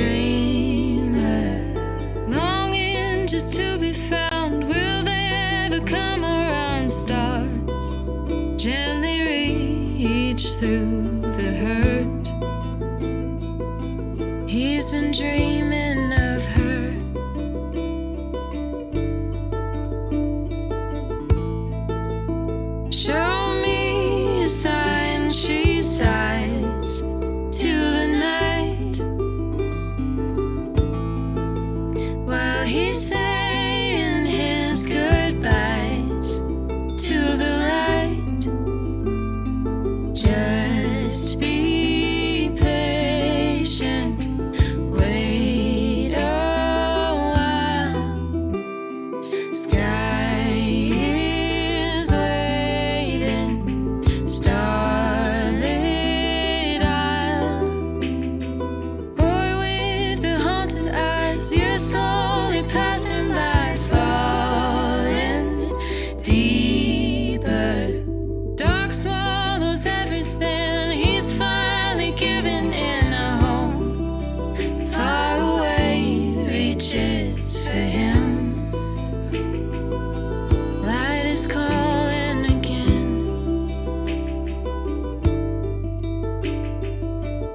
dreamer, longing just to be found. Will they ever come around? Stars gently reach through the hurt. He's been dreaming of her. Show me a sign, she sighs to the night, while he's saying his goodbyes to the light. Just be patient, wait a while. Sky is waiting, starlit isle. Boy with the haunted eyes, you're slowly passing by, falling deeper. Dark swallows everything, he's finally given in. A home far away reaches for him. Light is calling again.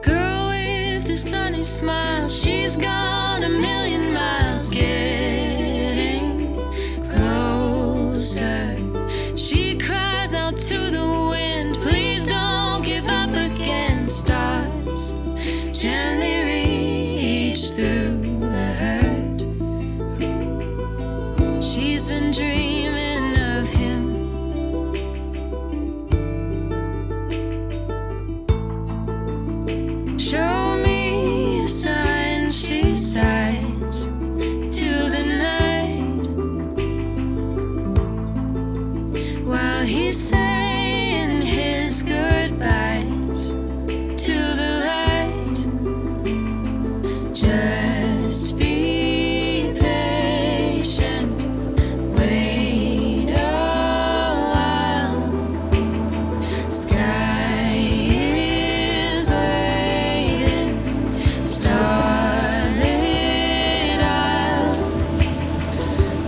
Girl with the sunny smile, she's gone a million miles, getting closer. She cries out to the wind, please don't give up again. Stars gently reach through the hurt. She's been dreaming of him. Show me a sign, she sighs to the night, while he's saying his goodbyes to the light. Just be patient, wait a while. Sky is waiting, starlit isle.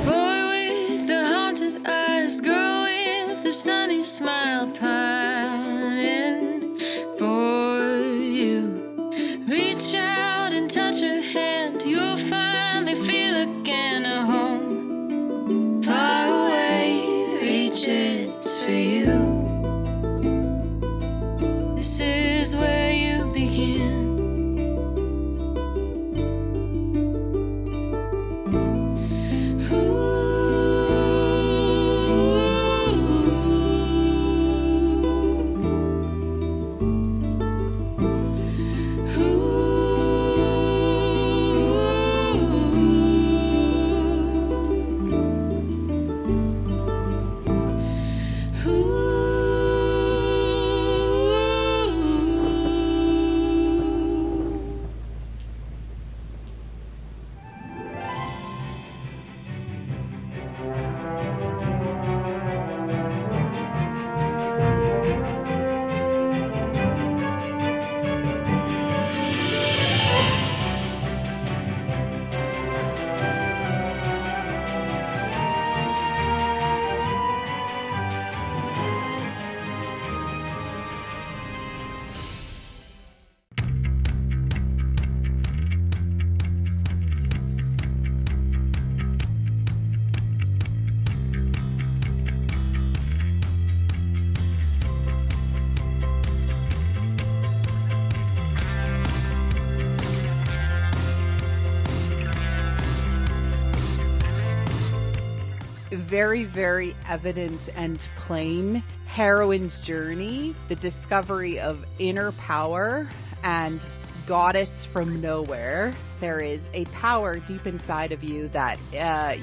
Boy with the haunted eyes, girl with the sunny smile, pining for you. Reach out and touch her hand, you'll finally feel again. A home far away reaches for you. This is where you begin. Very, very evident and plain heroine's journey, the discovery of inner power and goddess from nowhere. There is a power deep inside of you that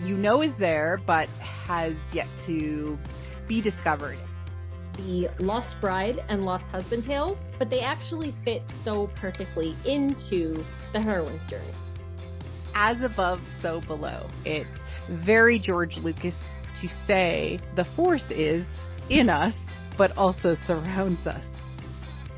you know is there, but has yet to be discovered. The Lost Bride and Lost Husband tales, but they actually fit so perfectly into the heroine's journey. As above, so below. It's very George Lucas to say the force is in us, but also surrounds us.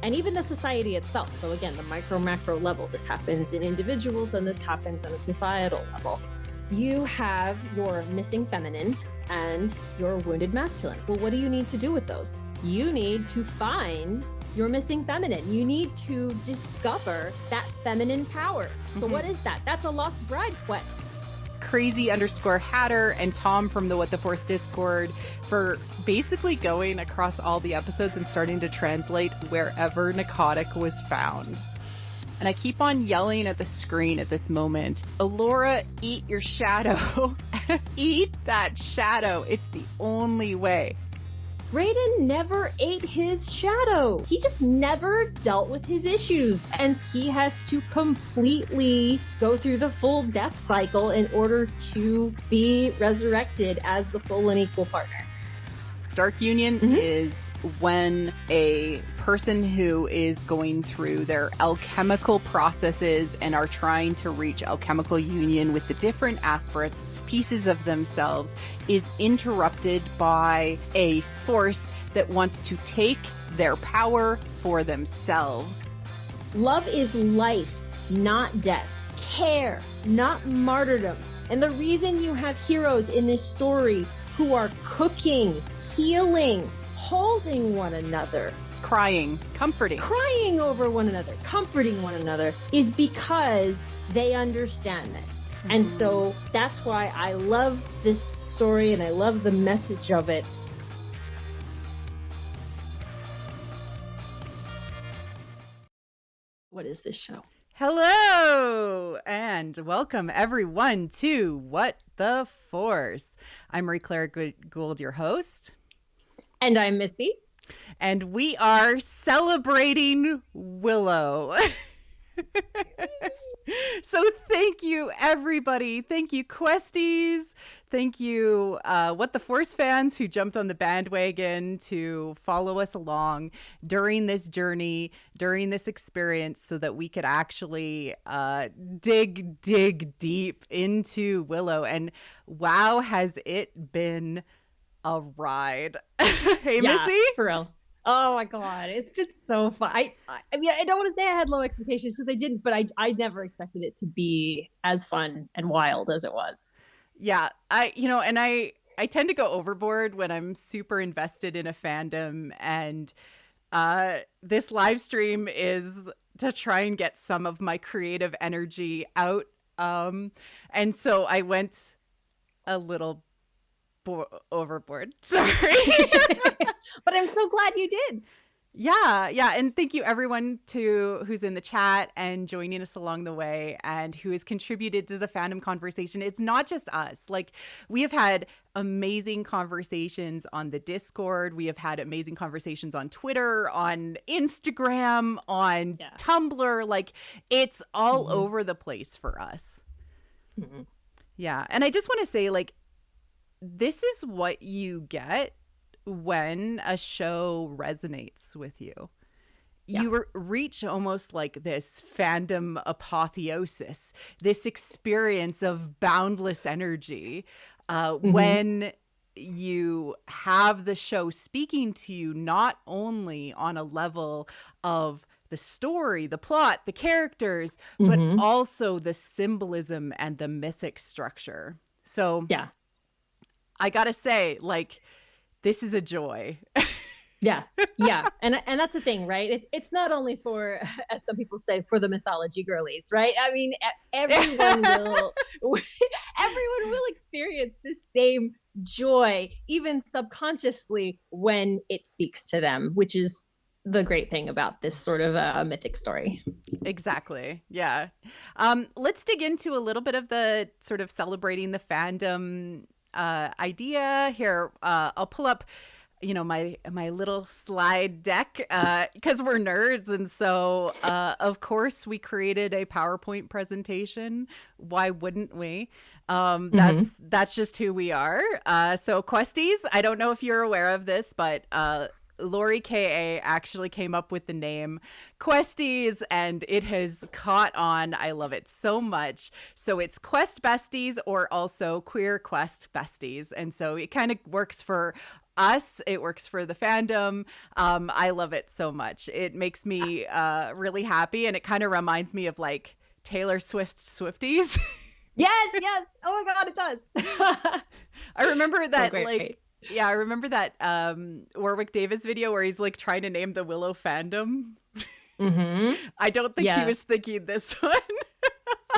and even the society itself. So again, the micro macro level, this happens in individuals and this happens on a societal level. You have your missing feminine and your wounded masculine. Well, what do you need to do with those? You need to find your missing feminine. You need to discover that feminine power. So what is that? That's a Lost Bride quest. Crazy_Hatter and Tom from the What the Force Discord for basically going across all the episodes and starting to translate wherever Nakoda was found. And I keep on yelling at the screen at this moment, Alora, eat your shadow. Eat that shadow. It's the only way. Raiden never ate his shadow. He just never dealt with his issues. And he has to completely go through the full death cycle in order to be resurrected as the full and equal partner. Dark Union is when a person who is going through their alchemical processes and are trying to reach alchemical union with the different aspects, pieces of themselves, is interrupted by a force that wants to take their power for themselves. Love is life, not death. Care, not martyrdom. And the reason you have heroes in this story who are cooking, healing, holding one another, Crying over one another, comforting one another, is because they understand this. And so that's why I love this story and I love the message of it. What is this show? Hello and welcome everyone to What the Force. I'm Marie-Claire Gould, your host. And I'm Missy. And we are celebrating Willow. So thank you, everybody. Thank you, Questies. Thank you, What the Force fans who jumped on the bandwagon to follow us along during this journey, during this experience, so that we could actually dig deep into Willow. And wow, has it been a ride. Hey, yeah, Missy? For real. Oh my God, it's been so fun. I mean, I don't want to say I had low expectations because I didn't, but I never expected it to be as fun and wild as it was. Yeah, I tend to go overboard when I'm super invested in a fandom, and this live stream is to try and get some of my creative energy out. And so I went a little overboard. Sorry. But I'm so glad you did. Yeah. And thank you everyone who's in the chat and joining us along the way and who has contributed to the fandom conversation. It's not just us. Like, we have had amazing conversations on the Discord. We have had amazing conversations on Twitter, on Instagram, on Tumblr. Like, it's all over the place for us. Yeah. And I just want to say, like, this is what you get when a show resonates with you. You reach almost like this fandom apotheosis, this experience of boundless energy when you have the show speaking to you, not only on a level of the story, the plot, the characters, but also the symbolism and the mythic structure. So I gotta say, like, this is a joy. Yeah. And that's the thing, right? It's not only for, as some people say, for the mythology girlies, right? I mean, everyone will experience the same joy, even subconsciously, when it speaks to them, which is the great thing about this sort of a mythic story. Exactly. Yeah. Let's dig into a little bit of the sort of celebrating the fandom idea here. I'll pull up, my little slide deck because we're nerds, and so of course we created a PowerPoint presentation. Why wouldn't we? That's just who we are. So Questies, I don't know if you're aware of this, but Lori Ka actually came up with the name Questies, and it has caught on. I love it so much. So it's Quest Besties, or also Queer Quest Besties, and so it kind of works for us. It works for the fandom. I love it so much. It makes me really happy, and it kind of reminds me of like Taylor Swift Swifties. Yes. Oh my God, it does. I remember that, great. I remember that Warwick Davis video where he's like trying to name the Willow fandom. Mm-hmm. I don't think he was thinking this one.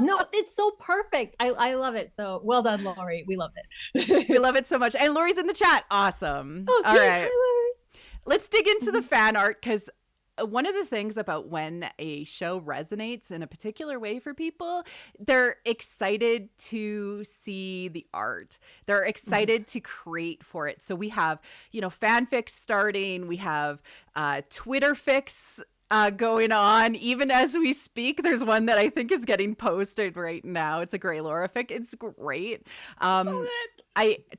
No, it's so perfect. I love it. So well done, Lori. We love it. We love it so much. And Lori's in the chat. Awesome. Okay, all right. hi, Lori. Let's dig into the fan art, because one of the things about when a show resonates in a particular way for people, they're excited to see the art. They're excited to create for it. So we have, fanfics starting. We have Twitter fics going on even as we speak. There's one that I think is getting posted right now. It's a Grey Laura fic. It's great.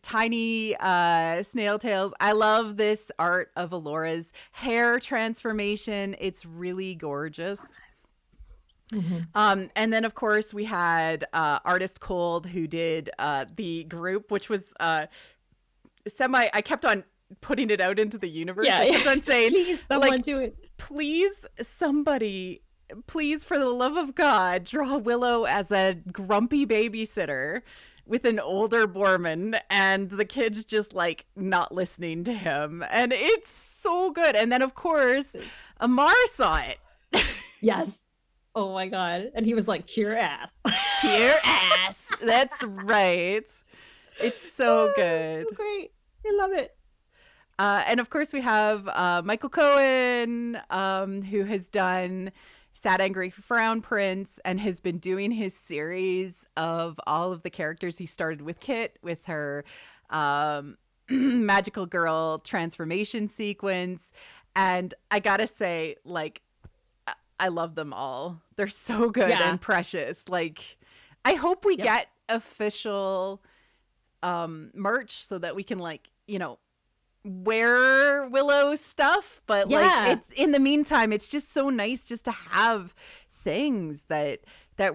Tiny snail tails. I love this art of Alora's hair transformation. It's really gorgeous. So nice. And then of course we had artist Cold, who did the group, which was I kept on putting it out into the universe. I kept on saying, please, someone do it. Please, somebody, please, for the love of God, draw Willow as a grumpy babysitter with an older Borman, and the kid's just like not listening to him. And it's so good. And then of course, Amar saw it. Yes. Oh my God. And he was like, cure ass. Cure ass. That's right. It's so good. Great. I love it. And of course we have Michael Cohen, who has done Sad Angry Frown Prince and has been doing his series of all of the characters. He started with Kit, with her magical girl transformation sequence. And I gotta say, like, I love them all. They're so good and precious. Like, I hope we get official merch so that we can, like, wear Willow stuff, but like, it's in the meantime, it's just so nice just to have things that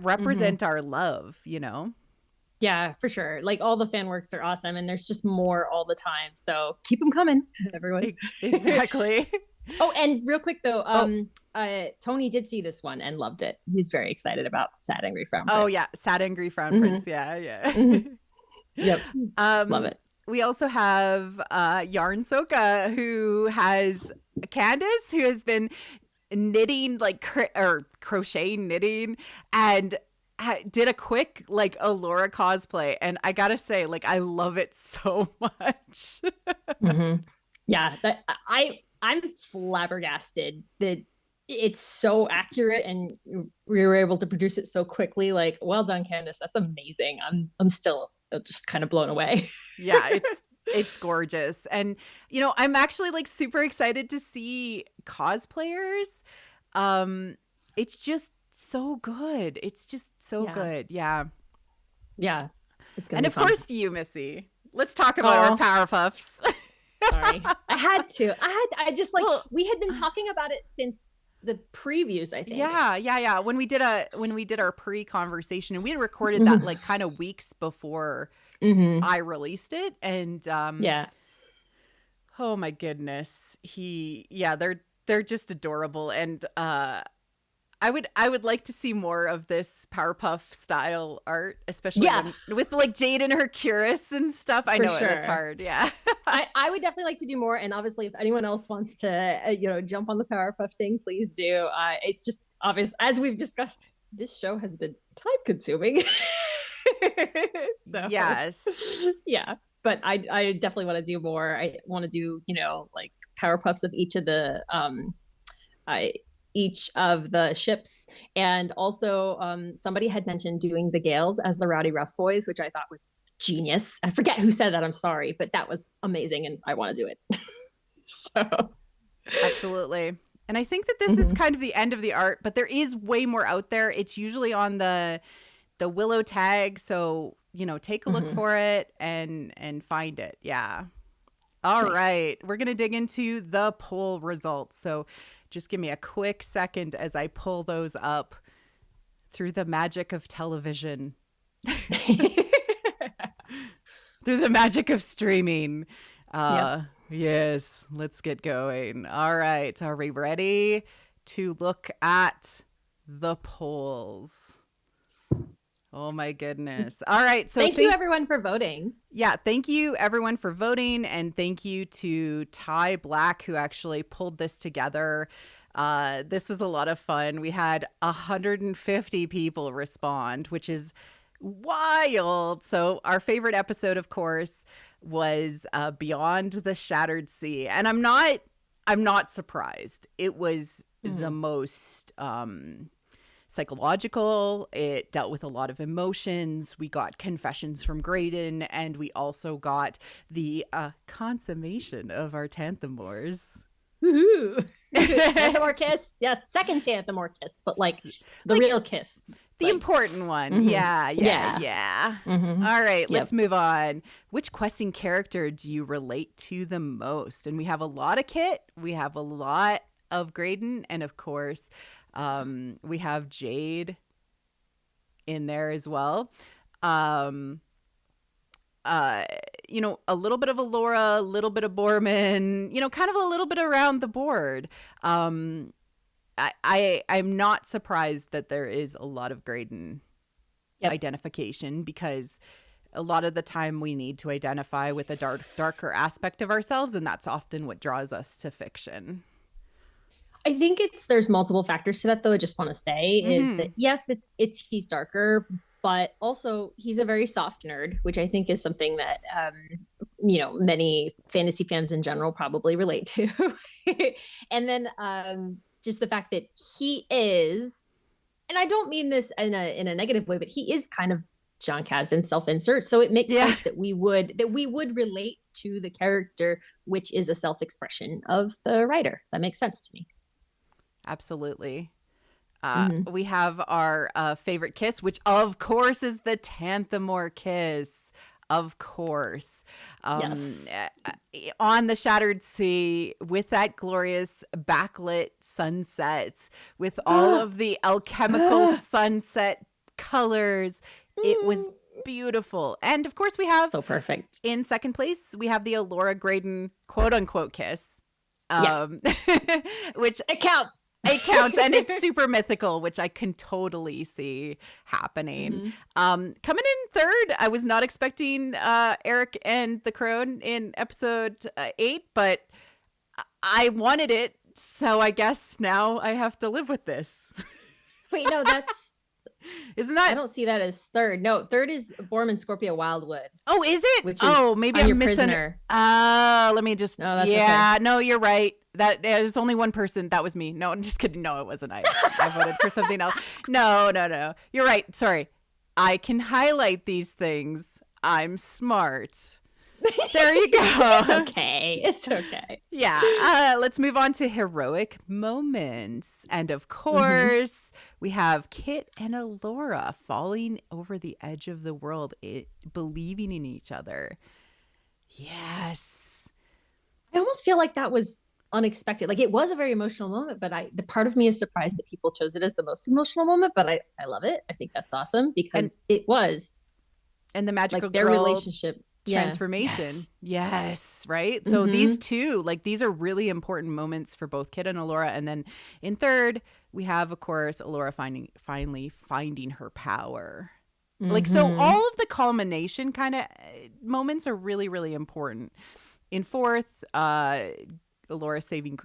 represent our love, Yeah, for sure. Like, all the fan works are awesome, and there's just more all the time, so keep them coming, everyone. Exactly. Oh, and real quick though, Tony did see this one and loved it. He's very excited about Sad Angry Frown Prince. Oh yeah, Sad Angry Frown Prince. Yeah. Yep. Love it. We also have Yarn Soka, who has Candace, who has been knitting, like, crochet knitting, and did a quick, like, Alora cosplay. And I gotta say, like, I love it so much. Yeah, I'm flabbergasted that it's so accurate and we were able to produce it so quickly. Like, well done, Candace. That's amazing. I'm still just kind of blown away. Yeah, it's gorgeous. And I'm actually like super excited to see cosplayers. It's just so good. It's just so good. Yeah. It's gonna and be of fun. course you, Missy. Let's talk about our Powerpuffs. Sorry, I had to. I just like, we had been talking about it since the previews, I think. Yeah. When we did our pre-conversation, and we had recorded that like kind of weeks before I released it, and oh my goodness, they're just adorable, and I would like to see more of this Powerpuff style art, especially with like Jade and her Curus and stuff. I know it's hard. Yeah. I would definitely like to do more. And obviously, if anyone else wants to, jump on the Powerpuff thing, please do. It's just obvious, as we've discussed, this show has been time consuming. So, yes. Yeah. But I definitely want to do more. I want to do, like Powerpuffs of each of the ships, and also somebody had mentioned doing the Gales as the Rowdy Rough Boys, which I thought was genius. I forget who said that, I'm sorry, but that was amazing and I want to do it. So absolutely. And I think that this is kind of the end of the art, but there is way more out there. It's usually on the Willow tag, so take a look for it and find it. Yeah. All Nice. right. We're going to dig into the poll results. So just give me a quick second as I pull those up through the magic of television, through the magic of streaming. Yes, let's get going. All right. Are we ready to look at the polls? Oh my goodness. All right. So thank you everyone for voting. Yeah. Thank you everyone for voting. And thank you to Ty Black, who actually pulled this together. This was a lot of fun. We had 150 people respond, which is wild. So our favorite episode, of course, was Beyond the Shattered Sea. And I'm not surprised. It was the most psychological. It dealt with a lot of emotions. We got confessions from Graydon, and we also got the consummation of our Tanthamors. Woohoo! Tanthamor kiss. Yeah, second Tanthamor kiss, but like the real kiss. The important one. Mm-hmm. Yeah. Mm-hmm. All right, let's move on. Which questing character do you relate to the most? And we have a lot of Kit. We have a lot of Graydon. And of course, we have Jade in there as well. You know, a little bit of Allura, a little bit of Borman, you know, kind of a little bit around the board. I'm not surprised that there is a lot of Graydon identification, because a lot of the time we need to identify with a darker aspect of ourselves, and that's often what draws us to fiction. I think there's multiple factors to that, though. I just want to say is that yes, he's darker, but also he's a very soft nerd, which I think is something that you know, many fantasy fans in general probably relate to. And then just the fact that he is, and I don't mean this in a negative way, but he is kind of John Kasdan self-insert, so it makes sense that we would relate to the character, which is a self-expression of the writer. That makes sense to me. Absolutely. We have our favorite kiss, which of course is the Tanthamor kiss. Of course. Yes. On the Shattered Sea, with that glorious backlit sunset, with all of the alchemical sunset colors. It was beautiful. And of course we have, so perfect, in second place, we have the Allura Graydon quote unquote kiss. Which it counts. And it's super mythical, which I can totally see happening. Coming in third, I was not expecting Eric and the Crone in episode 8, but I wanted it, so I guess now I have to live with this. Wait, no, that's isn't that? I don't see that as third. No, third is Borman Scorpio Wildwood. Oh, is it? Which is maybe I'm I'm missing. prisoner. Let me just. No, that's okay. No, you're right. That there's only one person. That was me. No, I'm just kidding. No, it wasn't. I voted for something else. No. You're right. Sorry. I can highlight these things. I'm smart. There you go. It's okay. Yeah. Let's move on to heroic moments. And of course, we have Kit and Allura falling over the edge of the world, believing in each other. Yes. I almost feel like that was unexpected. Like, it was a very emotional moment, but the part of me is surprised that people chose it as the most emotional moment, but I love it. I think that's awesome, because it was. And the magical like their girl relationship transformation. Yes, right? So these two, like, these are really important moments for both Kit and Allura. And then in third, we have, of course, Allura finally finding her power. Like, so all of the culmination kind of moments are really, really important. In fourth, Allura saving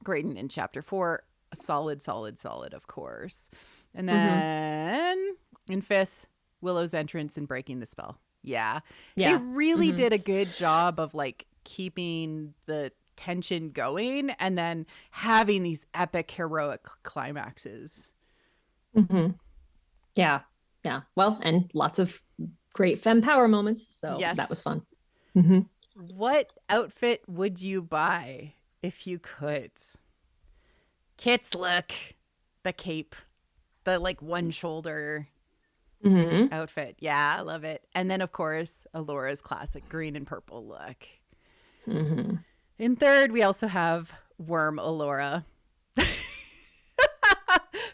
Graydon in chapter 4, a solid, of course. And then in fifth, Willow's entrance and breaking the spell. Yeah. They really did a good job of, like, keeping the tension going and then having these epic heroic climaxes. Yeah. Well, and lots of great femme power moments, so that was fun. What outfit would you buy if you could? Kit's look, the cape, the, like, one shoulder outfit. Yeah, I love it. And then, of course, Allura's classic green and purple look. Mm-hmm. In third, we also have Worm Allura.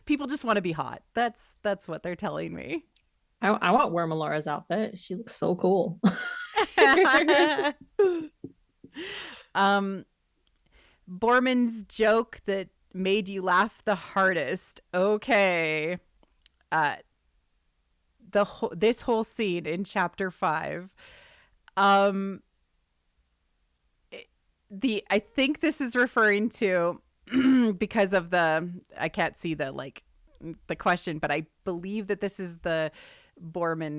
People just want to be hot. That's what they're telling me. I want Worm Allura's outfit. She looks so cool. Borman's joke that made you laugh the hardest. Okay. This whole scene in chapter 5. I think this is referring to because of I can't see the question, but I believe that this is the Borman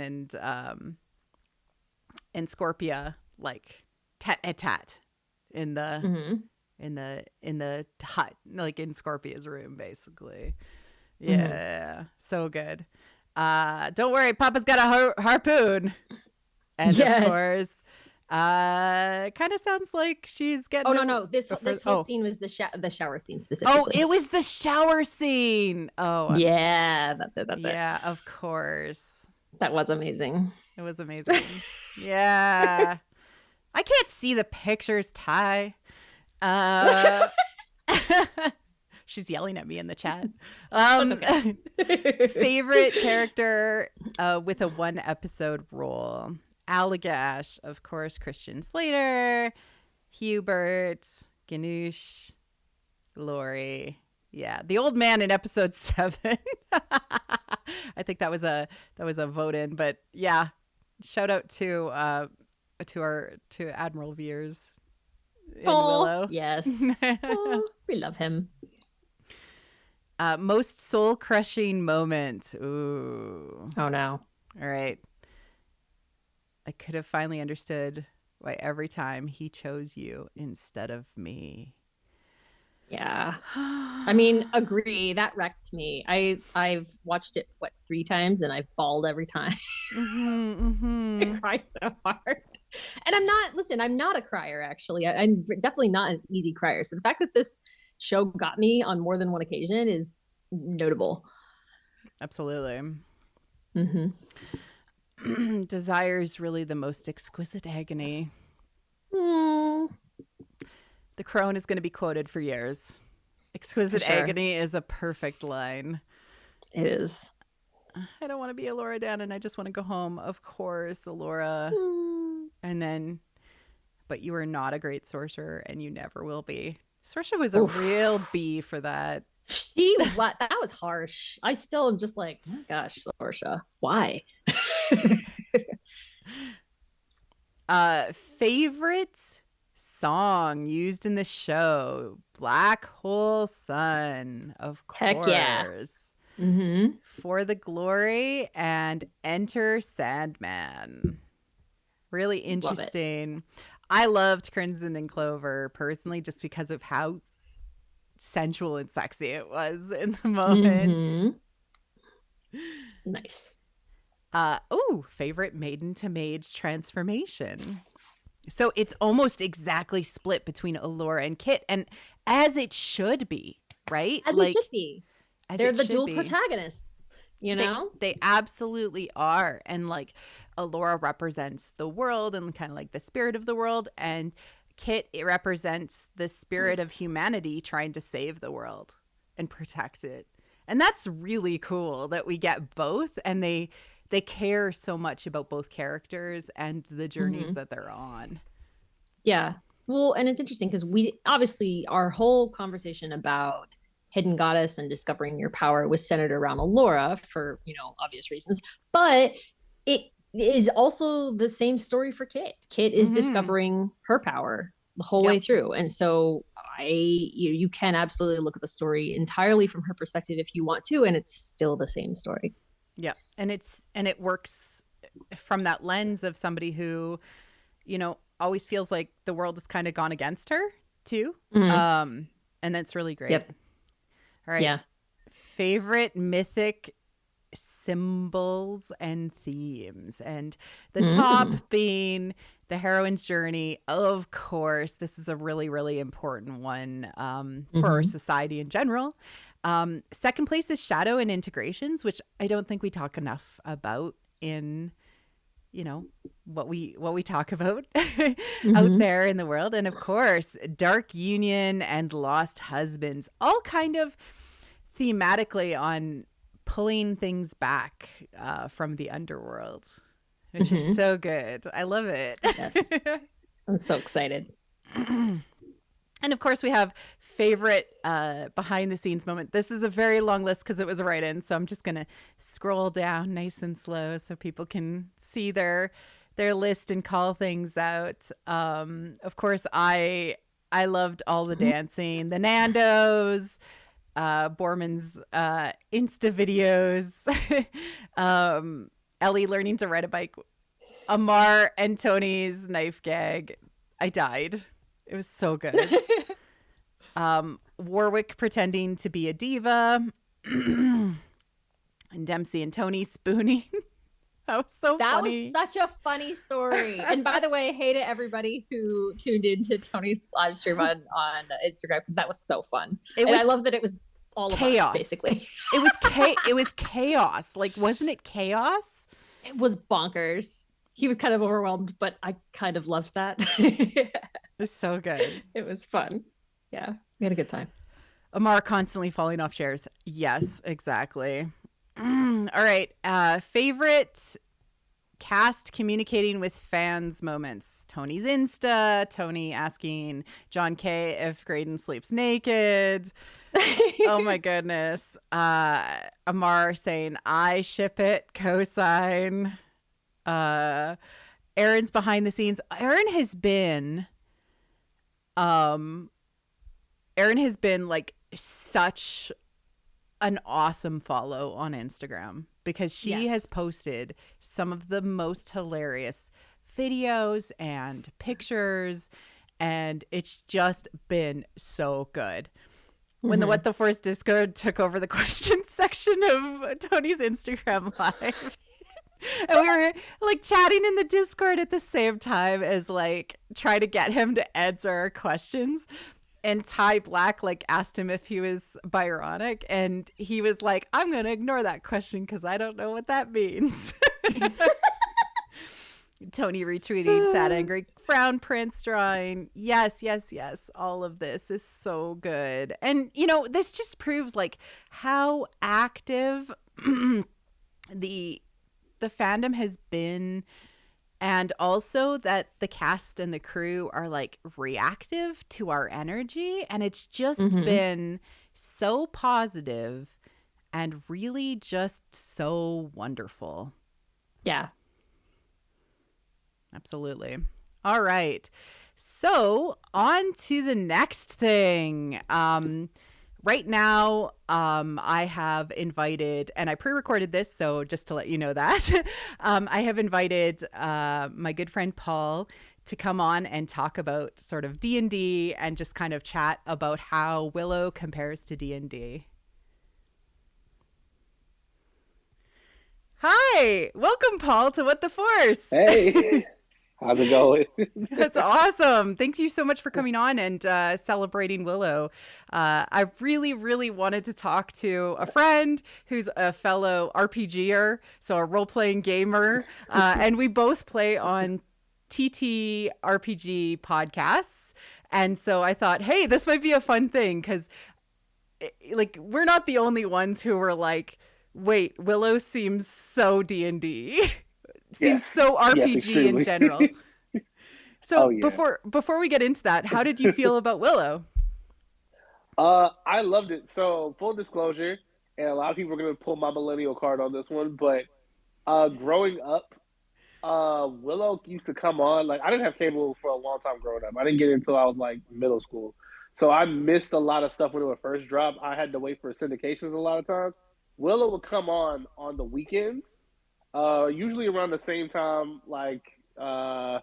and Scorpia tat in the Mm-hmm. in the hut, like in Scorpia's room, basically. Yeah, so good. Don't worry, Papa's got a harpoon, and Yes. of course, kind of sounds like she's getting. Oh no! This whole scene was the shower scene Oh, specifically. it was the shower scene. Oh, yeah, that's it. yeah, of course. That was amazing. It was amazing. Yeah, I can't see the pictures, Ty. She's yelling at me in the chat. Okay. Favorite character with a 1 episode role. Allagash, of course, Christian Slater, Hubert, Ganoush, Glory. Yeah, the old man in episode 7. I think that was a vote in, but yeah, shout out to Admiral Veers in Willow. Yes. We love him. Most soul crushing moment. Ooh. Oh no. All right. I could have finally understood why every time he chose you instead of me. Yeah. I mean, agree. That wrecked me. I've watched it 3 times and I've bawled every time. I cry so hard. And I'm not a crier, actually. I'm definitely not an easy crier. So the fact that this show got me on more than one occasion is notable. Absolutely. Mm-hmm. Desire is really the most exquisite agony. Mm. The crone is going to be quoted for years. Exquisite For sure. agony is a perfect line. It is. I don't want to be Allura Dannon. I just want to go home. Of course, Allura. And then, but you are not a great sorcerer and you never will be. Sorcerer was a real B for that. That was harsh. I still am just like, oh my gosh, Sorsha, why? Favorite song used in the show? Black Hole Sun, of course. Heck yeah. Mm-hmm. For the Glory and Enter Sandman. Really interesting. I loved Crimson and Clover personally just because of how sensual and sexy it was in the moment. Mm-hmm. Nice. Favorite Maiden to Mage transformation. So it's almost exactly split between Allura and Kit, and as it should be, right? As it should be. They're the dual protagonists, you know? They absolutely are. And Allura represents the world and kind of the spirit of the world, and Kit, it represents the spirit of humanity trying to save the world and protect it. And that's really cool that we get both, and they care so much about both characters and the journeys that they're on. Yeah. Well, and it's interesting because we obviously, our whole conversation about Hidden Goddess and discovering your power was centered around Allura for, obvious reasons, but it is also the same story for Kit. Kit is discovering her power the whole way through. And so you can absolutely look at the story entirely from her perspective if you want to, and it's still the same story. Yeah. And it works from that lens of somebody who, always feels like the world has kind of gone against her too. And that's really great. Yep. All right. Yeah. Favorite mythic symbols and themes, and the top being the heroine's journey. Of course, this is a really, really important one for our society in general. Second place is shadow and integrations, which I don't think we talk enough about in what we talk about Mm-hmm. out there in the world. And of course, Dark Union and Lost Husbands, all kind of thematically on pulling things back from the underworld, which is so good. I love it. Yes. I'm so excited. And of course, we have favorite behind the scenes moment. This is a very long list because it was a write-in, so I'm just gonna scroll down nice and slow so people can see their list and call things out. Of course, I loved all the dancing, the Nandos, Borman's Insta videos, Ellie learning to ride a bike, Amar and Tony's knife gag. I died. It was so good. Warwick pretending to be a diva, and Dempsey and Tony spooning. That was so funny. That was such a funny story. And by the way, hey to everybody who tuned into Tony's live stream on Instagram, because that was so fun. I love that it was all chaos. Of us, basically. It was chaos. Like, wasn't it chaos? It was bonkers. He was kind of overwhelmed, but I kind of loved that. It was so good. It was fun. Yeah, we had a good time. Amar constantly falling off chairs. Yes, exactly. All right. Favorite cast communicating with fans moments. Tony's Insta. Tony asking John K. if Graydon sleeps naked. Oh my goodness. Amar saying, I ship it, cosign. Aaron's behind the scenes. Aaron has been like such an awesome follow on Instagram because she has posted some of the most hilarious videos and pictures, and it's just been so good. When the What the Force Discord took over the question section of Tony's Instagram live, and we were like chatting in the Discord at the same time as like trying to get him to answer our questions. And Ty Black like asked him if he was Byronic, and he was like, I'm going to ignore that question because I don't know what that means. Tony retweeting sad, angry frown prince drawing. Yes. All of this is so good. And, this just proves like how active the fandom has been, and also that the cast and the crew are like reactive to our energy, and it's just been so positive and really just so wonderful. Yeah, absolutely. All right, so on to the next thing. Right now, I have invited, and I pre-recorded this, so just to let you know that, I have invited my good friend Paul to come on and talk about sort of D&D and just kind of chat about how Willow compares to D&D. Hi, welcome Paul to What the Force. Hey. How's it going? That's awesome. Thank you so much for coming on and celebrating Willow. I really, really wanted to talk to a friend who's a fellow RPGer, so a role-playing gamer, and we both play on TTRPG podcasts. And so I thought, hey, this might be a fun thing because like we're not the only ones who were like, wait, Willow seems so D&D. Seems so RPG in general. So before we get into that, how did you feel about Willow? I loved it. So full disclosure, and a lot of people are going to pull my millennial card on this one, but growing up, Willow used to come on. Like I didn't have cable for a long time growing up. I didn't get it until I was like middle school. So I missed a lot of stuff when it would first drop. I had to wait for syndications a lot of times. Willow would come on the weekends. Usually around the same time, like, I'm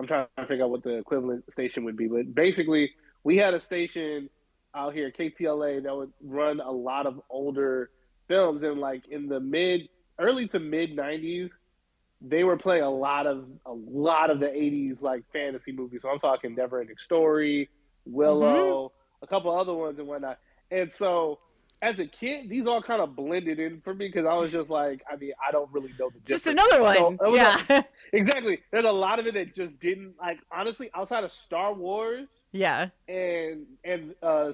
trying to figure out what the equivalent station would be. But basically, we had a station out here, KTLA, that would run a lot of older films. And like in the early to mid 90s, they were playing a lot of the 80s like fantasy movies. So I'm talking Neverending Story, Willow, a couple other ones and whatnot. And so as a kid, these all kind of blended in for me because I was just like, I mean, I don't really know the difference. Just another one. So, Yeah. exactly. There's a lot of it that just didn't, like, honestly, outside of Star Wars Yeah. and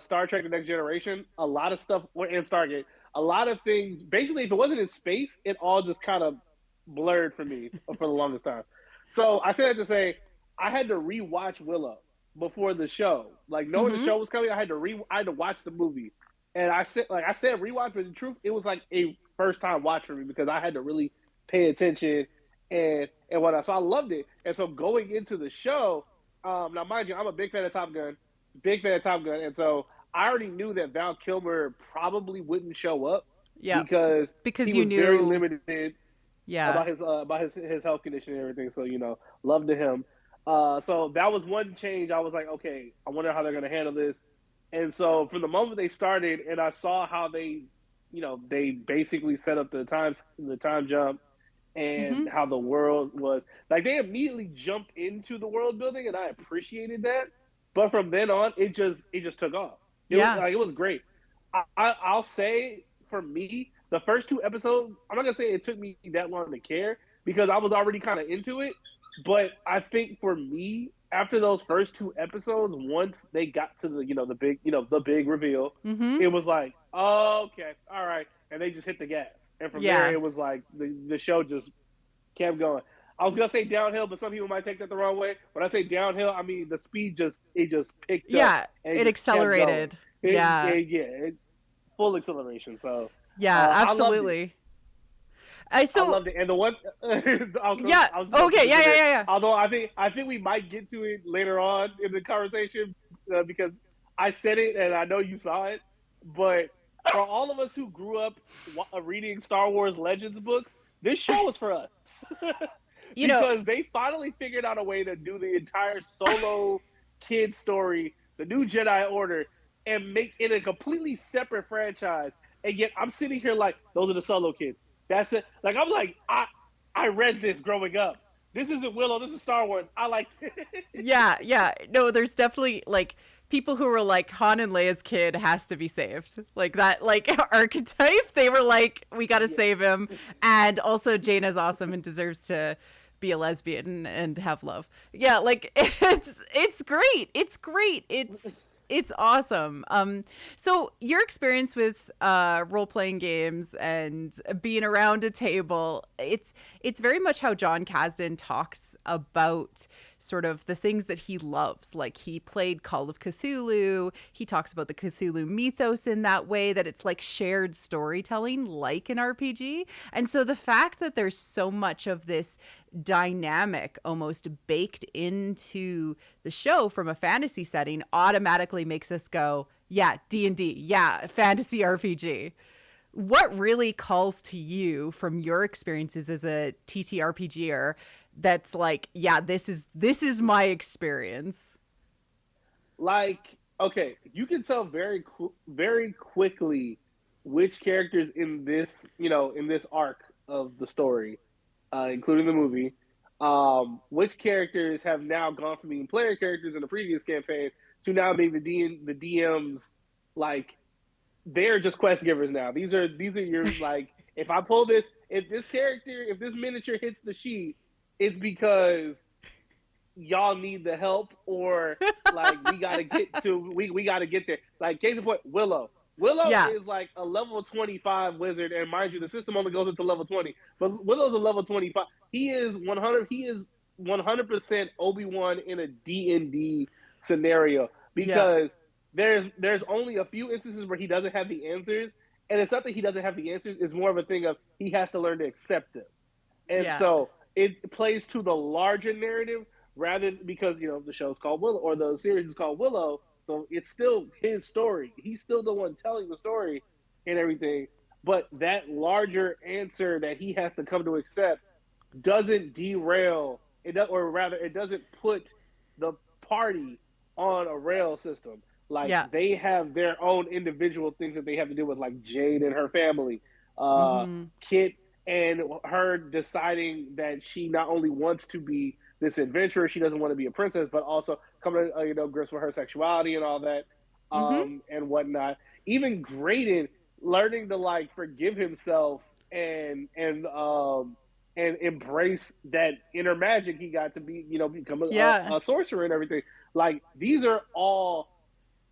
Star Trek: The Next Generation, a lot of stuff, and Stargate, a lot of things, basically, if it wasn't in space, it all just kind of blurred for me for the longest time. So I say that to say, I had to rewatch Willow before the show. Like, knowing the show was coming, I had to watch the movie. And I said rewatch, but in truth, it was like a first time watch for me because I had to really pay attention and whatnot. So I loved it. And so going into the show, now mind you, I'm a big fan of Top Gun, and so I already knew that Val Kilmer probably wouldn't show up, because he you was knew very limited, yeah, about his health condition and everything. So love to him. So that was one change. I was like, okay, I wonder how they're going to handle this. And so from the moment they started, and I saw how they basically set up the time jump, and how the world was like, they immediately jumped into the world building, and I appreciated that. But from then on, it just took off. It was great. I'll say, for me, the first 2 episodes, I'm not gonna say it took me that long to care because I was already kind of into it. But I think for me, after those first 2 episodes, once they got to the big reveal, it was like, oh, okay, all right, and they just hit the gas, and from there it was like the show just kept going. I was gonna say downhill, but some people might take that the wrong way. When I say downhill, I mean the speed just picked up. Yeah, it accelerated. Full acceleration. So absolutely. I loved it, and the one Although I think we might get to it later on in the conversation because I said it and I know you saw it, but for all of us who grew up reading Star Wars Legends books, this show was for us. Because they finally figured out a way to do the entire solo kid story, the New Jedi Order, and make it a completely separate franchise. And yet I'm sitting here like, those are the solo kids. That's it. Like, I'm like, I read this growing up. This isn't Willow. This is Star Wars. I like it. Yeah. No, there's definitely, like, people who were like, Han and Leia's kid has to be saved. Like, that, like, archetype. They were like, we got to save him. And also, Jaina's awesome and deserves to be a lesbian and have love. Yeah, like, it's great. It's great. It's awesome. So your experience with role-playing games and being around a table, it's very much how John Kasdan talks about sort of the things that he loves. Like, he played Call of Cthulhu. He talks about the Cthulhu mythos in that way, that it's like shared storytelling, like an RPG. And so the fact that there's so much of this dynamic almost baked into the show from a fantasy setting automatically makes us go, yeah, D&D, yeah, fantasy RPG. What really calls to you from your experiences as a TTRPGer that's like, yeah, this is my experience? Like, okay, you can tell very quickly which characters in this arc of the story, including the movie, which characters have now gone from being player characters in the previous campaign to now being the DMs. Like, they're just quest givers now. These are your, like, if I pull this, if this miniature hits the sheet, it's because y'all need the help, or like we gotta get there. Like, case in point, Willow is like a level 25 wizard, and mind you, the system only goes up to level 20. But Willow's a level 25. He is 100% Obi-Wan in a D&D scenario, because there's only a few instances where he doesn't have the answers, and it's not that he doesn't have the answers. It's more of a thing of he has to learn to accept them, and so it plays to the larger narrative rather, because the show's called Willow, or the series is called Willow. So it's still his story. He's still the one telling the story and everything. But that larger answer that he has to come to accept doesn't derail it, or rather, it doesn't put the party on a rail system. Like, they have their own individual things that they have to do with, like Jade and her family, Kit and her deciding that she not only wants to be this adventurer, she doesn't want to be a princess, but also coming to grips with her sexuality and all that, and whatnot. Even Graydon, learning to like forgive himself and embrace that inner magic he got to be, become a sorcerer and everything. Like, these are all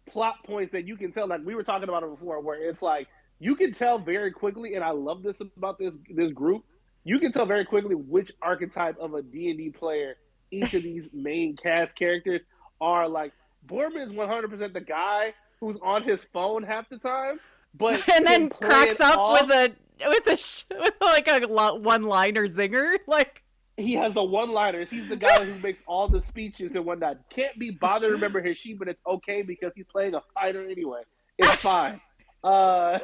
plot points that you can tell. Like, we were talking about it before, where it's like you can tell very quickly, and I love this about this group. You can tell very quickly which archetype of a D&D player each of these main cast characters are. Like, Boorman's 100% the guy who's on his phone half the time, but and then cracks up with like a one-liner zinger. Like, he has the one-liners. He's the guy who makes all the speeches and whatnot. Can't be bothered to remember his sheet, but it's okay because he's playing a fighter anyway. It's fine. Yeah,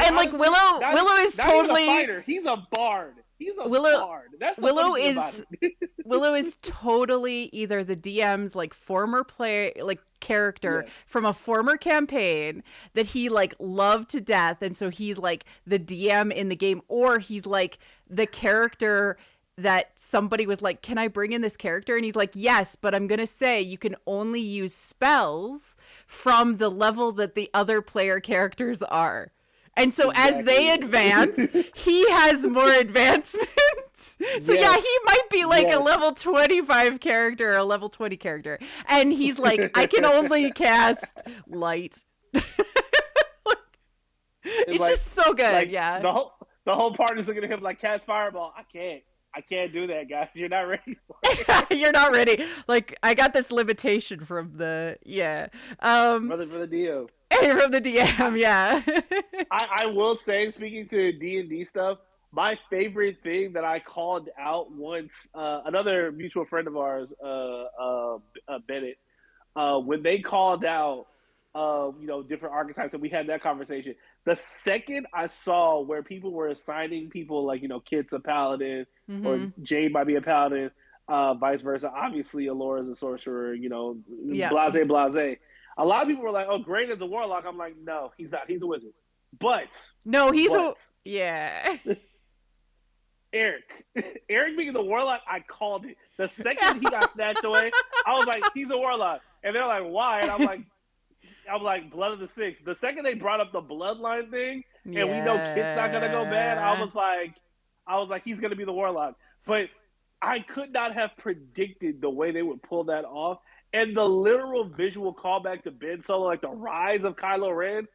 and like Willow is totally a fighter. He's a bard. He's a bard. That's the funny thing about it. Willow is totally either the DM's like former player, like character from a former campaign that he like loved to death, and so he's like the DM in the game, or he's like the character that somebody was like, can I bring in this character? And he's like, yes, but I'm going to say you can only use spells from the level that the other player characters are. And so as they advance, he has more advancements. So yeah, he might be like a level 25 character or a level 20 character. And he's like, I can only cast light. It's like, just so good. Like, yeah. The whole party's looking at him like, cast fireball. I can't do that, guys. You're not ready for it. You're not ready. Like, I got this limitation from the brother for the DM. From the DM, yeah. I will say, speaking to D&D stuff, my favorite thing that I called out once, another mutual friend of ours, Bennett, when they called out, different archetypes, and we had that conversation. The second I saw where people were assigning people like, Kit's a paladin, or Jade might be a paladin, vice versa. Obviously, Alora's a sorcerer, blase. A lot of people were like, oh, Grain is a warlock. I'm like, no, he's not. He's a wizard. But. No, yeah. Eric being the warlock, I called it. The second he got snatched away, I was like, he's a warlock. And they're like, why? And I'm like, blood of the six. The second they brought up the bloodline thing, and we know Kit's not gonna go bad, I was like, he's gonna be the warlock. But I could not have predicted the way they would pull that off, and the literal visual callback to Ben Solo, like the rise of Kylo Ren,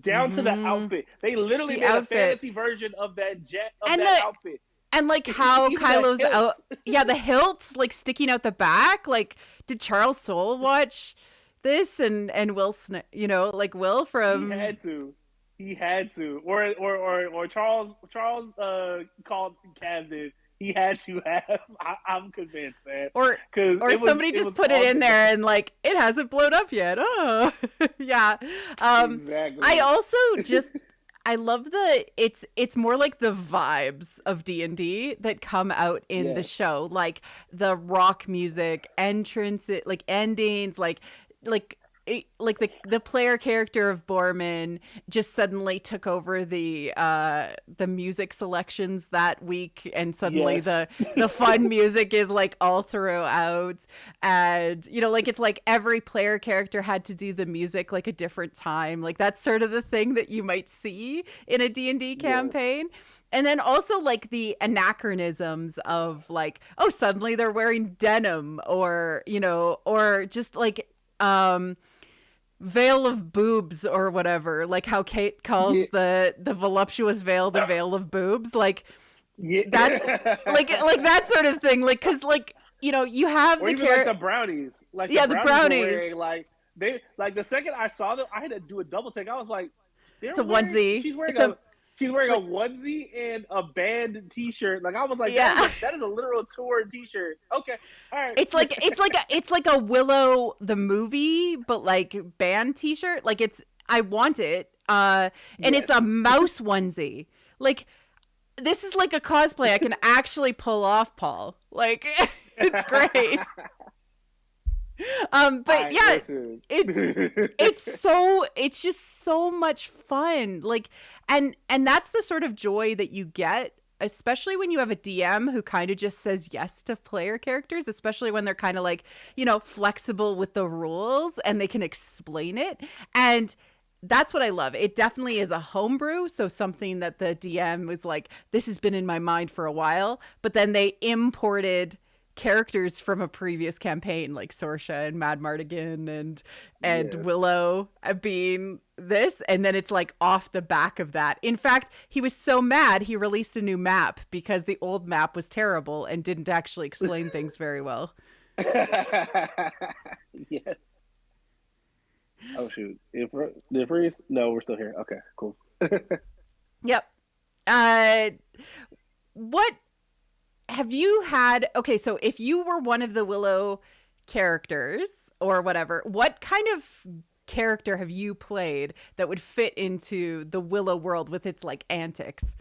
down to the outfit. They literally made a fantasy version of that outfit. And like how Kylo's out, the hilts like sticking out the back. Like, did Charles Soule watch this and Will like Will from he had to or Charles called Kaz did. He had to have. I'm convinced, man. Or somebody just put it in there and like it hasn't blown up yet. Oh, yeah. Exactly. I also I love it's more like the vibes of D&D that come out in the show, like the rock music, entrance, like endings, like the player character of Boorman just suddenly took over the music selections that week, and suddenly the fun music is like all throughout, and like it's like every player character had to do the music like a different time. Like that's sort of the thing that you might see in a D&D campaign. And then also like the anachronisms of like, oh, suddenly they're wearing denim, or or just like veil of boobs or whatever, like how Kate calls the voluptuous veil the veil of boobs, like that's like that sort of thing, like because like you have or the even like the brownies, like the brownies wearing, like they like the second I saw them I had to do a double take. I was like, it's a onesie. She's wearing a onesie and a band T-shirt. Like I was like, that is a literal tour T-shirt. Okay, all right. It's like a Willow the movie, but like band T-shirt. Like I want it. And it's a mouse onesie. Like this is like a cosplay I can actually pull off, Paul. Like it's great. But it's just so much fun. Like, and that's the sort of joy that you get, especially when you have a DM who kind of just says yes to player characters, especially when they're kind of like, flexible with the rules and they can explain it. And that's what I love. It definitely is a homebrew, so something that the DM was like, this has been in my mind for a while, but then they imported characters from a previous campaign like Sorsha and Mad Mardigan and Willow being this, and then it's like off the back of that. In fact, he was so mad he released a new map because the old map was terrible and didn't actually explain things very well. Yes. Oh shoot! Did it freeze? No, we're still here. Okay, cool. Yep. What have you had? Okay, so if you were one of the Willow characters or whatever, what kind of character have you played that would fit into the Willow world with its like antics?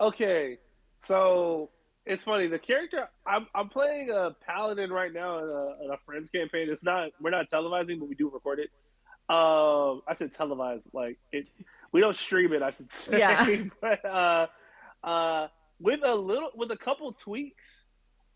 Okay, so it's funny. The character I'm playing a paladin right now in a friend's campaign. We're not televising, but we do record it. I said televised, like it. We don't stream it, I should say. Yeah. But with a couple tweaks.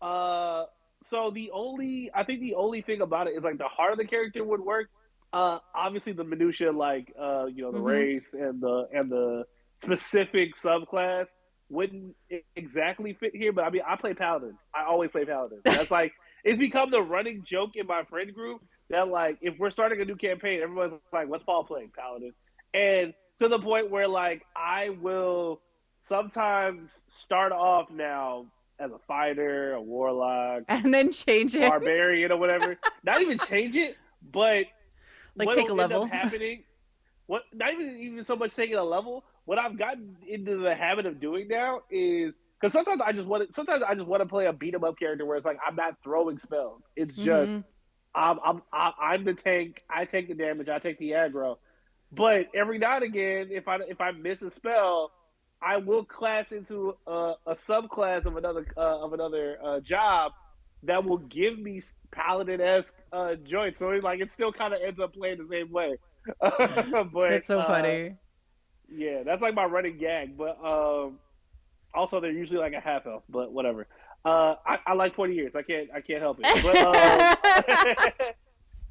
So I think the only thing about it is like the heart of the character would work. Obviously the minutia, like the race and the specific subclass wouldn't exactly fit here. But I mean, I play paladins. I always play paladins. That's like it's become the running joke in my friend group that like if we're starting a new campaign, everyone's like, "What's Paul playing?" Paladin, and to the point where like I will sometimes start off now as a fighter, a warlock, and then change it, barbarian or whatever. Not even change it, but like take a level. Happening, not even so much taking a level. What I've gotten into the habit of doing now is because sometimes I just want to play a beat 'em up character where it's like I'm not throwing spells. It's just I'm the tank. I take the damage. I take the aggro. But every now and again, if I miss a spell, I will class into a subclass of another job that will give me paladin-esque joints. So it still kind of ends up playing the same way. But that's so funny. Yeah, that's like my running gag. But also they're usually like a half elf. But whatever. I like 20 years. I can't help it. But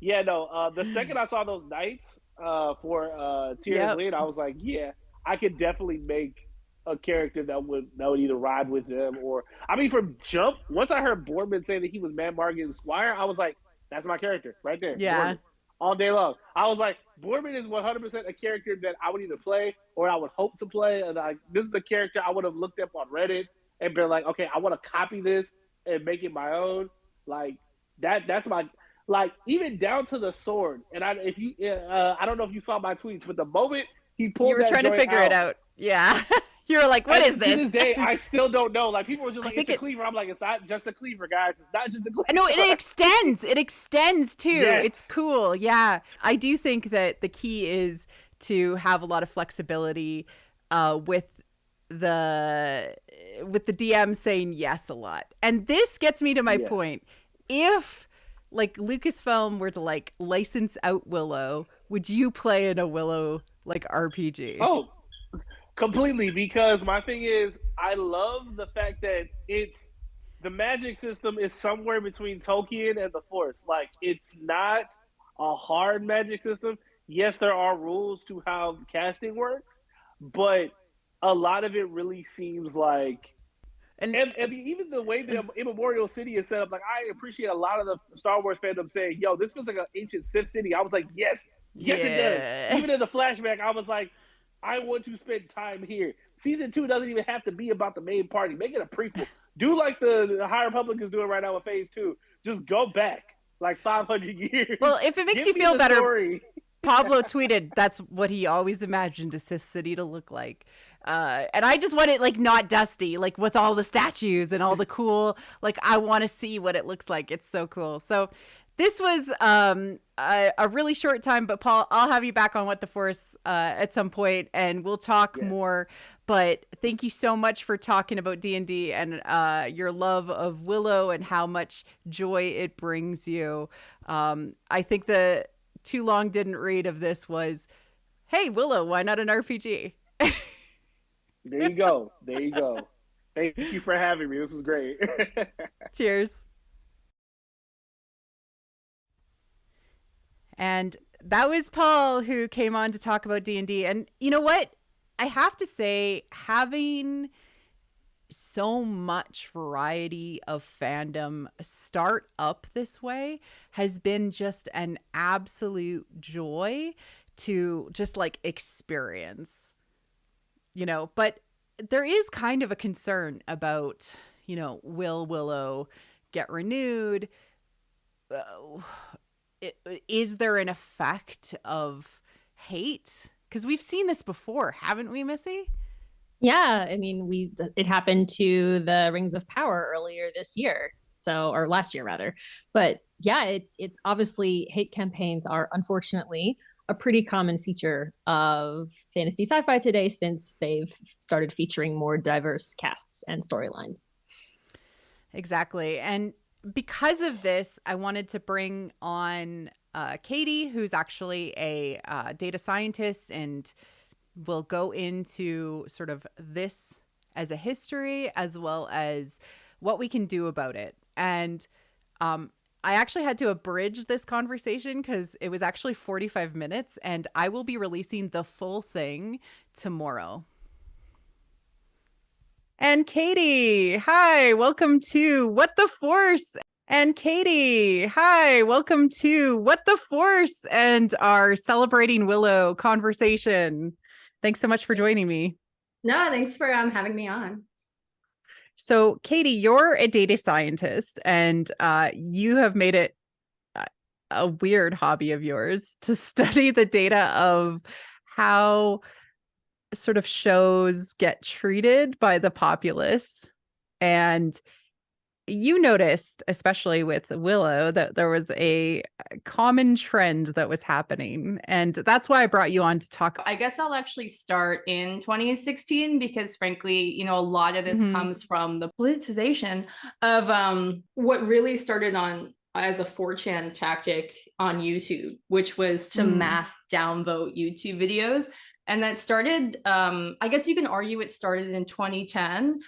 yeah, no. The second I saw those knights for Tyrion's Lead, I was like, yeah, I could definitely make a character that would either ride with them or from jump. Once I heard Boardman say that he was Mad Mardigan's squire, I was like, that's my character right there. Yeah. Boardman, all day long. I was like, Boardman is 100% a character that I would either play or I would hope to play. And this is the character I would have looked up on Reddit and been like, okay, I want to copy this and make it my own. Like that's my. Like even down to the sword, and I don't know if you saw my tweets, but the moment he pulled, you were trying to figure it out. Yeah, you were like, "What is this?" To this day, I still don't know. Like people were just like, "It's a cleaver." I'm like, "It's not just a cleaver, guys. It's not just a cleaver." No, it extends. It extends too. Yes. It's cool. Yeah, I do think that the key is to have a lot of flexibility with the DM saying yes a lot, and this gets me to my point. If like Lucasfilm were to like license out Willow, would you play in a Willow like RPG? Oh, completely. Because my thing is, I love the fact that the magic system is somewhere between Tolkien and the Force. Like it's not a hard magic system. Yes, there are rules to how casting works, but a lot of it really seems like. And even the way the Immemorial City is set up, like I appreciate a lot of the Star Wars fandom saying, "Yo, this feels like an ancient Sith city." I was like, "Yes, it does." Even in the flashback, I was like, "I want to spend time here." Season 2 doesn't even have to be about the main party. Make it a prequel. Do like the High Republic is doing right now with Phase 2. Just go back like 500 years. Well, if it makes you feel better, Pablo tweeted that's what he always imagined a Sith city to look like. And I just want it like not dusty, like with all the statues and all the cool, like I want to see what it looks like. It's so cool. So this was a really short time, but Paul, I'll have you back on What the Force at some point and we'll talk more. But thank you so much for talking about D&D and your love of Willow and how much joy it brings you. I think the too long didn't read of this was, hey, Willow, why not an RPG? There you go. Thank you for having me. This was great. Cheers. And that was Paul who came on to talk about D&D. And you know what? I have to say, having so much variety of fandom start up this way has been just an absolute joy to just like experience, you know. But there is kind of a concern about, you know, will Willow get renewed? Is there an effect of hate? Because we've seen this before, haven't we, Missy? Yeah, I mean, it happened to the Rings of Power earlier this year, or last year rather. But yeah, it's obviously hate campaigns are unfortunately a pretty common feature of fantasy sci-fi today, since they've started featuring more diverse casts and storylines. Exactly. And because of this, I wanted to bring on Katie, who's actually a data scientist, and we'll go into sort of this as a history as well as what we can do about it. And I actually had to abridge this conversation because it was actually 45 minutes, and I will be releasing the full thing tomorrow. And Katie, hi, welcome to What the Force. And Katie, hi, welcome to What the Force and our Celebrating Willow conversation. Thanks so much for joining me. No, thanks for having me on. So, Katie, you're a data scientist, and you have made it a weird hobby of yours to study the data of how sort of shows get treated by the populace. And you noticed, especially with Willow, that there was a common trend that was happening. And that's why I brought you on to talk. I guess I'll actually start in 2016 because frankly, you know, a lot of this comes from the politicization of what really started on as a 4chan tactic on YouTube, which was to mass downvote YouTube videos. And that started, I guess you can argue it started in 2010,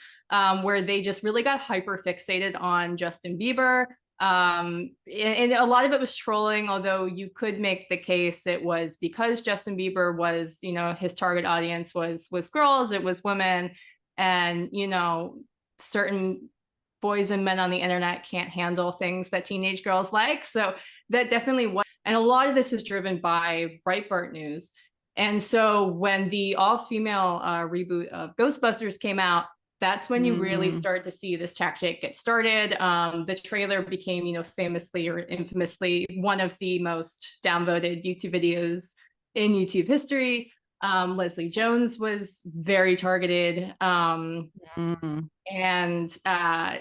where they just really got hyper fixated on Justin Bieber. And a lot of it was trolling, although you could make the case it was because Justin Bieber was, you know, his target audience was girls, it was women, and, you know, certain boys and men on the internet can't handle things that teenage girls like. So that definitely was. And a lot of this was driven by Breitbart News. And so when the all-female reboot of Ghostbusters came out, that's when you really start to see this tactic get started. The trailer became, you know, famously or infamously one of the most downvoted YouTube videos in YouTube history. Leslie Jones was very targeted. And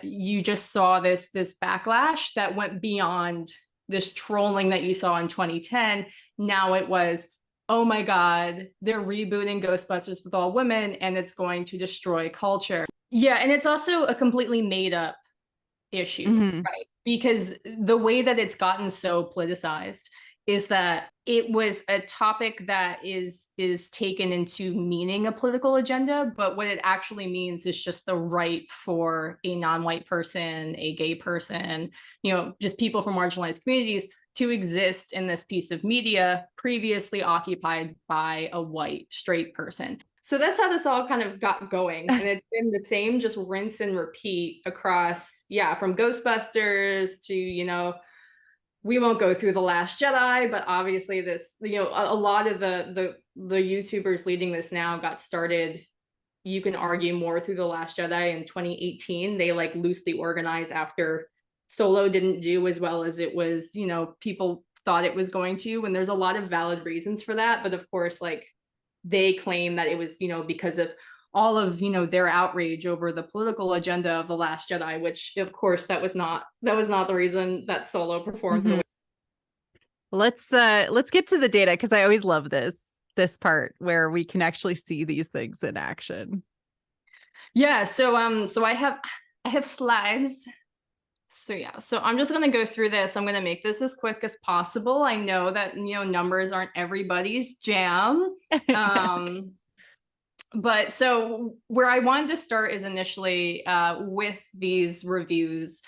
you just saw this backlash that went beyond this trolling that you saw in 2010. Now it was, oh my God, they're rebooting Ghostbusters with all women and it's going to destroy culture. Yeah, and it's also a completely made up issue, right? Because the way that it's gotten so politicized is that it was a topic that is taken into meaning a political agenda, but what it actually means is just the right for a non-white person, a gay person, you know, just people from marginalized communities to exist in this piece of media previously occupied by a white straight person. So that's how this all kind of got going. And it's been the same, just rinse and repeat across, yeah, from Ghostbusters to, you know, we won't go through The Last Jedi, but obviously this, you know, a lot of the YouTubers leading this now got started, you can argue, more through The Last Jedi in 2018. They like loosely organized after Solo didn't do as well as it was, you know, people thought it was going to, and there's a lot of valid reasons for that. But of course, like, they claim that it was, you know, because of all of, you know, their outrage over the political agenda of The Last Jedi, which of course that was not the reason that Solo performed. Let's get to the data, because I always love this part where we can actually see these things in action. Yeah, so I have slides. So yeah, so I'm just going to go through this. I'm going to make this as quick as possible. I know that, you know, numbers aren't everybody's jam. But so where I wanted to start is initially with these reviews.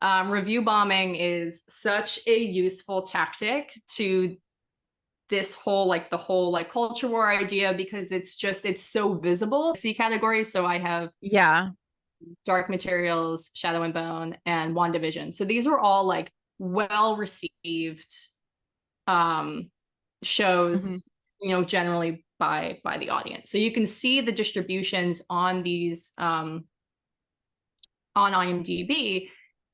Review bombing is such a useful tactic to this whole like the whole like culture war idea, because it's so visible. C category. So I have Dark Materials, Shadow and Bone, and WandaVision. So these were all like well received shows, you know, generally by the audience. So you can see the distributions on these on IMDb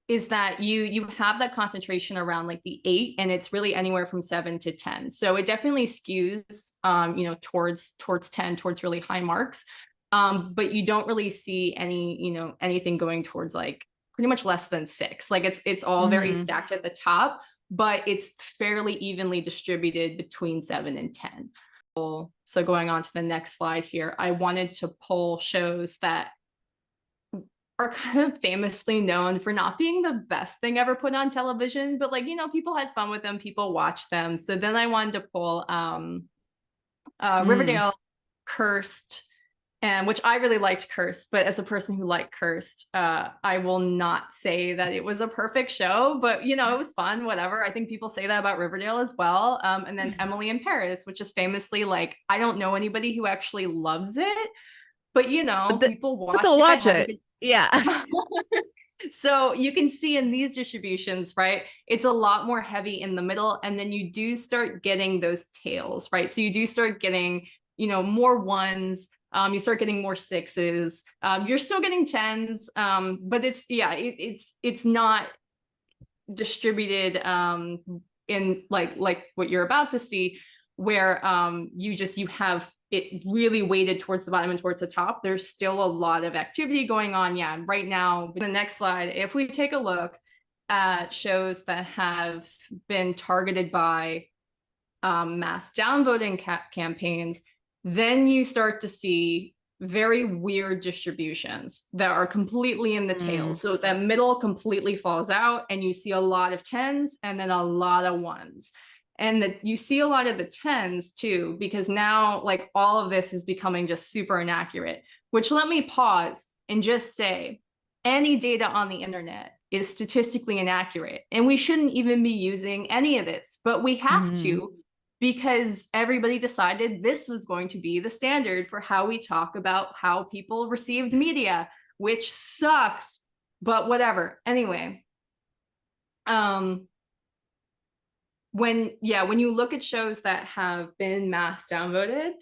is that you have that concentration around like the 8, and it's really anywhere from 7 to 10. So it definitely skews you know, towards 10, towards really high marks. But you don't really see any, you know, anything going towards like pretty much less than 6. Like it's all very stacked at the top, but it's fairly evenly distributed between 7 and 10. So going on to the next slide here, I wanted to pull shows that are kind of famously known for not being the best thing ever put on television, but like, you know, people had fun with them, people watched them. So then I wanted to pull Riverdale, Cursed, and which I really liked Cursed, but as a person who liked Cursed, I will not say that it was a perfect show, but you know, it was fun, whatever. I think people say that about Riverdale as well. And then Emily in Paris, which is famously like, I don't know anybody who actually loves it, but you know, people watch it. Yeah. So you can see in these distributions, right, it's a lot more heavy in the middle, and then you do start getting those tails, right? So you do start getting, you know, more 1s, you start getting more 6s, you're still getting 10s, but it's not distributed in like what you're about to see, where you have it really weighted towards the bottom and towards the top. There's still a lot of activity going on. Yeah, right now, the next slide, if we take a look at shows that have been targeted by mass downvoting campaigns, then you start to see very weird distributions that are completely in the tail. So that middle completely falls out, and you see a lot of 10s and then a lot of 1s. And that you see a lot of the 10s too, because now like all of this is becoming just super inaccurate, which let me pause and just say, any data on the internet is statistically inaccurate, and we shouldn't even be using any of this, but we have to, because everybody decided this was going to be the standard for how we talk about how people received media, which sucks, but whatever. Anyway, when you look at shows that have been mass downvoted,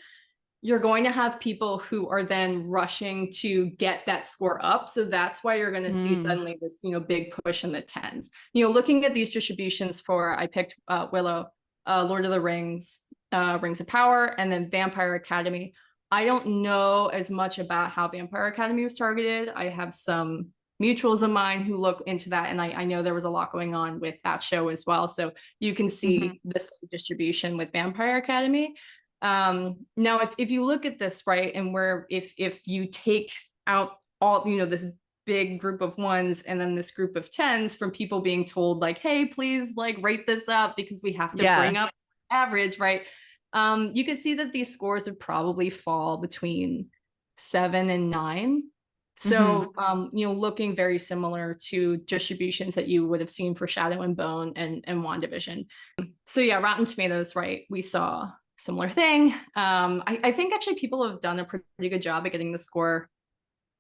you're going to have people who are then rushing to get that score up. So that's why you're going to see suddenly this, you know, big push in the 10s. You know, looking at these distributions for, I picked Willow, Lord of the Rings, Rings of Power, and then Vampire Academy. I don't know as much about how Vampire Academy was targeted. I have some mutuals of mine who look into that, and I know there was a lot going on with that show as well. So you can see this distribution with Vampire Academy. Now, if you look at this, right, and where if you take out all, you know, this big group of 1s and then this group of 10s from people being told like, hey, please like rate this up because we have to bring up average, right? You can see that these scores would probably fall between 7 and 9. So, you know, looking very similar to distributions that you would have seen for Shadow and Bone and WandaVision. So yeah, Rotten Tomatoes, right? We saw similar thing. I think actually people have done a pretty good job at getting the score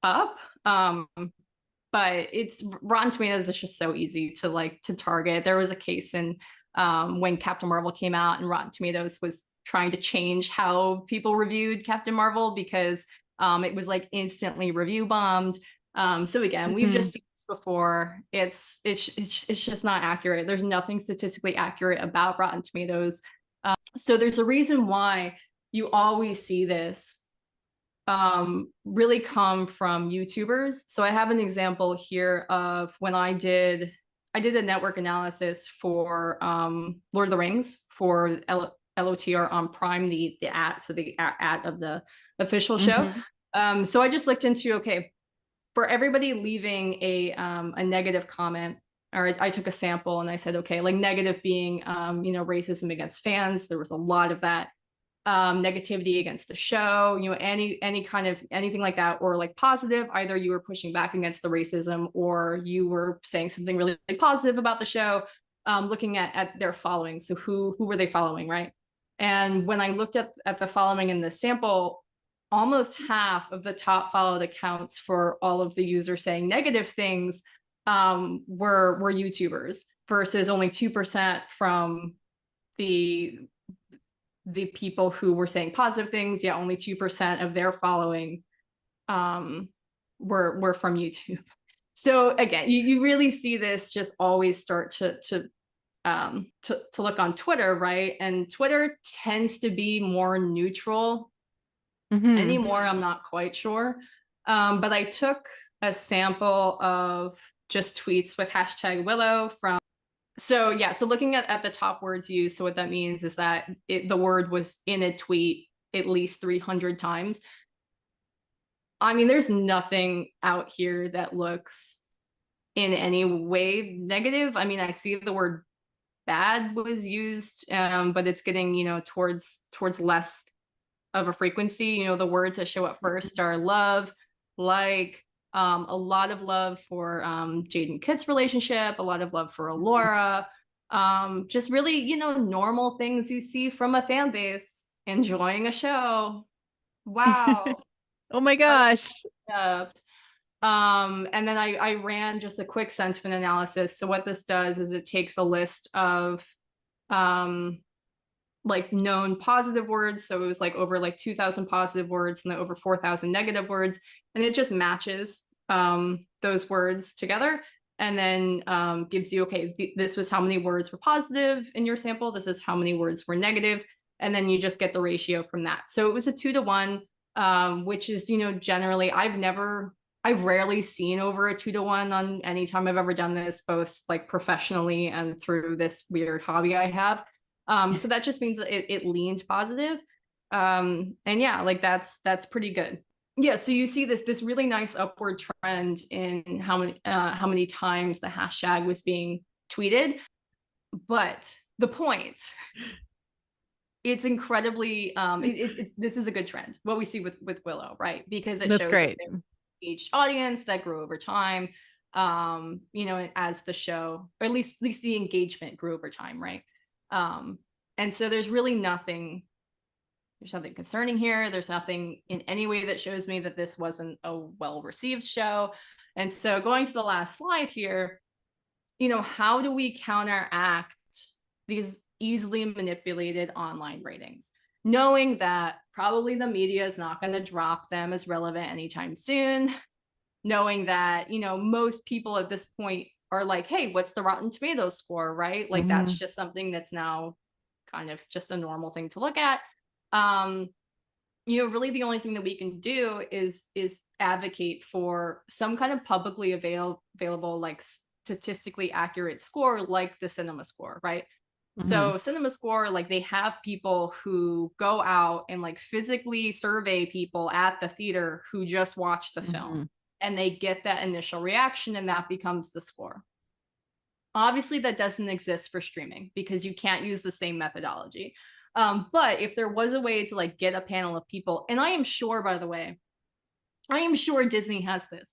up. But it's Rotten Tomatoes is just so easy to target. There was a case in when Captain Marvel came out, and Rotten Tomatoes was trying to change how people reviewed Captain Marvel because it was like instantly review bombed. So again, we've just seen this before. It's just not accurate. There's nothing statistically accurate about Rotten Tomatoes. So there's a reason why you always see this really come from YouTubers. So I have an example here of when I did a network analysis for Lord of the Rings for LOTR on Prime, the ad of the official show. So I just looked into, okay, for everybody leaving a negative comment, or I took a sample and I said, okay, like negative being, you know, racism against fans. There was a lot of that. Negativity against the show, you know, any kind of anything like that, or like positive, either you were pushing back against the racism or you were saying something really positive about the show. Looking at their following. So who were they following, right? And when I looked at the following in the sample, almost half of the top followed accounts for all of the users saying negative things were YouTubers, versus only 2% from the people who were saying positive things. Yeah, only 2% of their following were from YouTube. So again, you really see this just always start to look on Twitter, right? And Twitter tends to be more neutral. Anymore, I'm not quite sure. But I took a sample of just tweets with hashtag Willow from. So yeah, so looking at the top words used, so what that means is that the word was in a tweet at least 300 times. I mean, there's nothing out here that looks in any way negative. I mean, I see the word bad was used, but it's getting, you know, towards less of a frequency. You know, the words that show up first are love, like, a lot of love for Jade and Kit's relationship, a lot of love for Allura, just really, you know, normal things you see from a fan base enjoying a show. Wow. Oh my gosh. And then I ran just a quick sentiment analysis. So what this does is it takes a list of like known positive words. So it was like over like 2,000 positive words and then over 4,000 negative words. And it just matches those words together, and then gives you, okay, this was how many words were positive in your sample. This is how many words were negative. And then you just get the ratio from that. So it was a 2-to-1, which is, you know, generally I've rarely seen over a 2-to-1 on any time I've ever done this, both like professionally and through this weird hobby I have. So that just means that it leaned positive. And yeah, like that's pretty good. Yeah, so you see this really nice upward trend in how many times the hashtag was being tweeted. But the point, it's incredibly this is a good trend, what we see with Willow, right? Because it shows great. That each audience that grew over time, you know, as the show, or at least the engagement grew over time, right? And so there's nothing concerning here. There's nothing in any way that shows me that this wasn't a well-received show. And so going to the last slide here, you know, how do we counteract these easily manipulated online ratings? Knowing that probably the media is not going to drop them as relevant anytime soon. Knowing that, you know, most people at this point are like, hey, what's the Rotten Tomatoes score, right? Like that's just something that's now kind of just a normal thing to look at. You know, really the only thing that we can do is advocate for some kind of publicly available, like statistically accurate score, like the cinema score, right? So cinema score, like they have people who go out and like physically survey people at the theater who just watched the film, and they get that initial reaction, and that becomes the score. Obviously that doesn't exist for streaming because you can't use the same methodology. But if there was a way to like get a panel of people, and I am sure, by the way, I am sure Disney has this.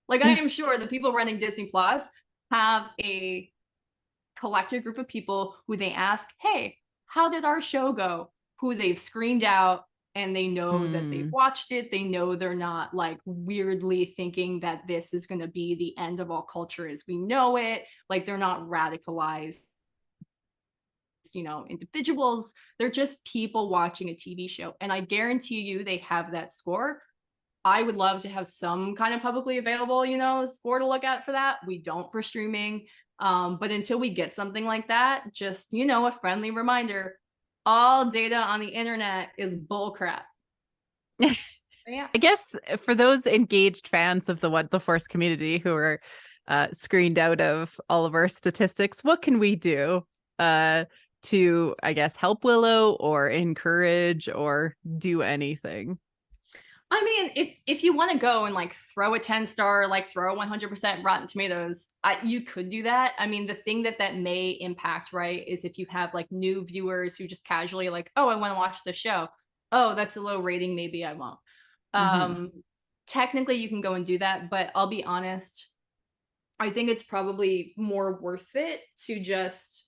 Like I am sure the people running Disney Plus have a collective group of people who they ask, hey, how did our show go? Who they've screened out, and they know that they've watched it. They know they're not like weirdly thinking that this is going to be the end of all culture as we know it. Like they're not radicalized, you know, individuals. They're just people watching a TV show. And I guarantee you they have that score. I would love to have some kind of publicly available, you know, score to look at for that. We don't for streaming. But until we get something like that, just, you know, a friendly reminder, all data on the internet is bullcrap. Yeah. I guess for those engaged fans of the Force community who are screened out of all of our statistics, what can we do to, I guess, help Willow or encourage or do anything? I mean, if you want to go and like throw a 10-star, like throw 100% Rotten Tomatoes, you could do that. I mean, the thing that may impact, right, is if you have like new viewers who just casually like, oh, I want to watch the show. Oh, that's a low rating. Maybe I won't. Technically, you can go and do that, but I'll be honest. I think it's probably more worth it to just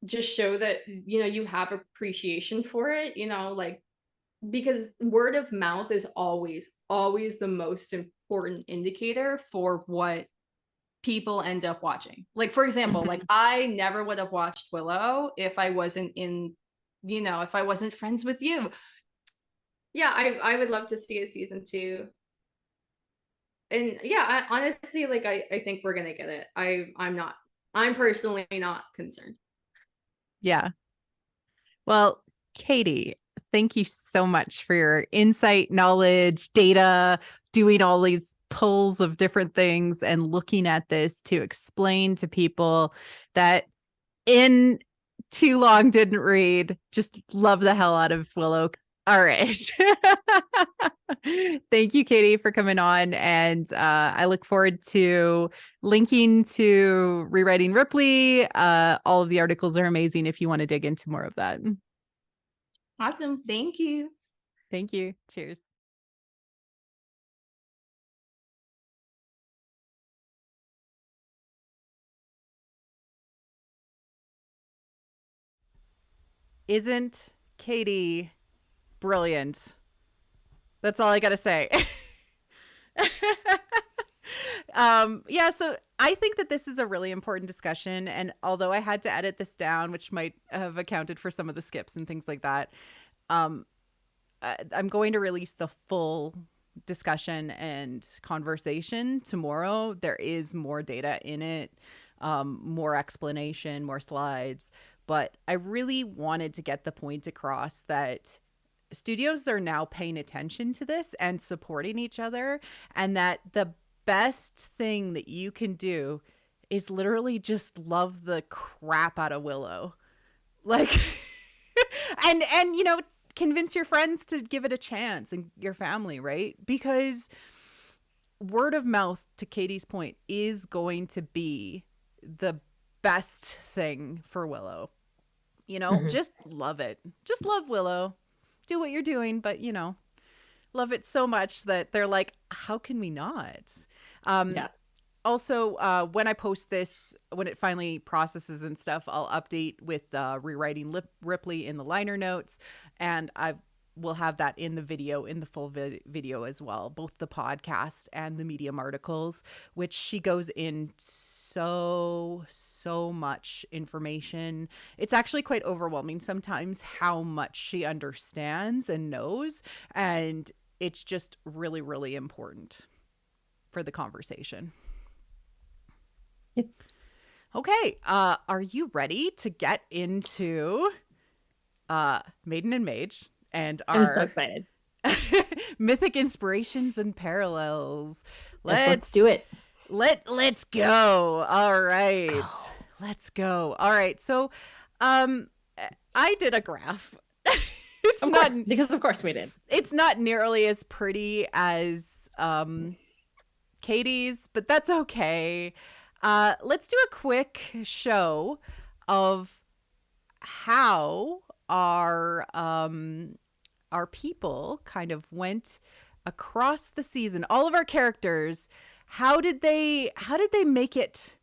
just show that, you know, you have appreciation for it, you know, like, because word of mouth is always the most important indicator for what people end up watching. Like, for example, like I never would have watched Willow if I wasn't in, you know, if I wasn't friends with you. Yeah, I would love to see a season 2. And yeah, honestly, like I think we're gonna get it. I'm personally not concerned. Yeah. Well, Katie, thank you so much for your insight, knowledge, data, doing all these pulls of different things and looking at this to explain to people that in too long didn't read. Just love the hell out of Willow. All right. Thank you, Katie, for coming on. And I look forward to linking to Rewriting Ripley. All of the articles are amazing if you want to dig into more of that. Awesome. Thank you. Thank you. Cheers. Isn't Katie brilliant? That's all I got to say. Yeah, so I think that this is a really important discussion. And although I had to edit this down, which might have accounted for some of the skips and things like that, I'm going to release the full discussion and conversation tomorrow. There is more data in it, more explanation, more slides. But I really wanted to get the point across that studios are now paying attention to this and supporting each other, and that the best thing that you can do is literally just love the crap out of Willow. Like, and you know, convince your friends to give it a chance and your family, right? Because word of mouth, to Katie's point, is going to be the best thing for Willow. You know, just love it. Just love Willow. Do what you're doing, but, you know, love it so much that they're like, how can we not? Yeah. Also, when I post this, when it finally processes and stuff, I'll update with Rewriting Ripley in the liner notes, and I will have that in the video, in the full video as well, both the podcast and the Medium articles, which she goes in so much information. It's actually quite overwhelming sometimes how much she understands and knows, and it's just really, really important for the conversation. Yep. Okay, are you ready to get into Maiden and Mage and our... I'm so excited. Mythic inspirations and parallels. Let's do it. Let's go. All right. Let's go. All right. So I did a graph. Because of course we did. It's not nearly as pretty as Katie's, but that's okay. Let's do a quick show of how our people kind of went across the season. All of our characters, how did they make it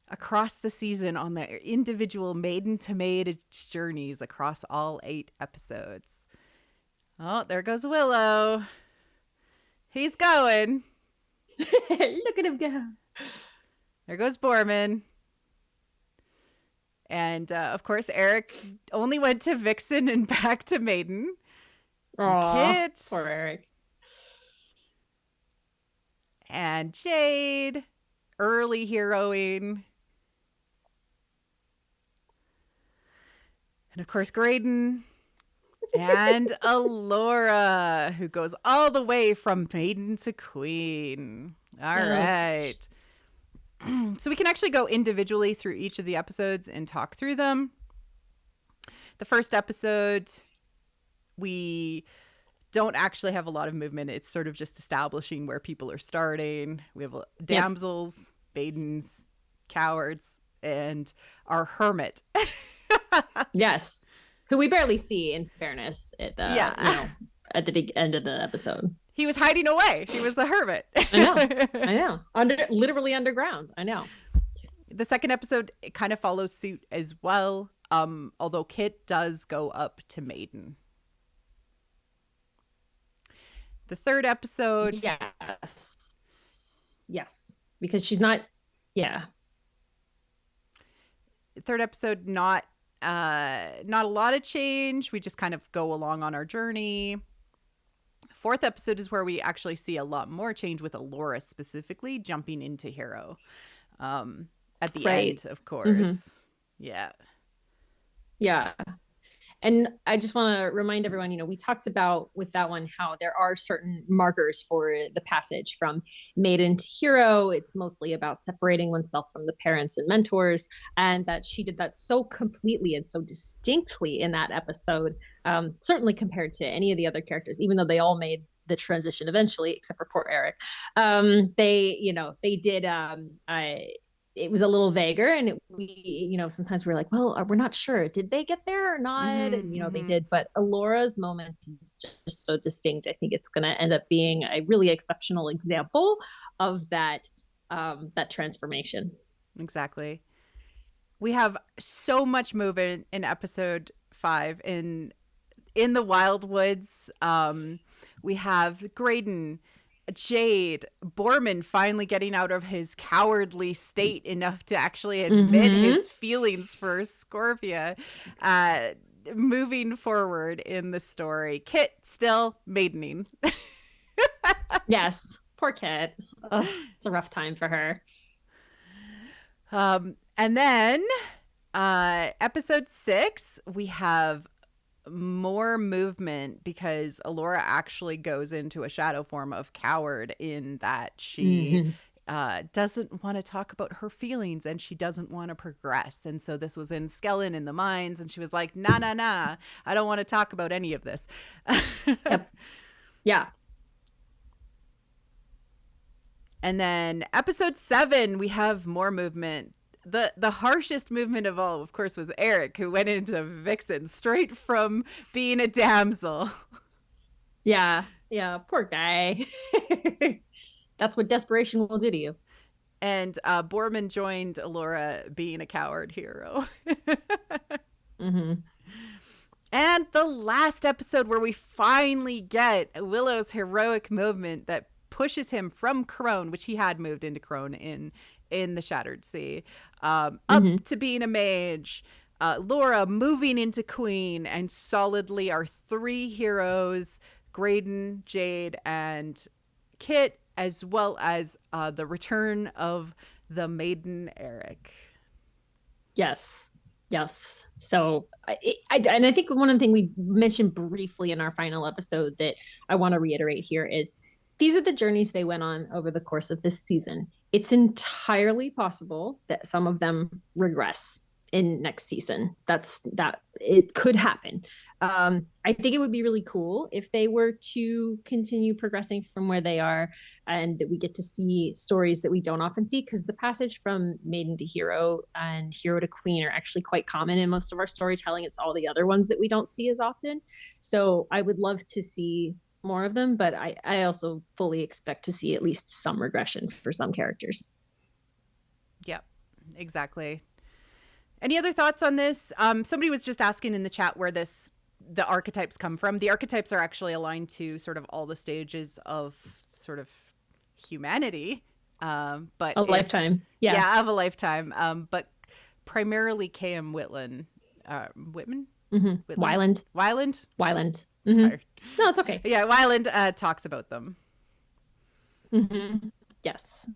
across the season on their individual Maiden to Mage journeys across all 8 episodes? Oh, there goes Willow. He's going. Look at him go. There goes Borman. And of course, Eric only went to Vixen and back to Maiden. Aww, poor Eric. And Jade, early heroing. And of course, Graydon. And Alora, who goes all the way from Maiden to Queen. All right. So we can actually go individually through each of the episodes and talk through them. The first episode, we don't actually have a lot of movement. It's sort of just establishing where people are starting. We have damsels, maidens, cowards, and our hermit. Yes. Who we barely see, in fairness, at the at the big end of the episode. He was hiding away. He was a hermit. I know. Literally underground. I know. The second episode, it kind of follows suit as well. although Kit does go up to Maiden. The third episode. Yes. Because she's not. Yeah. Third episode, not a lot of change. We just kind of go along on our journey. Fourth episode is where we actually see a lot more change with Allura specifically jumping into hero. At the end, of course. Mm-hmm. Yeah. Yeah. And I just want to remind everyone, we talked about with that one how there are certain markers for the passage from maiden to hero. It's mostly about separating oneself from the parents and mentors, and that she did that so completely and so distinctly in that episode, certainly compared to any of the other characters, even though they all made the transition eventually, except for poor Eric. They did. It was a little vaguer, and we sometimes we're like, well, we're not sure, did they get there or not? Mm-hmm. And they did, but Allura's moment is just so distinct. I think it's going to end up being a really exceptional example of that transformation. Exactly. We have so much movement in episode 5 in the Wildwoods. We have Graydon, Jade, Borman finally getting out of his cowardly state enough to actually admit his feelings for Scorpia, moving forward in the story. Kit still maidening. Yes, poor Kit. Ugh, it's a rough time for her. And then episode 6, we have more movement because Allura actually goes into a shadow form of coward, in that she doesn't want to talk about her feelings and she doesn't want to progress. And so this was in Skellen in the Mines, and she was like, nah, I don't want to talk about any of this. Yep. Yeah. And then episode 7, we have more movement. The harshest movement of all, of course, was Eric, who went into Vixen straight from being a damsel. Yeah, poor guy. That's what desperation will do to you. And Borman joined Allura being a coward hero. And the last episode, where we finally get Willow's heroic movement that pushes him from Crone, which he had moved into Crone in the Shattered Sea, up to being a mage, Laura moving into queen, and solidly our 3 heroes, Graydon, Jade, and Kit, as well as the return of the maiden Eric. Yes. So I think one of the things we mentioned briefly in our final episode that I want to reiterate here is these are the journeys they went on over the course of this season. It's entirely possible that some of them regress in next season. That it could happen. I think it would be really cool if they were to continue progressing from where they are, and that we get to see stories that we don't often see, because the passage from maiden to hero and hero to queen are actually quite common in most of our storytelling. It's all the other ones that we don't see as often. So I would love to see more of them, but I also fully expect to see at least some regression for some characters. Yep, exactly. Any other thoughts on this? Somebody was just asking in the chat where the archetypes come from. The archetypes are actually aligned to sort of all the stages of sort of humanity, but a lifetime. Yeah, of a lifetime. But primarily K.M. Whitman. Whitman? Weiland. No, it's okay. Yeah, Weiland talks about them. Yes.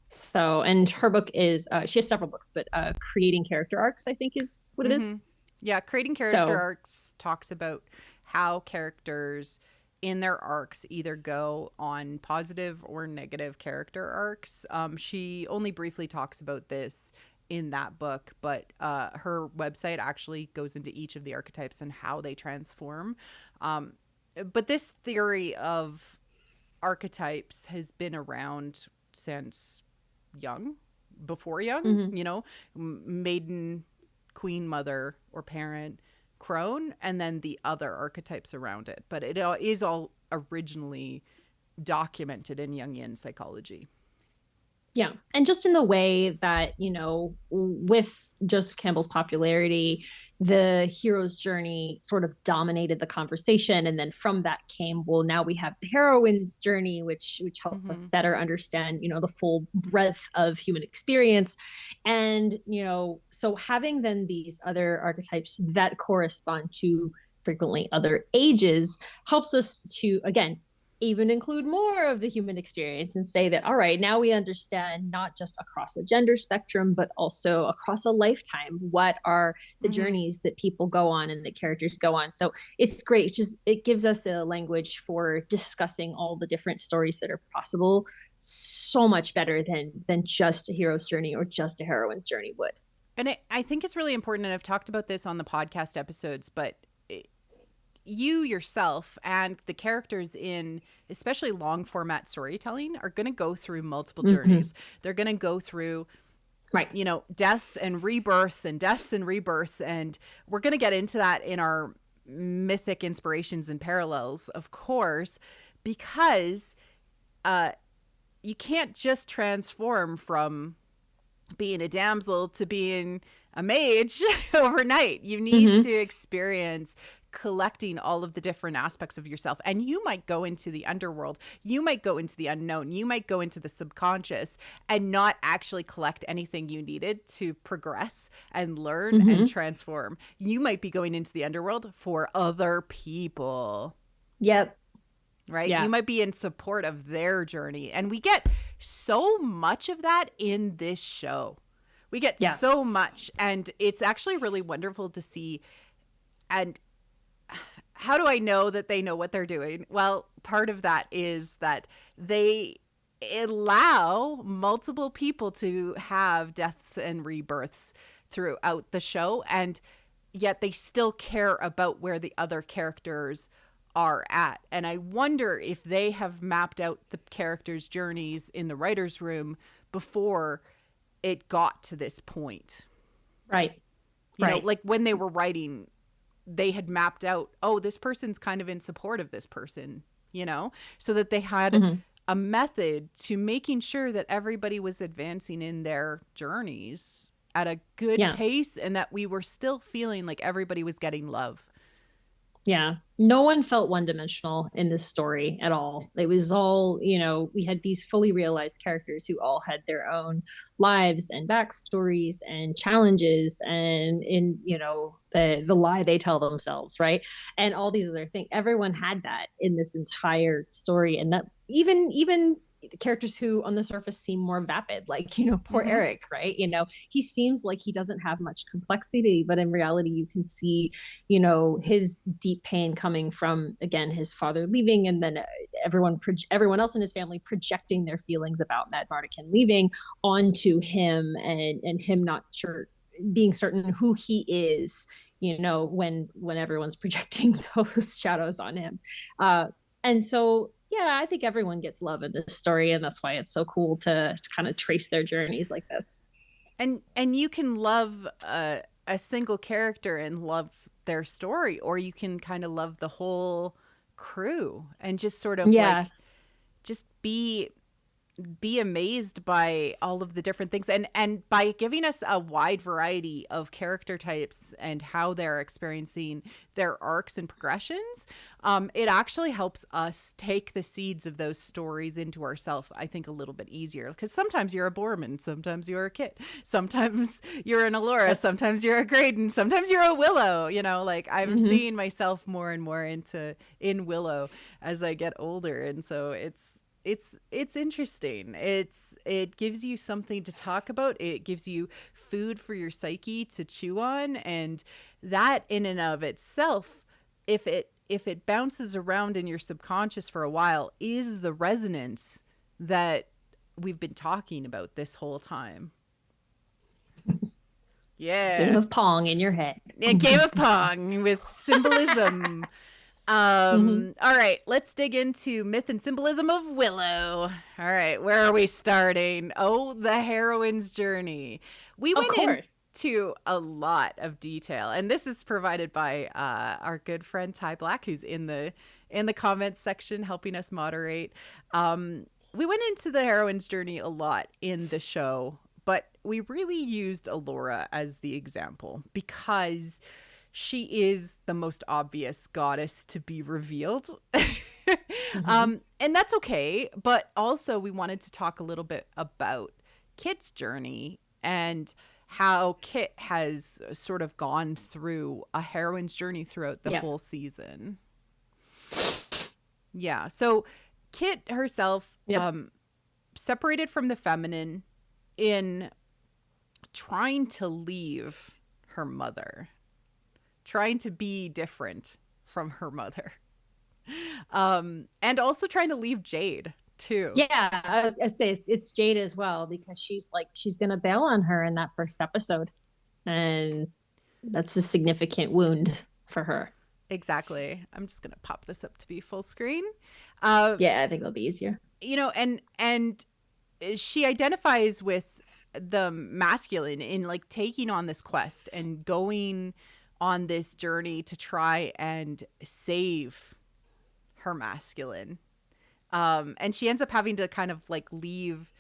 So, and her book is, she has several books, but Creating Character Arcs, I think, is what it is. Yeah, Creating Character Arcs talks about how characters in their arcs either go on positive or negative character arcs. She only briefly talks about this in that book, but her website actually goes into each of the archetypes and how they transform. But this theory of archetypes has been around since before young, maiden, queen, mother, or parent, crone, and then the other archetypes around it. But it is all originally documented in Jungian psychology. Yeah. And just in the way that, you know, with Joseph Campbell's popularity, the hero's journey sort of dominated the conversation. And then from that came, well, now we have the heroine's journey, which helps us better understand, you know, the full breadth of human experience. And, you know, so having then these other archetypes that correspond to frequently other ages helps us to, again, even include more of the human experience and say that, all right, now we understand not just across a gender spectrum, but also across a lifetime, what are the journeys that people go on and the characters go on. So it's great. It gives us a language for discussing all the different stories that are possible so much better than just a hero's journey or just a heroine's journey would. And I think it's really important, and I've talked about this on the podcast episodes, but you yourself and the characters in especially long format storytelling are going to go through multiple journeys. They're going to go through, right, you know, deaths and rebirths. And we're going to get into that in our mythic inspirations and parallels, of course, because you can't just transform from being a damsel to being a mage overnight. You need to experience collecting all of the different aspects of yourself. And you might go into the underworld, you might go into the unknown, you might go into the subconscious and not actually collect anything you needed to progress and learn and transform. You might be going into the underworld for other people. Yep. Right? Yeah. You might be in support of their journey. And we get so much of that in this show. We get so much. And it's actually really wonderful to see. And how do I know that they know what they're doing? Well, part of that is that they allow multiple people to have deaths and rebirths throughout the show, and yet they still care about where the other characters are at. And I wonder if they have mapped out the characters' journeys in the writer's room before it got to this point. Right. You know, like when they were writing, they had mapped out, oh, this person's kind of in support of this person, you know, so that they had a method to making sure that everybody was advancing in their journeys at a good pace and that we were still feeling like everybody was getting love. Yeah. No one felt one-dimensional in this story at all. It was all, you know, we had these fully realized characters who all had their own lives and backstories and challenges and in, you know, the lie they tell themselves, right? And all these other things. Everyone had that in this entire story. And that even the characters who on the surface seem more vapid, like, you know, poor Eric, right? You know, he seems like he doesn't have much complexity, but in reality, you can see, you know, his deep pain coming from, again, his father leaving, and then everyone else in his family projecting their feelings about Mad Mardigan leaving onto him, and him not sure, being certain who he is, you know, when everyone's projecting those shadows on him. And so, yeah, I think everyone gets love in this story, and that's why it's so cool to kind of trace their journeys like this. And you can love a single character and love their story, or you can kind of love the whole crew and just sort of like just be amazed by all of the different things, and by giving us a wide variety of character types and how they're experiencing their arcs and progressions, it actually helps us take the seeds of those stories into ourselves, I think, a little bit easier, because sometimes you're a Borman, sometimes you're a Kit, sometimes you're an Allura, sometimes you're a Graydon, sometimes you're a Willow, you know, like I'm seeing myself more and more in Willow as I get older. And so it's interesting. It gives you something to talk about. It gives you food for your psyche to chew on, and that in and of itself, if it bounces around in your subconscious for a while, is the resonance that we've been talking about this whole time. Yeah. Game of Pong in your head. A game of Pong with symbolism. All right, let's dig into myth and symbolism of Willow. All right, where are we starting? Oh, the heroine's journey. We went into a lot of detail, and this is provided by our good friend Ty Black, who's in the comments section helping us moderate. we went into the heroine's journey a lot in the show, but we really used Allura as the example because she is the most obvious goddess to be revealed. And that's okay. But also we wanted to talk a little bit about Kit's journey and how Kit has sort of gone through a heroine's journey throughout the whole season. Yeah. So Kit herself separated from the feminine in trying to leave her mother, trying to be different from her mother, and also trying to leave Jade too. Yeah, I say it's Jade as well, because she's gonna bail on her in that first episode, and that's a significant wound for her. Exactly. I'm just gonna pop this up to be full screen. Yeah, I think it'll be easier. And she identifies with the masculine in like taking on this quest and going on this journey to try and save her masculine. And she ends up having to kind of like leave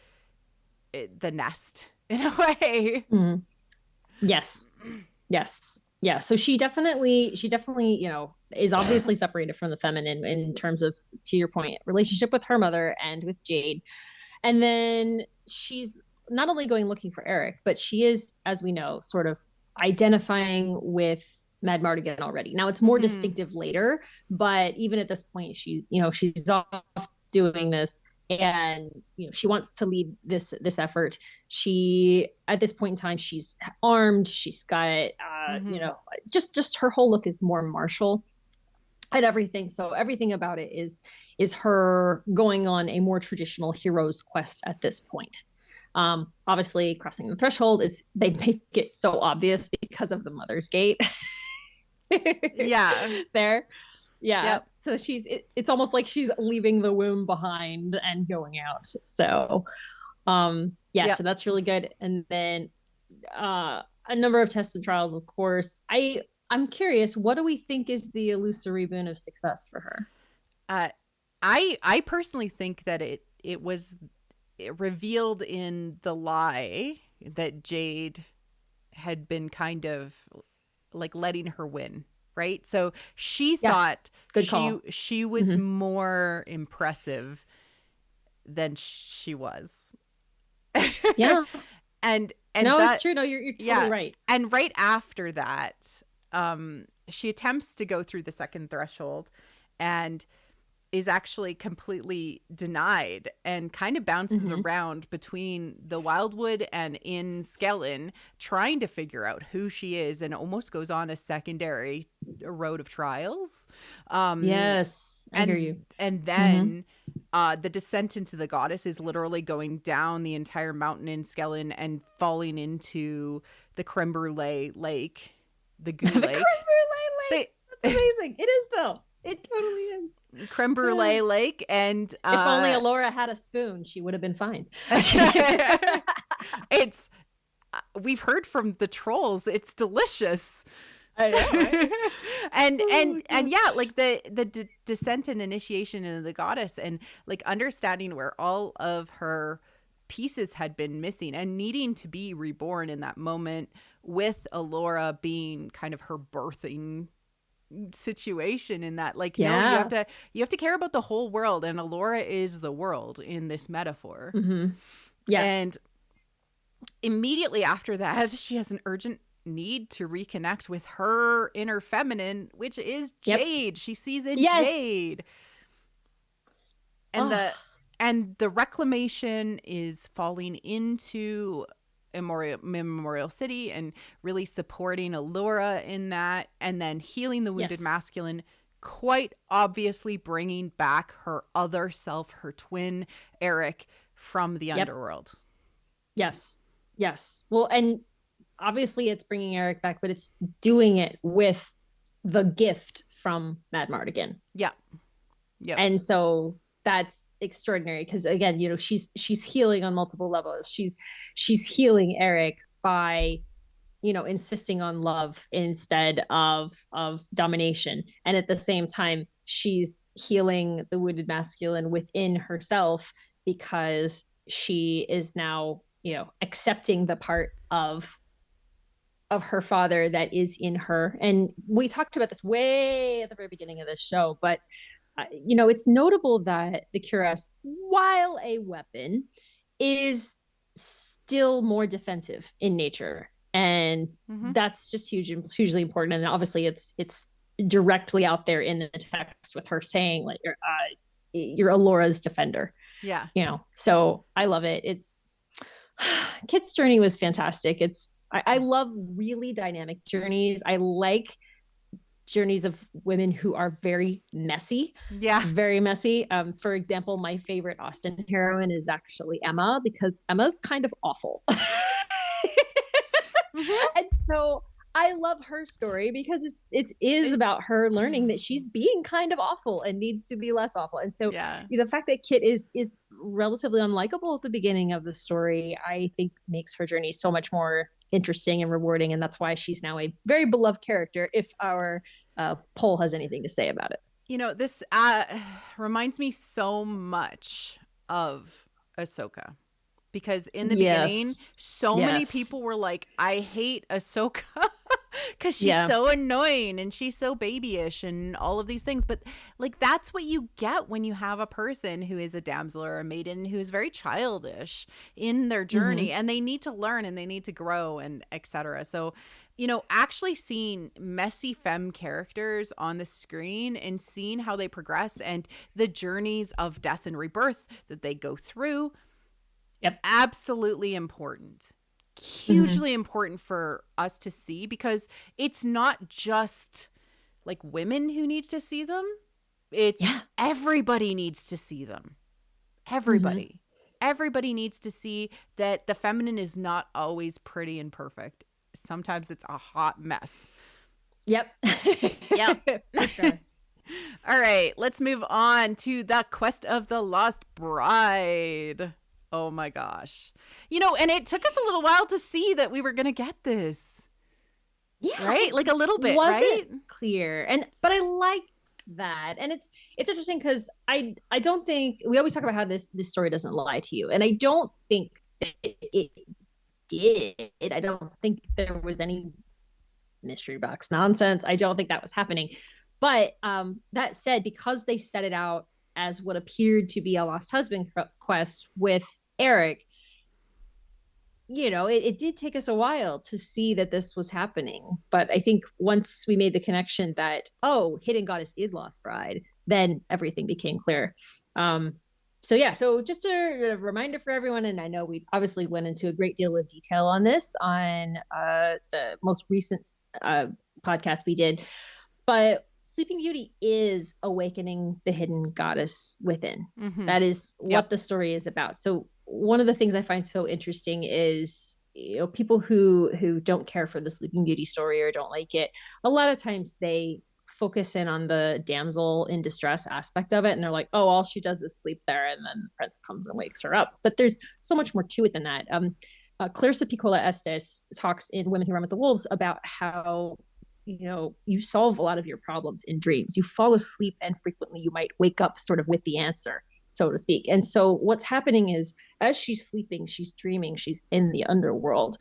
the nest in a way. Mm-hmm. Yes. Yeah. So she definitely, is obviously separated from the feminine in terms of, to your point, relationship with her mother and with Jade. And then she's not only going looking for Eric, but she is, as we know, sort of identifying with Mad Mardigan already. Now it's more distinctive later, but even at this point, she's off doing this, and she wants to lead this effort. She, at this point in time, she's armed. She's got just her whole look is more martial and everything. So everything about it is her going on a more traditional hero's quest at this point. Obviously crossing the threshold they make it so obvious because of the Mother's Gate. Yeah. There. Yeah. Yep. So it's almost like she's leaving the womb behind and going out. So, so that's really good. And then, a number of tests and trials, of course. I'm curious, what do we think is the illusory boon of success for her? I personally think that it was revealed in the lie that Jade had been kind of like letting her win, right? So she thought she was more impressive than she was. Yeah. and no, it's true. No, you're totally right. And right after that, she attempts to go through the second threshold and is actually completely denied and kind of bounces around between the Wildwood and in Skellin, trying to figure out who she is, and almost goes on a secondary road of trials. Yes, I hear you. And then the descent into the goddess is literally going down the entire mountain in Skellin and falling into the creme brulee lake, the goo the lake. Creme brulee lake. That's amazing. It is though. It totally is. Creme brulee lake. And if only Allura had a spoon, she would have been fine. It's we've heard from the trolls, it's delicious. I know, right? and yeah, like the descent and initiation into the goddess, and like understanding where all of her pieces had been missing and needing to be reborn in that moment, with Allura being kind of her birthing situation in that, like, no, you have to care about the whole world, and Allura is the world in this metaphor. Yes. And immediately after that, she has an urgent need to reconnect with her inner feminine, which is Jade. She sees in Jade. And the reclamation is falling into Memorial City and really supporting Allura in that, and then healing the wounded masculine, quite obviously bringing back her other self, her twin Eric, from the underworld. Yes. Well, and obviously it's bringing Eric back, but it's doing it with the gift from Mad Mardigan. Yeah. And so that's extraordinary, because again, she's healing on multiple levels. She's healing Eric by insisting on love instead of domination, and at the same time she's healing the wounded masculine within herself because she is now, accepting the part of her father that is in her. And we talked about this way at the very beginning of this show, but it's notable that the cuirass, while a weapon, is still more defensive in nature, and that's just hugely important. And obviously it's directly out there in the text with her saying, like, you're Alora's defender. Yeah. So I love it. It's Kit's journey was fantastic. I love really dynamic journeys. I like journeys of women who are very messy. Yeah. Very messy. For example, my favorite Austen heroine is actually Emma, because Emma's kind of awful. And so I love her story because it is about her learning that she's being kind of awful and needs to be less awful. And so the fact that Kit is relatively unlikable at the beginning of the story, I think makes her journey so much more interesting and rewarding. And that's why she's now a very beloved character, if our poll has anything to say about it. This reminds me so much of Ahsoka. Because in the beginning, so many people were like, I hate Ahsoka because she's so annoying and she's so babyish and all of these things. But like, that's what you get when you have a person who is a damsel or a maiden who's very childish in their journey, and they need to learn and they need to grow and etc. So, actually seeing messy femme characters on the screen and seeing how they progress and the journeys of death and rebirth that they go through. Yep. Absolutely important. Hugely important for us to see, because it's not just like women who needs to see them. It's everybody needs to see them. Everybody. Everybody needs to see that the feminine is not always pretty and perfect. Sometimes it's a hot mess. Yep. Yep. For sure. All right, let's move on to the Quest of the Lost Bride. Oh my gosh. And it took us a little while to see that we were going to get this. Yeah. Right? Like a little bit, wasn't right? clear. But I like that. And it's interesting because I don't think, we always talk about how this story doesn't lie to you. And I don't think it did. I don't think there was any mystery box nonsense. I don't think that was happening. But that said, because they set it out as what appeared to be a lost husband quest with Eric, it did take us a while to see that this was happening. But I think once we made the connection that, hidden goddess is lost bride, then everything became clear. So just a reminder for everyone, and I know we obviously went into a great deal of detail on this on the most recent podcast we did, but Sleeping Beauty is awakening the hidden goddess within. That is what the story is about. So one of the things I find so interesting is, people who don't care for the Sleeping Beauty story or don't like it, a lot of times they focus in on the damsel in distress aspect of it. And they're like, all she does is sleep there. And then the prince comes and wakes her up. But there's so much more to it than that. Clarissa Piccola Estes talks in Women Who Run with the Wolves about how you solve a lot of your problems in dreams. You fall asleep and frequently you might wake up sort of with the answer, so to speak. And so what's happening is, as she's sleeping, she's dreaming, she's in the underworld.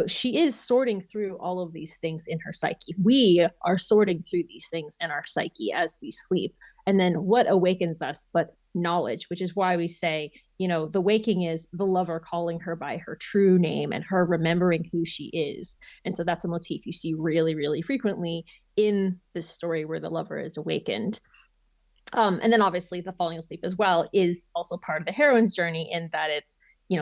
She is sorting through all of these things in her psyche. We are sorting through these things in our psyche as we sleep. And then what awakens us but knowledge, which is why we say, the waking is the lover calling her by her true name and her remembering who she is. And so that's a motif you see really, really frequently in this story where the lover is awakened. And then obviously the falling asleep as well is also part of the heroine's journey, in that it's,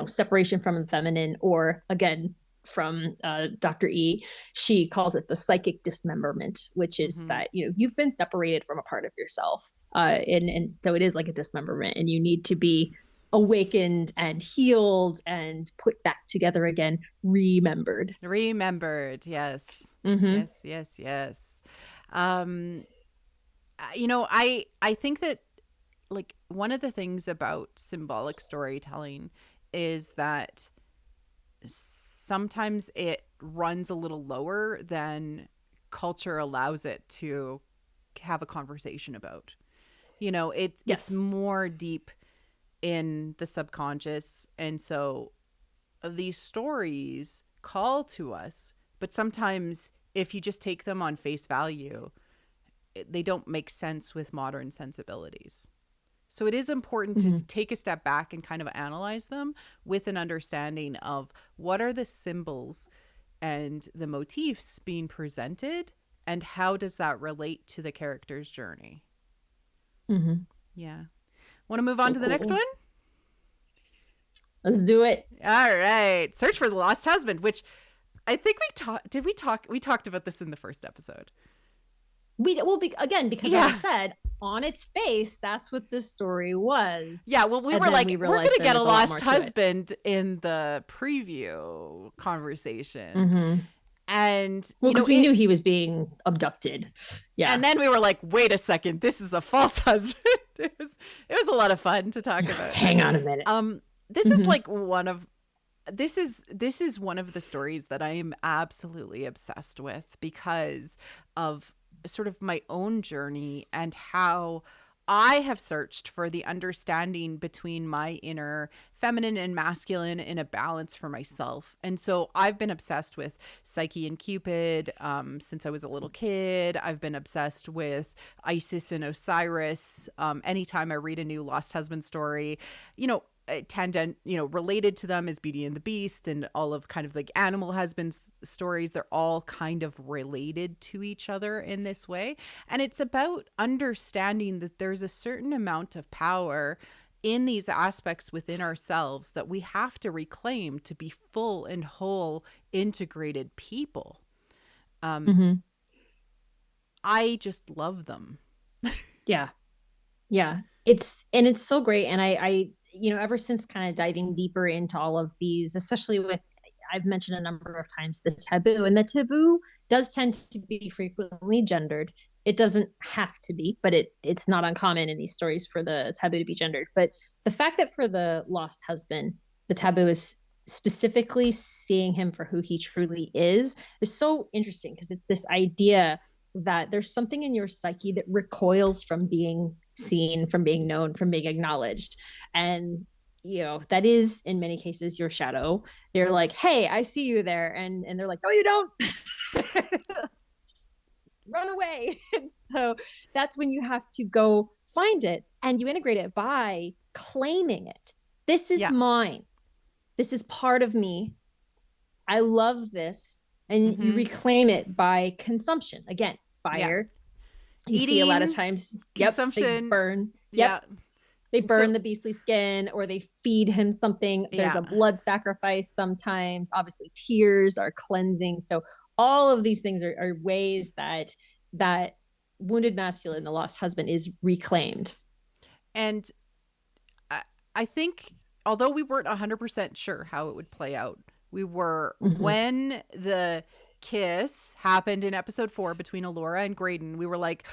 separation from the feminine, or again, from Dr. E, she calls it the psychic dismemberment, which is that, you've been separated from a part of yourself. And so it is like a dismemberment, and you need to be awakened and healed and put back together again, remembered. Yes. Yes. I think that, like, one of the things about symbolic storytelling is that sometimes it runs a little lower than culture allows it to have a conversation about. It's more deep in the subconscious. And so these stories call to us, but sometimes if you just take them on face value, they don't make sense with modern sensibilities. So it is important to take a step back and kind of analyze them with an understanding of what are the symbols and the motifs being presented, and how does that relate to the character's journey. Yeah. Want to move on to the next one? Let's do it. All right. Search for the Lost Husband, which I think we talked about this in the first episode. Again, because like I said, on its face, that's what this story was. Yeah, well, we were like, we're going to get a lost husband in the preview conversation. And because we knew he was being abducted. Yeah. And then we were like, wait a second, this is a false husband. It was a lot of fun to talk about. Hang on a minute. This is like this is one of the stories that I am absolutely obsessed with because of sort of my own journey and how I have searched for the understanding between my inner feminine and masculine in a balance for myself. And so I've been obsessed with Psyche and Cupid since I was a little kid. I've been obsessed with Isis and Osiris. Anytime I read a new Lost Husband story, related to them is Beauty and the Beast and all of kind of like animal husbands stories. They're all kind of related to each other in this way. And it's about understanding that there's a certain amount of power in these aspects within ourselves that we have to reclaim to be full and whole, integrated people. I just love them. Yeah. It's so great. And I ever since kind of diving deeper into all of these, especially with, I've mentioned a number of times the taboo, and the taboo does tend to be frequently gendered. It doesn't have to be, but it's not uncommon in these stories for the taboo to be gendered. But the fact that for the lost husband, the taboo is specifically seeing him for who he truly is so interesting, because it's this idea that there's something in your psyche that recoils from being seen, from being known, from being acknowledged. And that is in many cases your shadow. They're like, hey, I see you there, and they're like, no, you don't. Run away. And so that's when you have to go find it, and you integrate it by claiming it. This is mine. This is part of me. I love this. And you reclaim it by consumption. Again, fire. You see a lot of times, consumption. They burn. They burn the beastly skin, or they feed him something. There's a blood sacrifice sometimes. Obviously, tears are cleansing. So all of these things are ways that wounded masculine, the lost husband, is reclaimed. And I think, although we weren't 100% sure how it would play out, we were when the kiss happened in episode 4 between Allura and Graydon, we were like,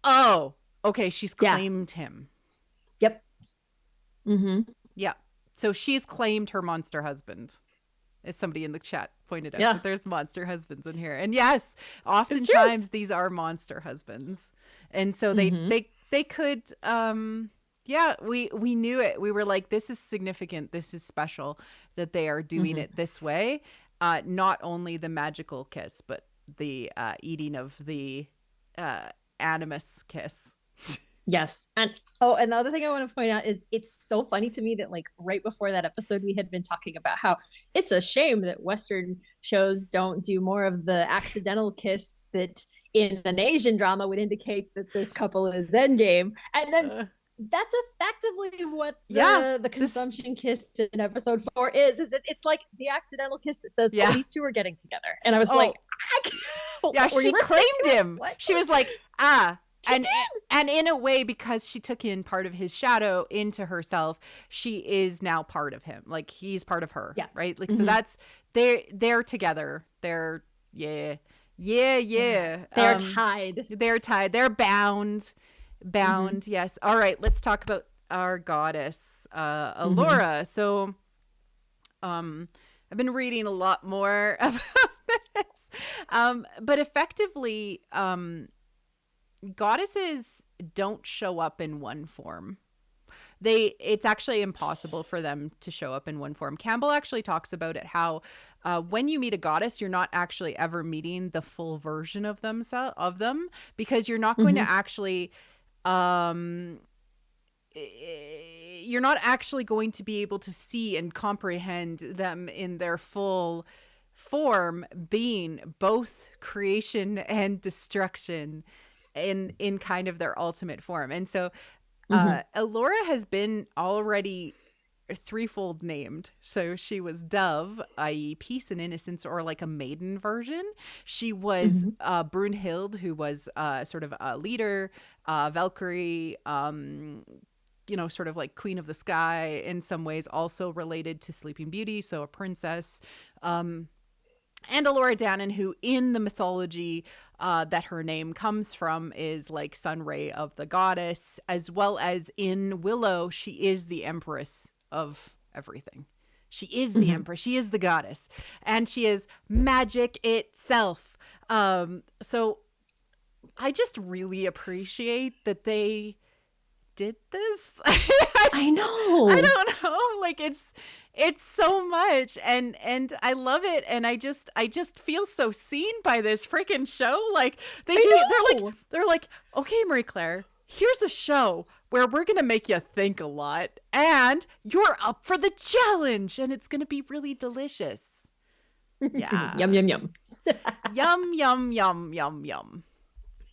oh, okay, she's claimed him. Yep. Yeah. So she's claimed her monster husband, as somebody in the chat pointed out. That there's monster husbands in here. And yes, oftentimes these are monster husbands. And so they could, we knew it. We were like, this is significant. This is special that they are doing it this way. Not only the magical kiss, but the eating of the animus kiss. Yes. And the other thing I want to point out is it's so funny to me that like right before that episode, we had been talking about how it's a shame that Western shows don't do more of the accidental kiss that in an Asian drama would indicate that this couple is endgame. And then that's effectively what the consumption kiss in episode 4 is it's like the accidental kiss that says, oh, these two are getting together. And I was like, she claimed him. She was like, and in a way, because she took in part of his shadow into herself, she is now part of him. Like he's part of her. Yeah. Right. Like, so that's, they're together. They're They're tied. They're tied. They're bound. Yes. All right. Let's talk about our goddess, Allura. So, I've been reading a lot more about this. But effectively, goddesses don't show up in one form. it's actually impossible for them to show up in one form. Campbell actually talks about it, how when you meet a goddess, you're not actually ever meeting the full version of them, because you're not going to actually you're not actually going to be able to see and comprehend them in their full form, being both creation and destruction in kind of their ultimate form. And so Elora has been already threefold named. So she was Dove, i.e. peace and innocence, or like a maiden version. She was Brunhild, who was sort of a leader, Valkyrie, sort of like queen of the sky in some ways, also related to Sleeping Beauty, so a princess. And Elora Danan, who in the mythology that her name comes from is like sun ray of the goddess, as well as in Willow, she is the empress of everything. She is the empress. She is the goddess. And she is magic itself. So I just really appreciate that they did this. I know. I don't know. Like it's so much, and I love it, and I just feel so seen by this freaking show. Like they're like, okay, Marie Claire, here's a show where we're gonna make you think a lot, and you're up for the challenge, and it's gonna be really delicious. Yeah. Yum yum yum. Yum yum yum yum yum.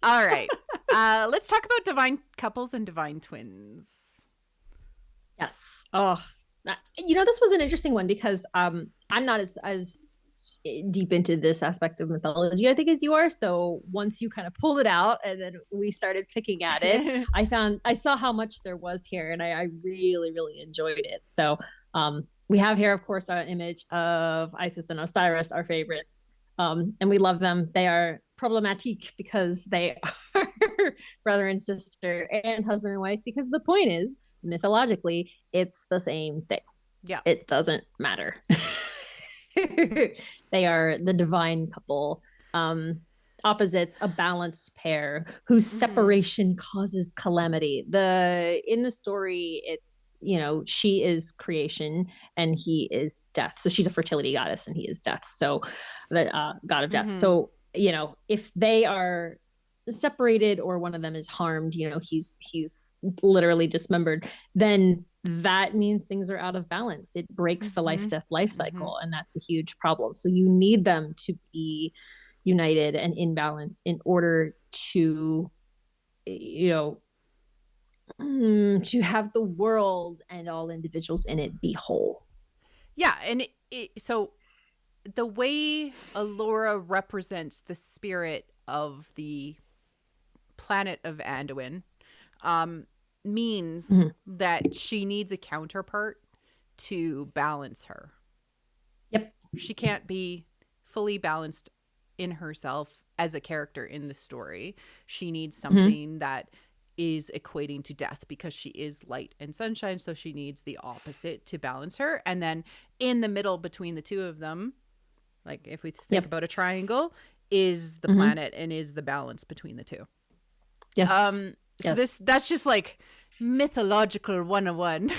All right. Let's talk about divine couples and divine twins. Yes. Oh, this was an interesting one because I'm not as deep into this aspect of mythology, I think, as you are. So once you kind of pulled it out and then we started picking at it, I saw how much there was here, and I really, really enjoyed it. So we have here, of course, our image of Isis and Osiris, our favorites. And we love them. They are problematique because they are brother and sister and husband and wife, because the point is, mythologically, it's the same thing. Yeah. It doesn't matter. They are the divine couple, opposites, a balanced pair whose separation causes calamity. In the story, it's, she is creation and he is death. So she's a fertility goddess and he is death. So the god of death. So, if they are separated or one of them is harmed, he's literally dismembered, then that means things are out of balance. It breaks the life-death life cycle, and that's a huge problem. So you need them to be united and in balance in order to, to have the world and all individuals in it be whole. Yeah, and so the way Elora represents the spirit of the planet of Anduin means that she needs a counterpart to balance her. Yep. She can't be fully balanced in herself as a character in the story. She needs something that is equating to death, because she is light and sunshine, so she needs the opposite to balance her. And then in the middle between the two of them, like if we think about a triangle, is the planet and is the balance between the two. Yes. So that's just like mythological 101.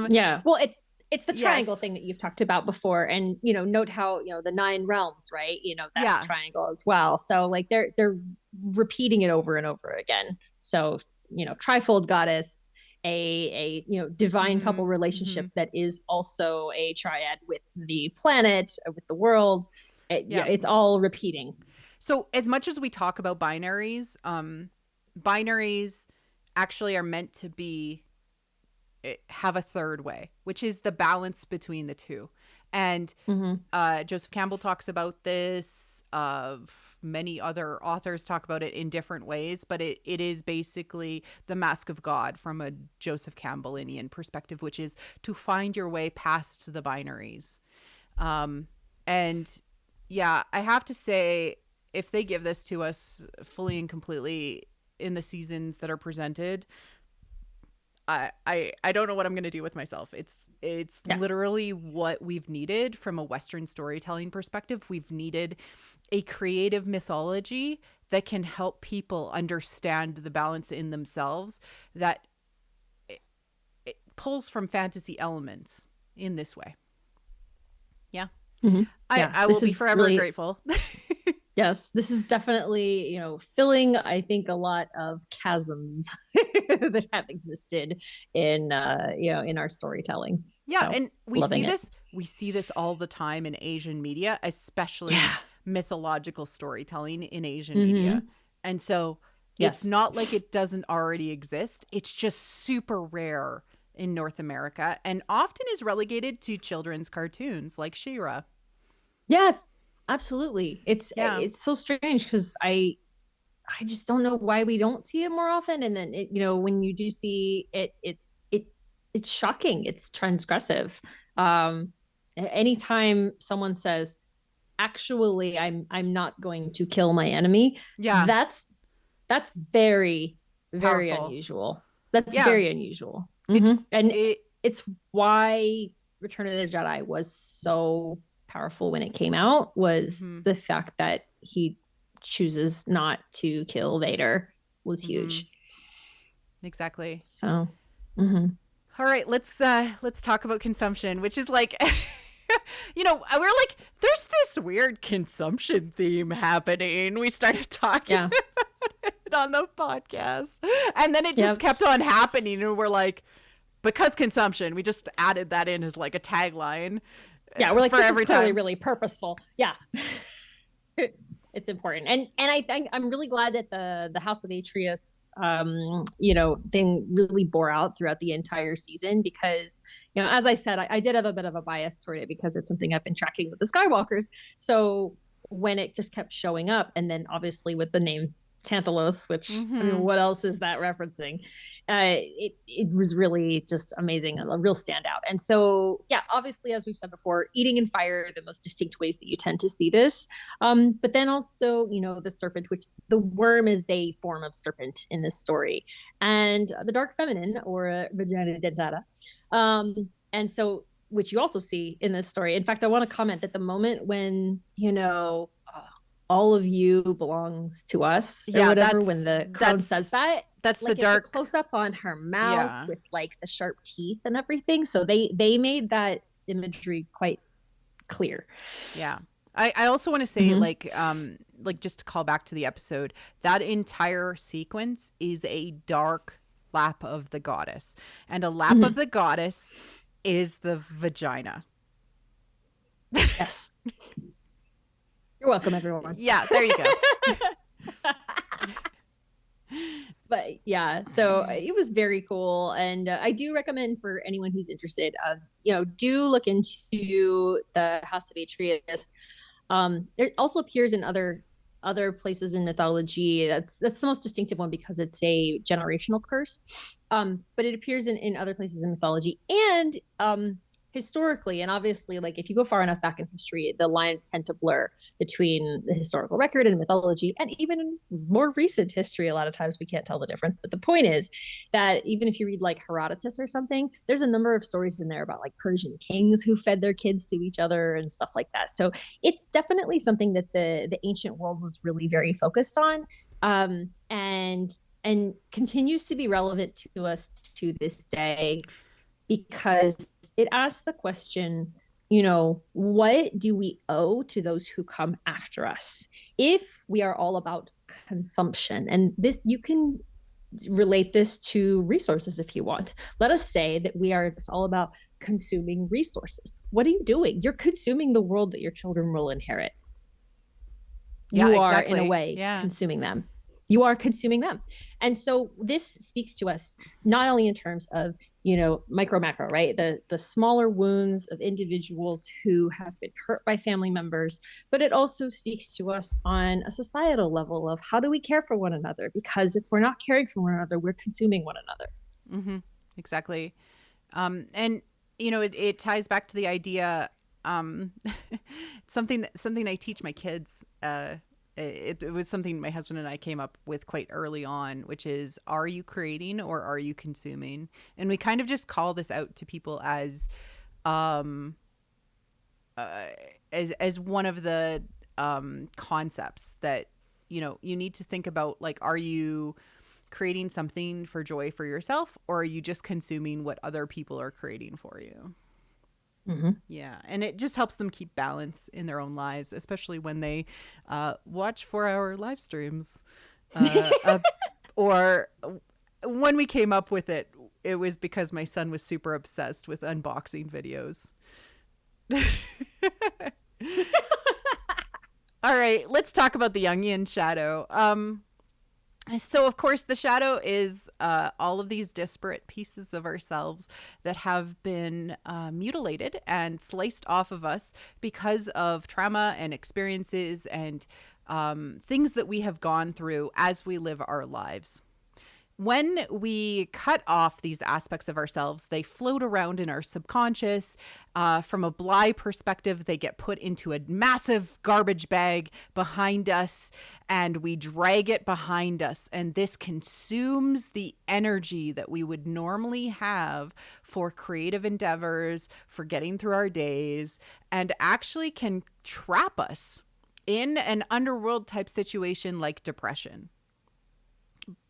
Yeah. Well, it's the triangle thing that you've talked about before, and note how the 9 realms, right? That's a triangle as well. So like they're repeating it over and over again. So trifold goddess, a divine couple relationship that is also a triad with the planet, with the world. It's all repeating. So as much as we talk about binaries, binaries actually are meant to have a third way, which is the balance between the two. And Joseph Campbell talks about this. Many other authors talk about it in different ways, but it is basically the mask of God from a Joseph Campbellian perspective, which is to find your way past the binaries. And yeah, I have to say, if they give this to us fully and completely in the seasons that are presented, I don't know what I'm going to do with myself. It's literally what we've needed from a Western storytelling perspective. We've needed a creative mythology that can help people understand the balance in themselves, that pulls from fantasy elements in this way. Yeah. Mm-hmm. I will be forever grateful. Yes, this is definitely, filling, I think, a lot of chasms that have existed in, in our storytelling. Yeah, so, and we see this all the time in Asian media, especially mythological storytelling in Asian media. And so it's not like it doesn't already exist. It's just super rare in North America and often is relegated to children's cartoons like She-Ra. Yes, absolutely. It's so strange because I just don't know why we don't see it more often. And then when you do see it, it's shocking. It's transgressive. Anytime someone says, actually, I'm not going to kill my enemy. Yeah. That's very, very powerful. Unusual. That's very unusual. It's why Return of the Jedi was so powerful when it came out, was the fact that he chooses not to kill Vader was huge. Exactly. So, all right, let's talk about consumption, which is like, we're like, there's this weird consumption theme happening. We started talking about it on the podcast, and then it just kept on happening, and we're like, because consumption, we just added that in as like a tagline. Yeah, we're like, this is clearly really purposeful. Yeah. It's important. And I think I'm really glad that the House of Atreus thing really bore out throughout the entire season, because as I said, I did have a bit of a bias toward it because it's something I've been tracking with the Skywalkers. So when it just kept showing up, and then obviously with the name Tantalos, which I mean, what else is that referencing? It was really just amazing, a real standout. And so, obviously, as we've said before, eating and fire are the most distinct ways that you tend to see this. But then also, the serpent, which the worm is a form of serpent in this story, and the dark feminine, or vagina dentata. And so, which you also see in this story. In fact, I want to comment that the moment when, all of you belongs to us, or whatever, when the crone says that, that's like, the dark close up on her mouth with like the sharp teeth and everything. So they made that imagery quite clear. Yeah. I also want to say, like just to call back to the episode, that entire sequence is a dark lap of the goddess, and a lap of the goddess is the vagina. Yes. You're welcome, everyone. Yeah, there you go. But so it was very cool, and I do recommend for anyone who's interested, do look into the House of Atreus. It also appears in other places in mythology. That's the most distinctive one because it's a generational curse. But it appears in other places in mythology, and historically, and obviously, like if you go far enough back in history, the lines tend to blur between the historical record and mythology, and even in more recent history, a lot of times we can't tell the difference. But the point is that even if you read like Herodotus or something, there's a number of stories in there about like Persian kings who fed their kids to each other and stuff like that. So it's definitely something that the ancient world was really very focused on, and continues to be relevant to us to this day, because it asks the question, what do we owe to those who come after us? If we are all about consumption, and this, you can relate this to resources if you want. Let us say that we are just all about consuming resources. What are you doing? You're consuming the world that your children will inherit. You are, in a way, consuming them. You are consuming them. And so this speaks to us not only in terms of, micro macro, right? The smaller wounds of individuals who have been hurt by family members, but it also speaks to us on a societal level of how do we care for one another? Because if we're not caring for one another, we're consuming one another. Exactly. And, it ties back to the idea, something I teach my kids, it was something my husband and I came up with quite early on, which is, are you creating or are you consuming? And we kind of just call this out to people as one of the concepts that, you need to think about, like, are you creating something for joy for yourself, or are you just consuming what other people are creating for you? Mm-hmm. Yeah, and it just helps them keep balance in their own lives, especially when they watch 4-hour live streams. Or when we came up with it, it was because my son was super obsessed with unboxing videos. All right, let's talk about the Jungian shadow. So, of course, the shadow is all of these disparate pieces of ourselves that have been mutilated and sliced off of us because of trauma and experiences and things that we have gone through as we live our lives. When we cut off these aspects of ourselves, they float around in our subconscious. From a Bly perspective, they get put into a massive garbage bag behind us, and we drag it behind us. And this consumes the energy that we would normally have for creative endeavors, for getting through our days, and actually can trap us in an underworld type situation like depression.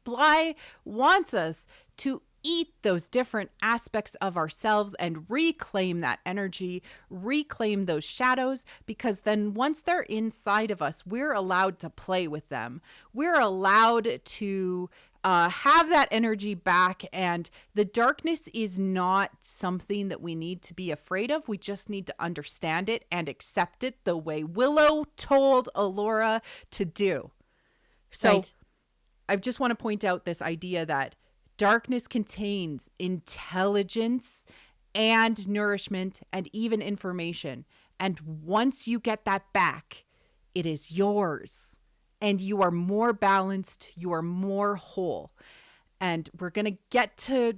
Bly wants us to eat those different aspects of ourselves and reclaim that energy, reclaim those shadows, because then once they're inside of us, we're allowed to play with them. We're allowed to have that energy back, and the darkness is not something that we need to be afraid of. We just need to understand it and accept it the way Willow told Allura to do. So Right. I just want to point out this idea that darkness contains intelligence and nourishment and even information. And once you get that back, it is yours. And you are more balanced. You are more whole. And we're going to get to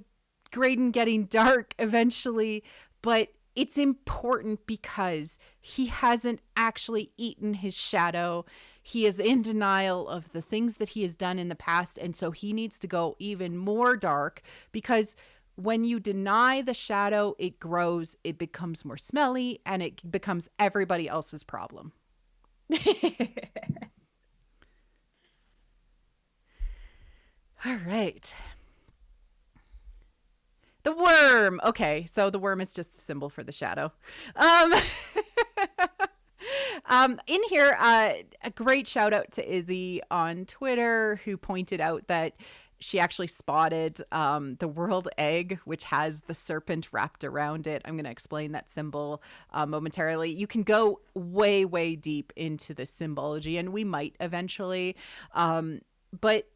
Graydon getting dark eventually. But it's important because he hasn't actually eaten his shadow. He is in denial of the things that he has done in the past. And so he needs to go even more dark, because when you deny the shadow, it grows, it becomes more smelly, and it becomes everybody else's problem. All right. The worm. Okay, so the worm is just the symbol for the shadow. In here, a great shout out to Izzy on Twitter, who pointed out that she actually spotted the world egg, which has the serpent wrapped around it. I'm going to explain that symbol momentarily. You can go way, way deep into the symbology, and we might eventually. But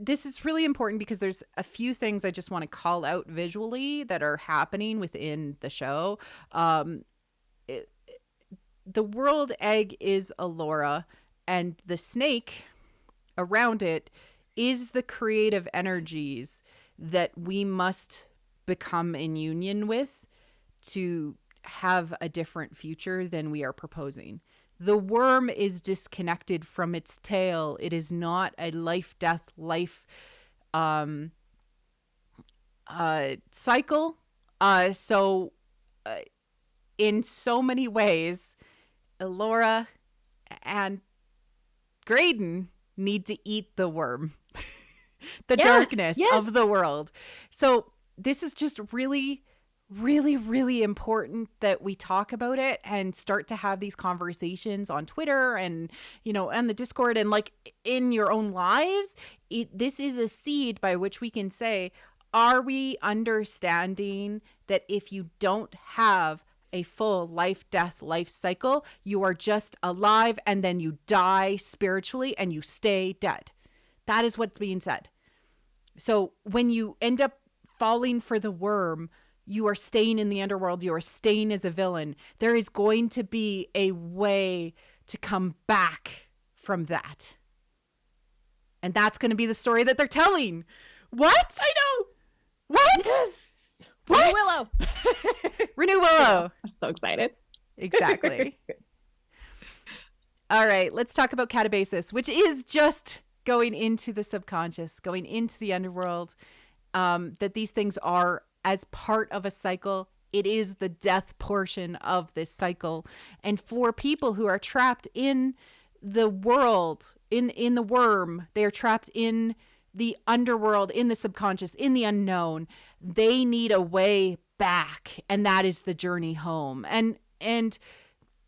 this is really important because there's a few things I just want to call out visually that are happening within the show. The world egg is Allura, and the snake around it is the creative energies that we must become in union with to have a different future than we are proposing. The worm is disconnected from its tail. It is not a life cycle. So in so many ways, Allura and Graydon need to eat the worm, the darkness of the world. So this is just really, really, really important that we talk about it and start to have these conversations on Twitter and, you know, and the Discord and like in your own lives. This is a seed by which we can say, are we understanding that if you don't have a full life cycle, you are just alive and then you die spiritually and you stay dead. That is what's being said. So when you end up falling for the worm, you are staying in the underworld. You are staying as a villain. There is going to be a way to come back from that. And that's going to be the story that they're telling. What? I know. What? Yes. What? Willow. Renew Willow. I'm so excited. Exactly. All right, let's talk about catabasis, which is just going into the subconscious, going into the underworld, that these things are as part of a cycle. It is the death portion of this cycle. And for people who are trapped in the world, in the worm, they are trapped in the underworld, in the subconscious, in the unknown. They need a way back, and that is the journey home. And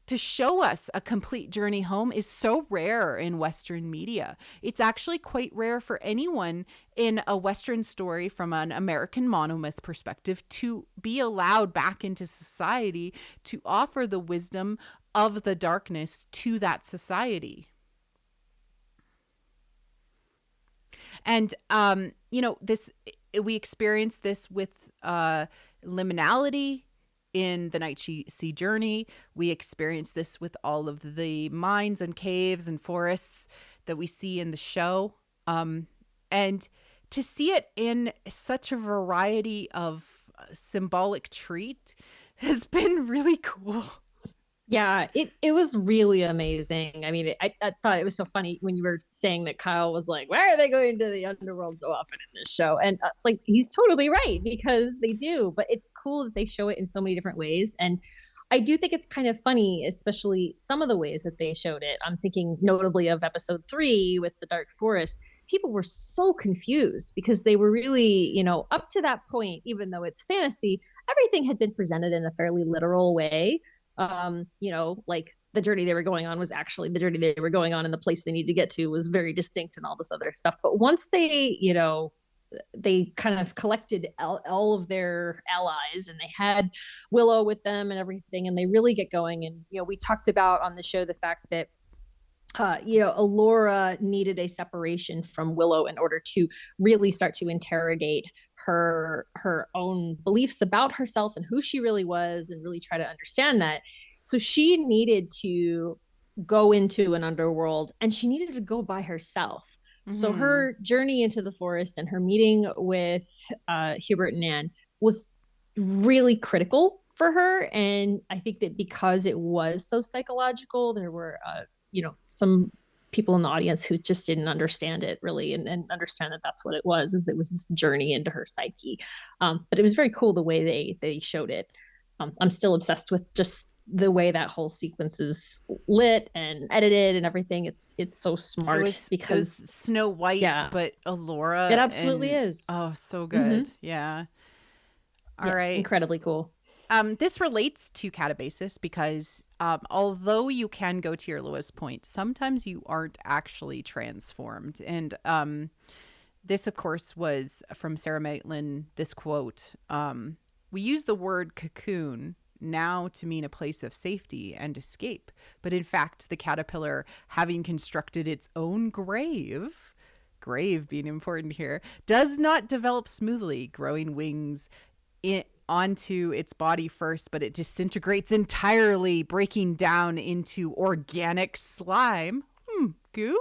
to show us a complete journey home is so rare in Western media. It's actually quite rare for anyone in a Western story from an American monomyth perspective to be allowed back into society to offer the wisdom of the darkness to that society. And, we experience this with liminality in the Night Sea Journey. We experience this with all of the mines and caves and forests that we see in the show. And to see it in such a variety of symbolic treat has been really cool. Yeah, it was really amazing. I mean, I thought it was so funny when you were saying that Kyle was like, why are they going to the underworld so often in this show? And he's totally right, because they do. But it's cool that they show it in so many different ways. And I do think it's kind of funny, especially some of the ways that they showed it. I'm thinking notably of episode 3 with the Dark Forest. People were so confused because they were really, up to that point, even though it's fantasy, everything had been presented in a fairly literal way. The journey they were going on was actually the journey they were going on, and the place they need to get to was very distinct and all this other stuff. But once they, they kind of collected all of their allies, and they had Willow with them and everything, and they really get going. And, we talked about on the show the fact that Allura needed a separation from Willow in order to really start to interrogate her own beliefs about herself and who she really was, and really try to understand that. So she needed to go into an underworld, and she needed to go by herself. Mm-hmm. So her journey into the forest and her meeting with Hubert and Anne was really critical for her. And I think that because it was so psychological, there were some people in the audience who just didn't understand it really, and understand that that's what it was this journey into her psyche. But it was very cool the way they showed it. I'm still obsessed with just the way that whole sequence is lit and edited and everything. It's so smart because it was Snow White, but Allura. It absolutely is. Oh, so good. Mm-hmm. Yeah. All right. Incredibly cool. This relates to catabasis because although you can go to your lowest point, sometimes you aren't actually transformed. And this, of course, was from Sarah Maitland, this quote. We use the word cocoon now to mean a place of safety and escape. But in fact, the caterpillar, having constructed its own grave being important here, does not develop smoothly, growing wings onto its body first, but it disintegrates entirely, breaking down into organic slime, goo,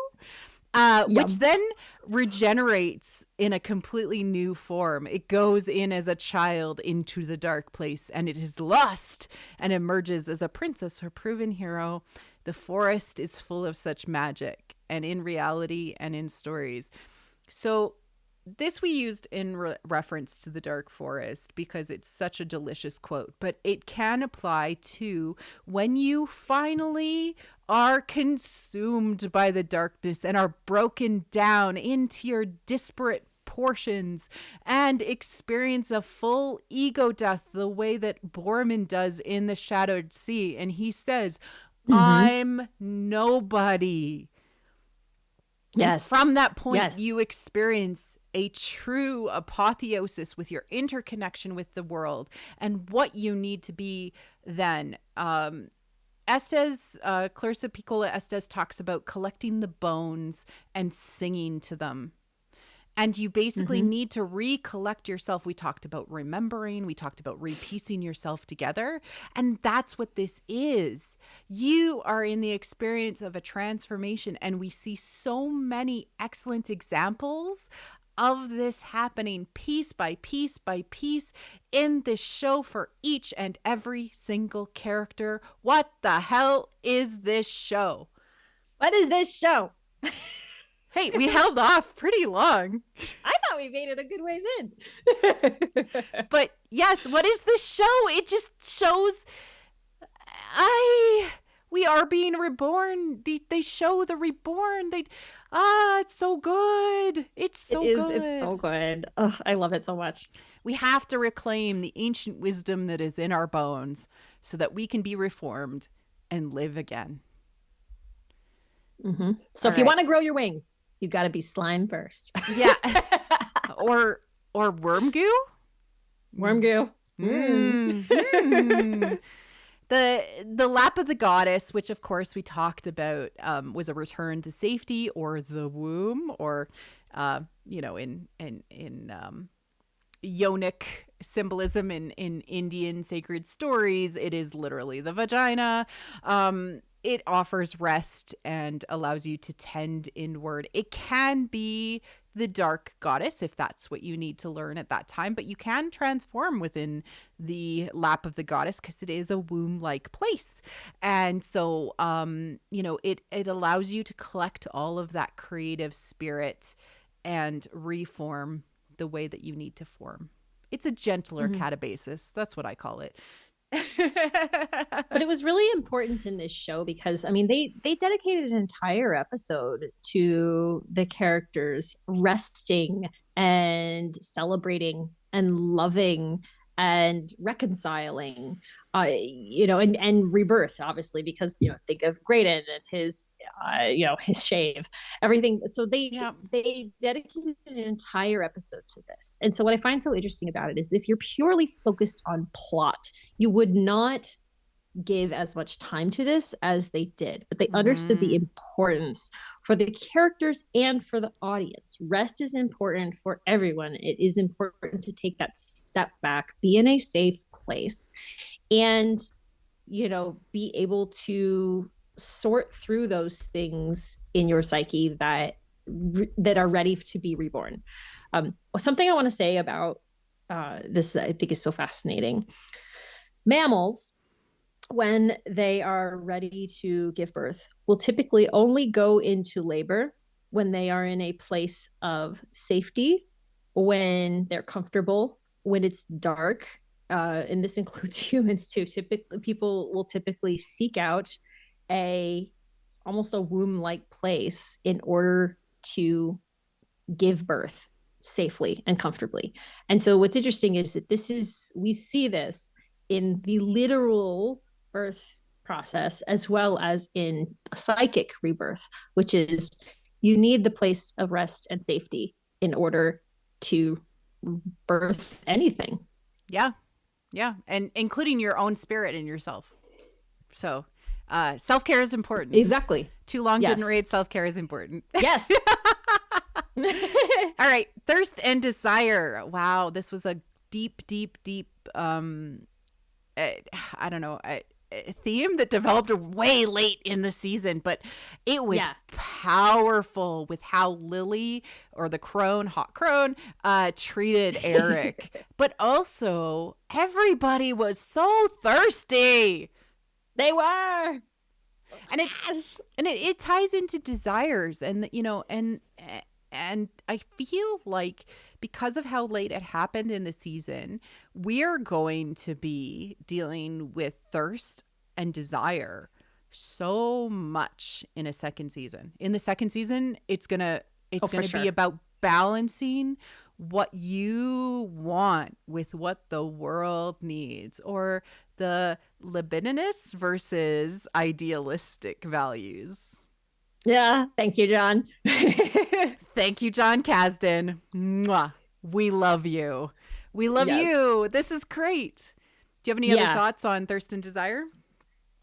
which then regenerates in a completely new form. It goes in as a child into the dark place, and it is lost and emerges as a princess or proven hero. The forest is full of such magic, and in reality and in stories. So this we used in reference to the Dark Forest because it's such a delicious quote, but it can apply to when you finally are consumed by the darkness and are broken down into your disparate portions and experience a full ego death the way that Borman does in The Shadowed Sea. And he says, I'm nobody. Yes. And from that point, you experience a true apotheosis with your interconnection with the world and what you need to be then. Estes, Clarissa Piccola Estes talks about collecting the bones and singing to them. And you basically need to recollect yourself. We talked about remembering. We talked about repiecing yourself together. And that's what this is. You are in the experience of a transformation. And we see so many excellent examples of this happening piece by piece by piece in this show for each and every single character. What the hell is this show? What is this show? Hey, we held off pretty long. I thought we made it a good ways in. But yes, what is this show? It just shows we are being reborn. They show the reborn. It's so good. It's so good. It's so good. Ugh, I love it so much. We have to reclaim the ancient wisdom that is in our bones so that we can be reformed and live again. Mm-hmm. So if you want to grow your wings, you got to be slime first. Yeah. or worm goo. Worm goo. The lap of the goddess, which of course we talked about, was a return to safety, or the womb, or in yonic symbolism in Indian sacred stories, it is literally the vagina. It offers rest and allows you to tend inward. It can be the dark goddess if that's what you need to learn at that time, but you can transform within the lap of the goddess because it is a womb-like place. And so, it allows you to collect all of that creative spirit and reform the way that you need to form. It's a gentler catabasis. That's what I call it. But it was really important in this show because, I mean, they dedicated an entire episode to the characters resting and celebrating and loving and reconciling, and rebirth, obviously, because, think of Graydon and his shave, everything. So they dedicated an entire episode to this. And so what I find so interesting about it is if you're purely focused on plot, you would not give as much time to this as they did, but they understood the importance for the characters and for the audience. Rest is important for everyone. It is important to take that step back, be in a safe place, and be able to sort through those things in your psyche that are ready to be reborn. Something I want to say about this that I think is so fascinating. Mammals, when they are ready to give birth, will typically only go into labor when they are in a place of safety, when they're comfortable, when it's dark, and this includes humans too. People will typically seek out almost a womb-like place in order to give birth safely and comfortably. And so what's interesting is that we see this in the literal birth process as well as in a psychic rebirth, which is you need the place of rest and safety in order to birth anything. Yeah, and including your own spirit and yourself. So self-care is important. Exactly. Too long didn't read. Self-care is important. Yes. All right, thirst and desire. Wow, this was a deep theme that developed way late in the season, but it was powerful with how Lily, or the hot crone, treated Eric. But also everybody was so thirsty. They were. And it ties into desires, and and I feel like because of how late it happened in the season, we're going to be dealing with thirst and desire so much in a second season. In the second season, it's gonna be about balancing what you want with what the world needs, or the libidinous versus idealistic values. Yeah. Thank you, John. Thank you, John Kasdan. Mwah. We love you. We love you. This is great. Do you have any other thoughts on thirst and desire?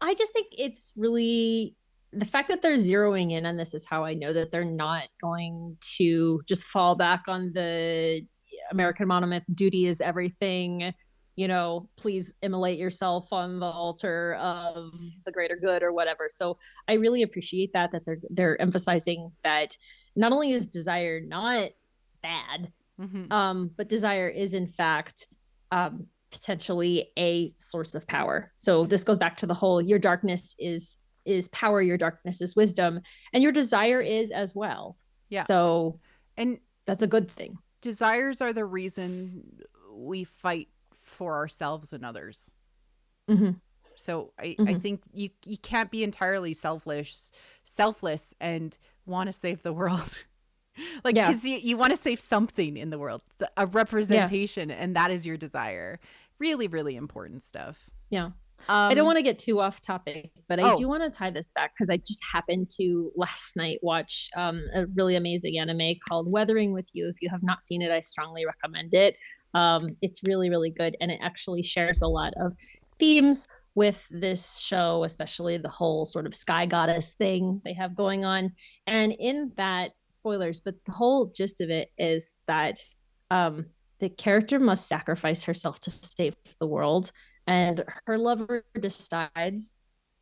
I just think it's really the fact that they're zeroing in on this is how I know that they're not going to just fall back on the American monolith, duty is everything, please immolate yourself on the altar of the greater good or whatever. So I really appreciate that they're emphasizing that not only is desire not bad, but desire is in fact potentially a source of power. So this goes back to the whole, your darkness is power, your darkness is wisdom, and your desire is as well. Yeah. So, and that's a good thing. Desires are the reason we fight for ourselves and others. So I think you can't be entirely selfless and want to save the world. Like, because you want to save something in the world, a representation, and that is your desire. Really, really important stuff. Yeah. I don't want to get too off topic, but I do want to tie this back because I just happened to last night watch a really amazing anime called Weathering with You. If you have not seen it, I strongly recommend it. It's really, really good. And it actually shares a lot of themes with this show, especially the whole sort of sky goddess thing they have going on. And in that, spoilers, but the whole gist of it is that the character must sacrifice herself to save the world. And her lover decides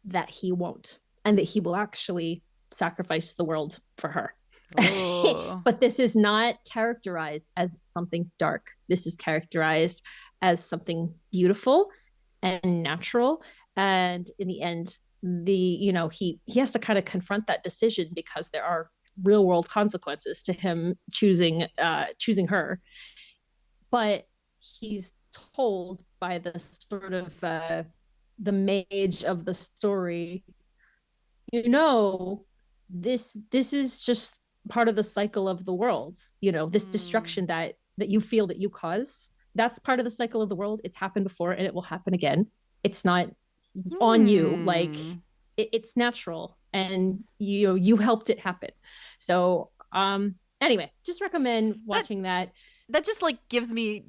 that he won't, and that he will actually sacrifice the world for her. But this is not characterized as something dark. This is characterized as something beautiful and natural. And in the end, he has to kind of confront that decision because there are real world consequences to him choosing her. But he's told by the sort of the mage of the story, this is just part of the cycle of the world. This destruction that you feel that you cause, that's part of the cycle of the world. It's happened before and it will happen again. It's not on you. Like it's natural, and you helped it happen. So anyway, just recommend watching that. That just like gives me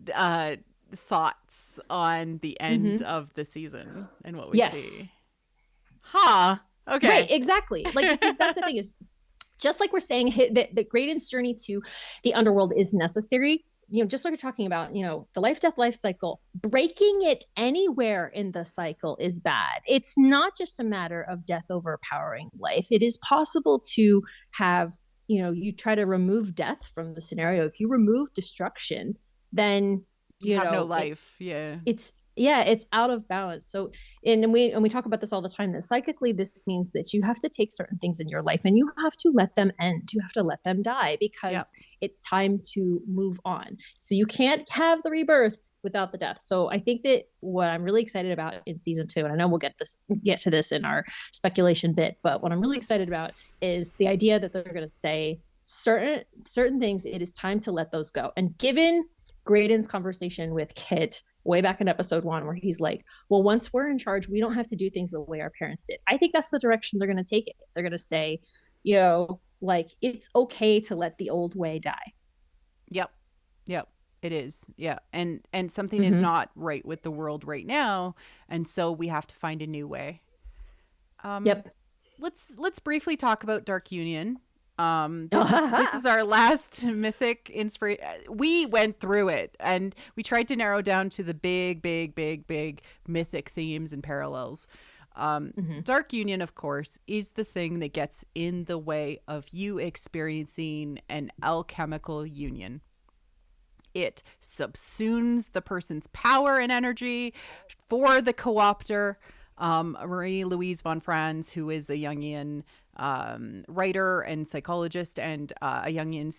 thoughts on the end of the season and what we see. Okay. Right, exactly. Like, because that's the thing is, just like we're saying that Graydon's journey to the underworld is necessary, just like we're talking about, the life cycle, breaking it anywhere in the cycle is bad. It's not just a matter of death overpowering life. It is possible to have, you try to remove death from the scenario. If you remove destruction, then you have no life. It's out of balance. So, and we talk about this all the time, that psychically this means that you have to take certain things in your life and you have to let them end. You have to let them die because it's time to move on. So you can't have the rebirth without the death. So I think that what I'm really excited about in season 2, and I know we'll get to this in our speculation bit, but what I'm really excited about is the idea that they're going to say certain things, it is time to let those go. And given Graydon's conversation with Kit way back in episode 1, where he's like, well, once we're in charge, we don't have to do things the way our parents did. I think that's the direction they're going to take it. They're going to say, like, it's okay to let the old way die. Yep. It is. Yeah. And something is not right with the world right now. And so we have to find a new way. Let's briefly talk about Dark Union. This is our last Mythic inspiration. We went through it and we tried to narrow down to the big Mythic themes and parallels. Dark Union, of course, is the thing that gets in the way of you experiencing an alchemical union. It subsumes the person's power and energy for the co-opter. Marie-Louise von Franz, who is a Jungian writer and psychologist and a Jungian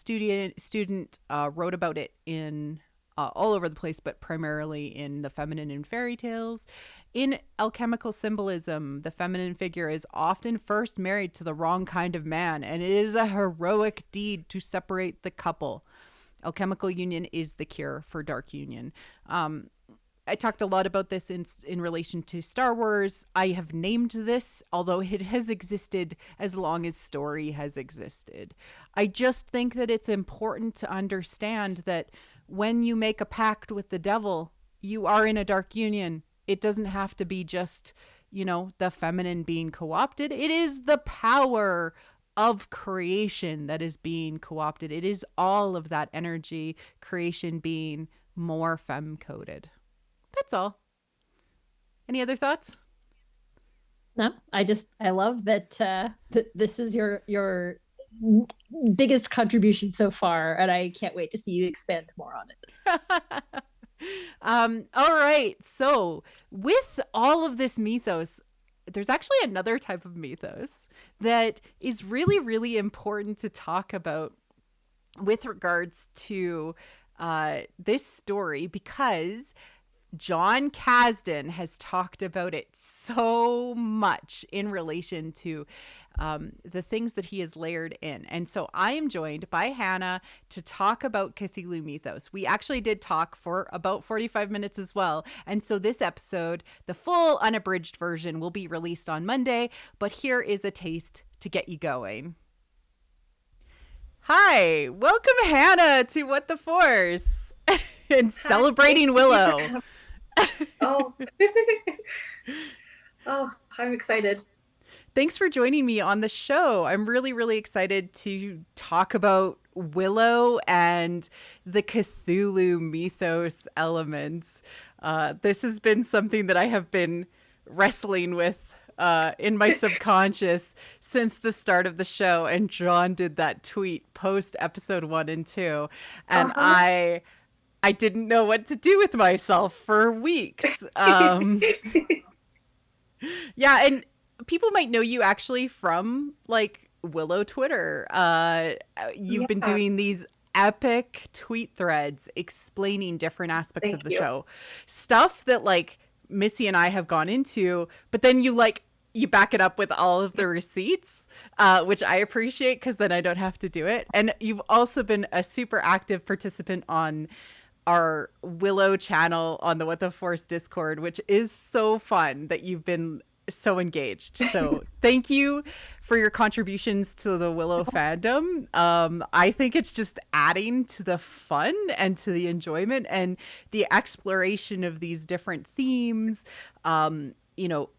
student, wrote about it in all over the place, but primarily in the feminine and fairy tales. In alchemical symbolism, the feminine figure is often first married to the wrong kind of man, and it is a heroic deed to separate the couple. Alchemical union is the cure for dark union. I talked a lot about this in relation to Star Wars. I have named this, although it has existed as long as story has existed. I just think that it's important to understand that when you make a pact with the devil, you are in a dark union. It doesn't have to be just, the feminine being co-opted. It is the power of creation that is being co-opted. It is all of that energy, creation being more femme-coded. That's all. Any other thoughts? No, I love that this is your biggest contribution so far, and I can't wait to see you expand more on it. All right. So with all of this mythos, there's actually another type of mythos that is really, really important to talk about with regards to this story, because John Kasdan has talked about it so much in relation to the things that he has layered in. And so I am joined by Hannah to talk about Cthulhu Mythos. We actually did talk for about 45 minutes as well. And so this episode, the full unabridged version, will be released on Monday. But here is a taste to get you going. Hi, welcome Hannah to What the Force and celebrating Willow. Oh, oh, I'm excited. Thanks for joining me on the show. I'm really, really excited to talk about Willow and the Cthulhu mythos elements. This has been something that I have been wrestling with in my subconscious since the start of the show. And John did that tweet post episode 1 and 2. And I didn't know what to do with myself for weeks. Yeah, and people might know you actually from like Willow Twitter. You've been doing these epic tweet threads explaining different aspects of the show. Stuff that like Missy and I have gone into, but then you back it up with all of the receipts, which I appreciate because then I don't have to do it. And you've also been a super active participant on our Willow channel on the What the Force Discord, which is so fun that you've been so engaged. So thank you for your contributions to the Willow fandom. I think it's just adding to the fun and to the enjoyment and the exploration of these different themes. You know,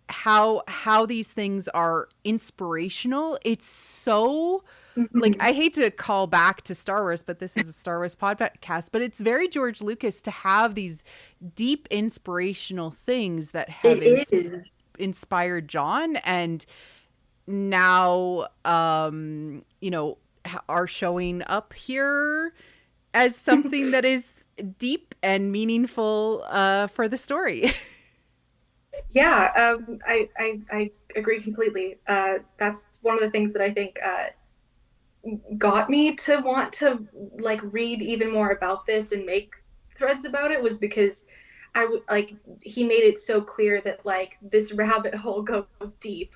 how these things are inspirational. It's so like, I hate to call back to Star Wars, but this is a Star Wars podcast, but it's very George Lucas to have these deep inspirational things that have inspired John and now, you know, are showing up here as something that is deep and meaningful for the story. Yeah, I agree completely. That's one of the things that I think got me to want to like read even more about this and make threads about it was because he made it so clear that like this rabbit hole goes deep.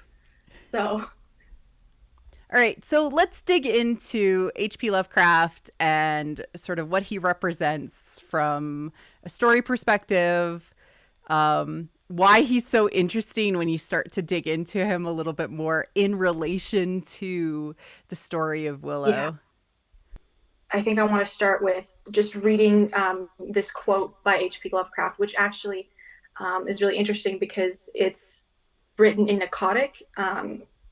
So all right, so let's dig into H.P. Lovecraft and sort of what he represents from a story perspective, why he's so interesting when you start to dig into him a little bit more in relation to the story of Willow. Yeah. I think I want to start with just reading this quote by H.P. Lovecraft, which actually is really interesting because it's written in Akkadic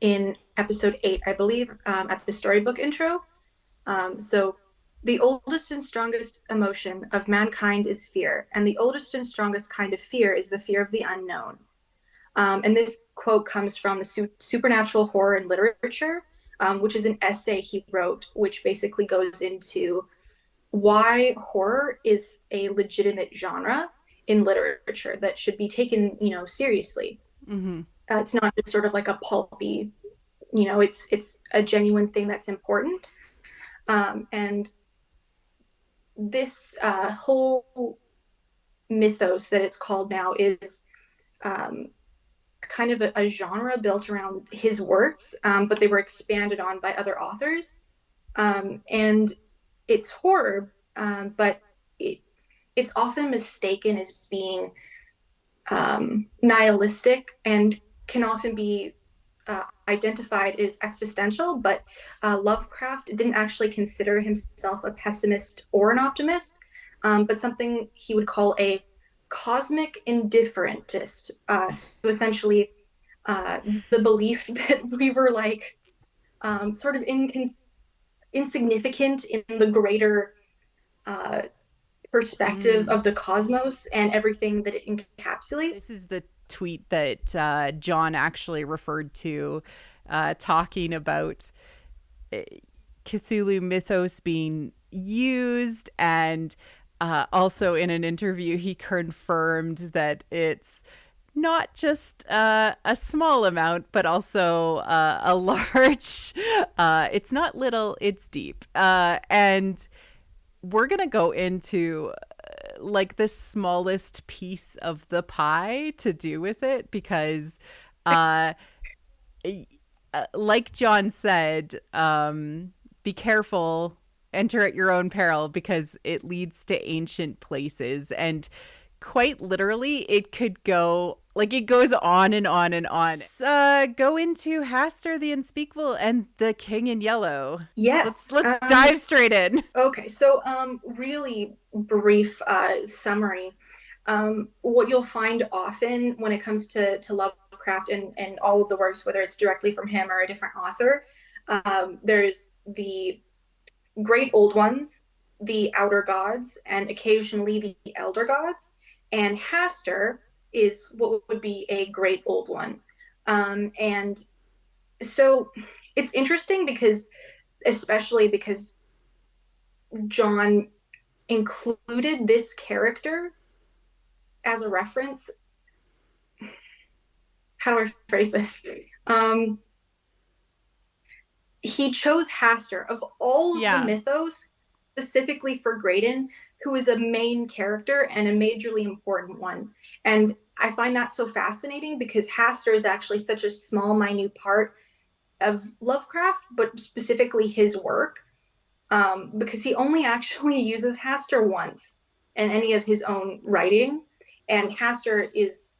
in episode 8, I believe, at the storybook intro. So, the oldest and strongest emotion of mankind is fear, and the oldest and strongest kind of fear is the fear of the unknown. And this quote comes from the Supernatural Horror in Literature, which is an essay he wrote, which basically goes into why horror is a legitimate genre in literature that should be taken, you know, seriously. Mm-hmm. It's not just sort of like a pulpy, you know, it's a genuine thing that's important. And this whole mythos that it's called now is kind of a genre built around his works, but they were expanded on by other authors. And it's horror, but it's often mistaken as being nihilistic and can often be identified as existential, but Lovecraft didn't actually consider himself a pessimist or an optimist, but something he would call a cosmic indifferentist. So essentially, the belief that we were like sort of insignificant in the greater perspective of the cosmos and everything that it encapsulates. This is the tweet that John actually referred to, talking about Cthulhu mythos being used, and also in an interview he confirmed that it's not just a small amount, but also a large, it's not little, it's deep. And we're going to go into like the smallest piece of the pie to do with it, because like John said, be careful, enter at your own peril, because it leads to ancient places. And quite literally, it could go, like, it goes on and on and on. Go into Hastur the Unspeakable and the King in Yellow. Yes. Let's dive straight in. Okay, so really brief summary. What you'll find often when it comes to Lovecraft and all of the works, whether it's directly from him or a different author, there's the Great Old Ones, the Outer Gods, and occasionally the Elder Gods. And Hastur is what would be a Great Old One. And so it's interesting especially because John included this character as a reference. How do I phrase this? He chose Hastur of all of the mythos, specifically for Graydon, who is a main character and a majorly important one. And I find that so fascinating because Hastur is actually such a small, minute part of Lovecraft, but specifically his work, because he only actually uses Hastur once in any of his own writing, and Hastur is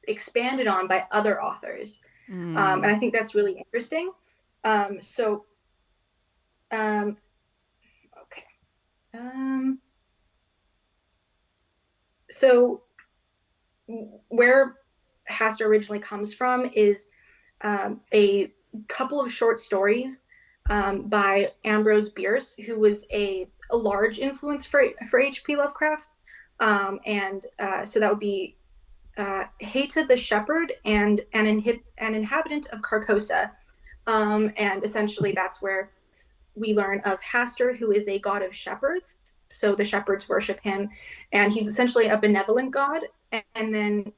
expanded on by other authors. And I think that's really interesting. So where Hastur originally comes from is a couple of short stories by Ambrose Bierce, who was a large influence for H.P. Lovecraft. So that would be Heta the Shepherd and an inhabitant of Carcosa. And essentially that's where we learn of Hastur, who is a god of shepherds. So the shepherds worship him, and he's essentially a benevolent god. And then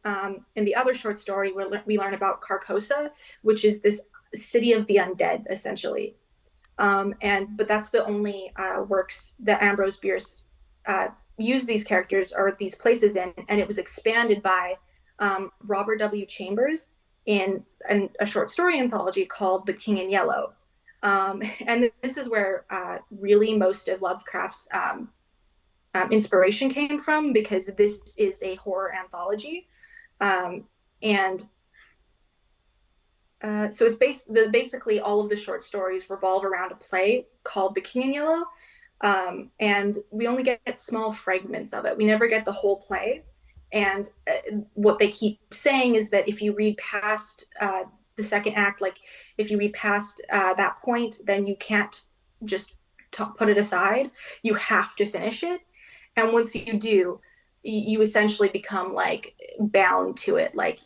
in the other short story, we learn about Carcosa, which is this city of the undead, essentially. But that's the only works that Ambrose Bierce used these characters or these places in, and it was expanded by Robert W. Chambers in a short story anthology called The King in Yellow. And this is where really most of Lovecraft's inspiration came from, because this is a horror anthology. So it's basically all of the short stories revolve around a play called The King in Yellow. And we only get small fragments of it. We never get the whole play. And what they keep saying is that if you read past the second act, like if you read past that point, then you can't just put it aside. You have to finish it. And once you do, you essentially become like bound to it. Like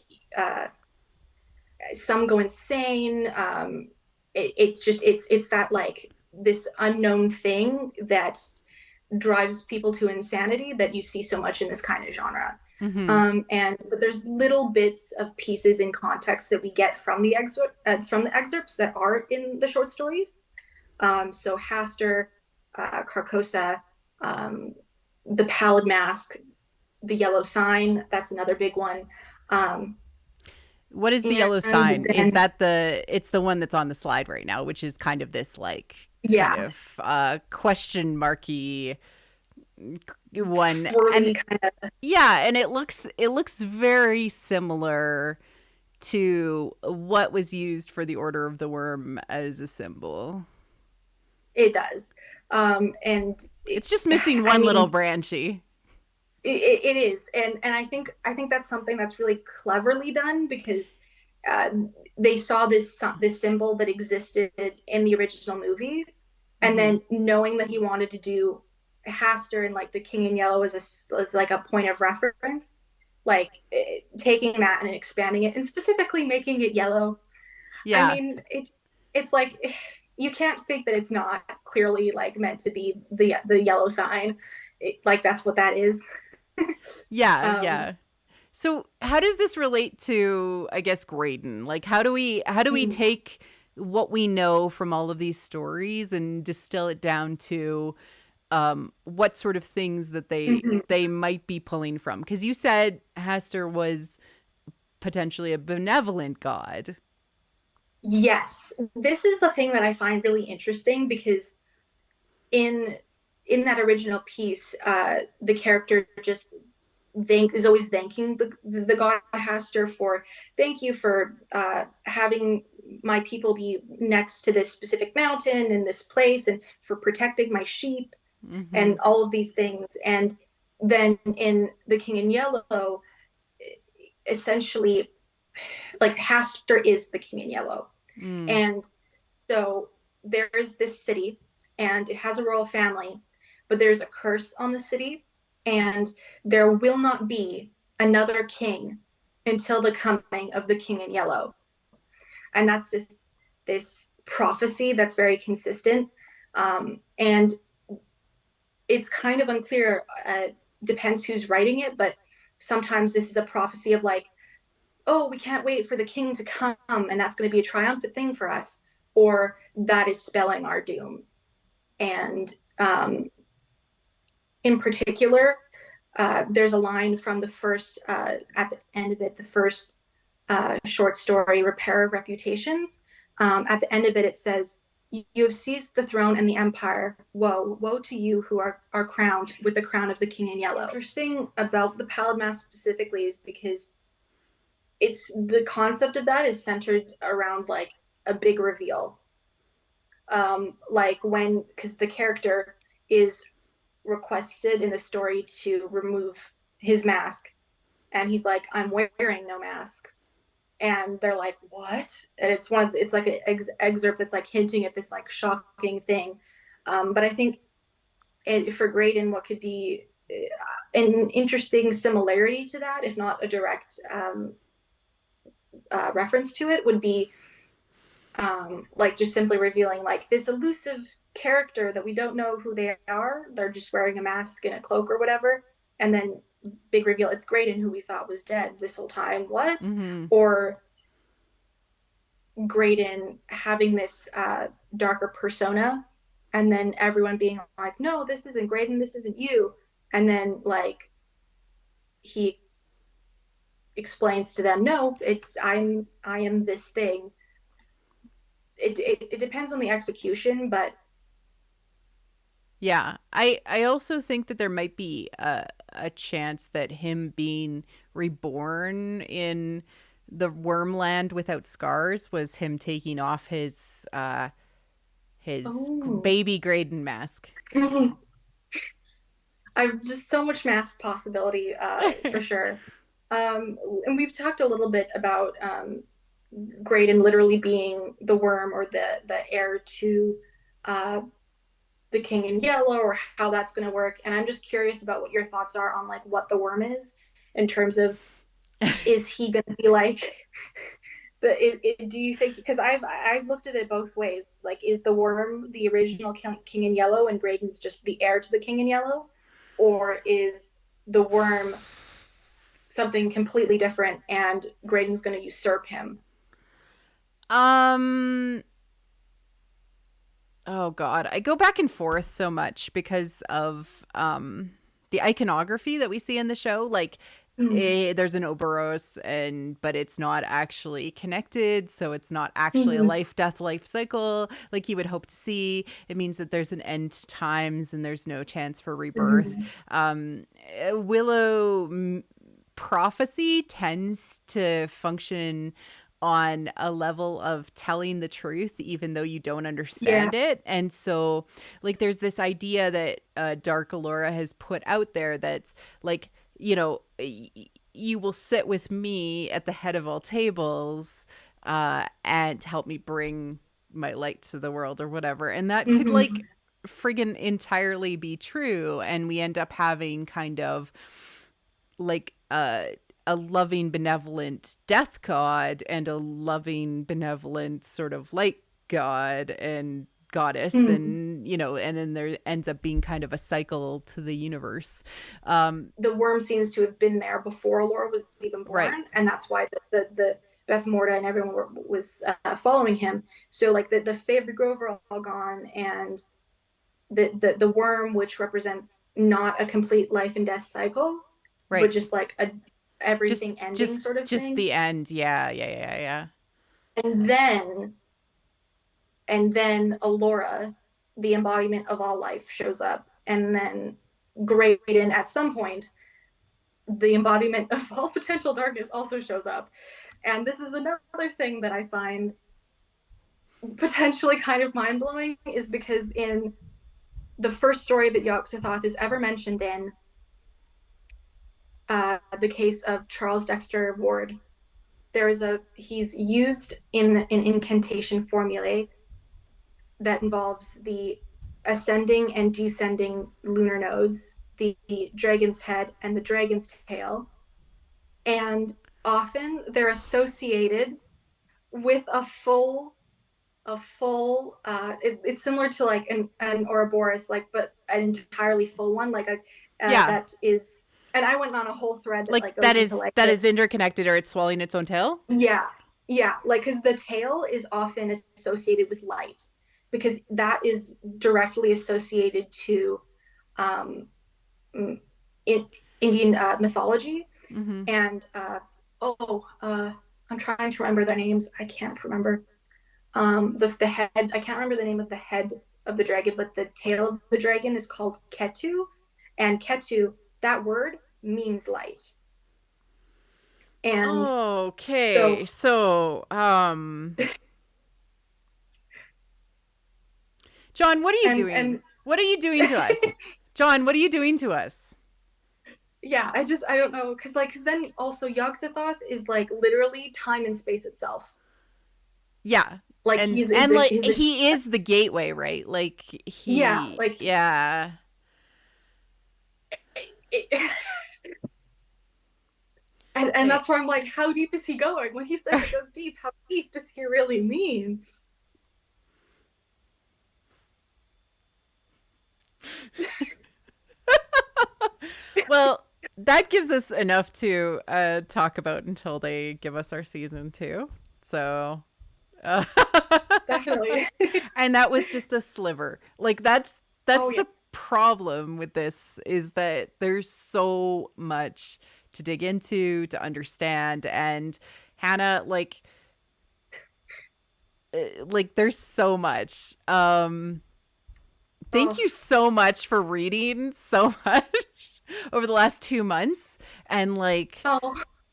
some go insane. It's that like this unknown thing that drives people to insanity that you see so much in this kind of genre. But there's little bits of pieces in context that we get from the excerpts that are in the short stories. So Hastur, Carcosa, the Pallid Mask, the Yellow Sign, that's another big one. What is the Yellow Sign? Is that it's the one that's on the slide right now, which is kind of this like kind of question marky one. And and it looks very similar to what was used for the Order of the Worm as a symbol. It does. And it's just missing one little branchy. It is, and I think that's something that's really cleverly done, because they saw this symbol that existed in the original movie, and then knowing that he wanted to do Hastur and like the King in Yellow as like a point of reference, like taking that and expanding it and specifically making it yellow. I mean, it's like you can't think that it's not clearly like meant to be the Yellow Sign. Like that's what that is. So how does this relate to, I guess, Graydon? Like how do we take what we know from all of these stories and distill it down to what sort of things that they might be pulling from. Because you said Hastur was potentially a benevolent god. Yes, this is the thing that I find really interesting, because in that original piece, the character just is always thanking the god Hastur for, thank you for having my people be next to this specific mountain and this place, and for protecting my sheep, and all of these things. And then in The King in Yellow, essentially, like, Hastur is the King in Yellow. And so there's this city, and it has a royal family, but there's a curse on the city, and there will not be another king until the coming of the King in Yellow. And that's this prophecy that's very consistent. And it's kind of unclear, depends who's writing it, but sometimes this is a prophecy of like, oh, we can't wait for the king to come, and that's going to be a triumphant thing for us, or that is spelling our doom. And in particular, there's a line from the first, at the end of it, the first short story, Repair of Reputations. At the end of it, it says, you have seized the throne and the empire. Woe, woe to you who are crowned with the crown of the King in Yellow. Interesting about the Pallid Mask specifically is because it's the concept of that is centered around like a big reveal. Like because the character is requested in the story to remove his mask, and he's like, I'm wearing no mask. And they're like, what? And it's like an excerpt that's like hinting at this like shocking thing. But I think for Graydon, what could be an interesting similarity to that, if not a direct reference to it, would be like just simply revealing like this elusive character that we don't know who they are. They're just wearing a mask and a cloak or whatever. And then big reveal, it's Graydon, who we thought was dead this whole time. What? Or Graydon having this darker persona, and then everyone being like, no, this isn't Graydon, this isn't you. And then like he explains to them, no, I am this thing. It depends on the execution, but yeah, I also think that there might be a chance that him being reborn in the Wormland without scars was him taking off his baby Graydon mask. I've just so much mask possibility for sure. And we've talked a little bit about Graydon literally being the worm, or the heir to the King in Yellow, or how that's going to work. And I'm just curious about what your thoughts are on like what the worm is, in terms of, is he going to be like do you think, because I've looked at it both ways, like, is the worm the original King in Yellow and Graydon's just the heir to the King in Yellow, or is the worm something completely different and Graydon's going to usurp him? Oh God, I go back and forth so much because of the iconography that we see in the show. Like, there's an Oberos, but it's not actually connected, so it's not actually a life cycle like you would hope to see. It means that there's an end times and there's no chance for rebirth. Willow prophecy tends to function on a level of telling the truth even though you don't understand it. And so like there's this idea that Dark Allura has put out there that's like, you know, you will sit with me at the head of all tables and help me bring my light to the world, or whatever. And that could like friggin' entirely be true, and we end up having kind of like a loving, benevolent death god and a loving, benevolent sort of light god and goddess, and you know, and then there ends up being kind of a cycle to the universe. The worm seems to have been there before Allura was even born, and that's why the Beth Morda and everyone was following him. So like the Fae of the Grove are all gone, and the worm, which represents not a complete life and death cycle, Right. but just like a everything ending sort of just thing. the end. Yeah. And then Allura, the embodiment of all life, shows up, and then Graydon, at some point, the embodiment of all potential darkness, also shows up. And this is another thing that I find potentially kind of mind-blowing, is because in the first story that Yog-Sothoth is ever mentioned in, the case of Charles Dexter Ward, he's used in an incantation formulae that involves the ascending and descending lunar nodes, the dragon's head and the dragon's tail. And often they're associated with a full it's similar to like an Ouroboros, like, but an entirely full one, like that is, and I went on a whole thread that like goes that is into, like, that is interconnected, or it's swallowing its own tail. Yeah, like, because the tail is often associated with light, because that is directly associated to Indian mythology. Mm-hmm. And I'm trying to remember their names. I can't remember the head. I can't remember the name of the head of the dragon, but the tail of the dragon is called Ketu, and Ketu, that word means light. And okay, so John, what are you doing? What are you doing to us? John, what are you doing to us? Yeah, I don't know, because then also Yog-Sothoth is like literally time and space itself. Yeah, like he is the gateway, right? Like yeah. And that's where I'm like, how deep is he going? When he says it goes deep, how deep does he really mean? Well, that gives us enough to talk about until they give us our season 2. So definitely. And that was just a sliver. Like that's the problem with this, is that there's so much to dig into, to understand. And Hannah, like there's so much. Thank you so much for reading so much over the last 2 months, and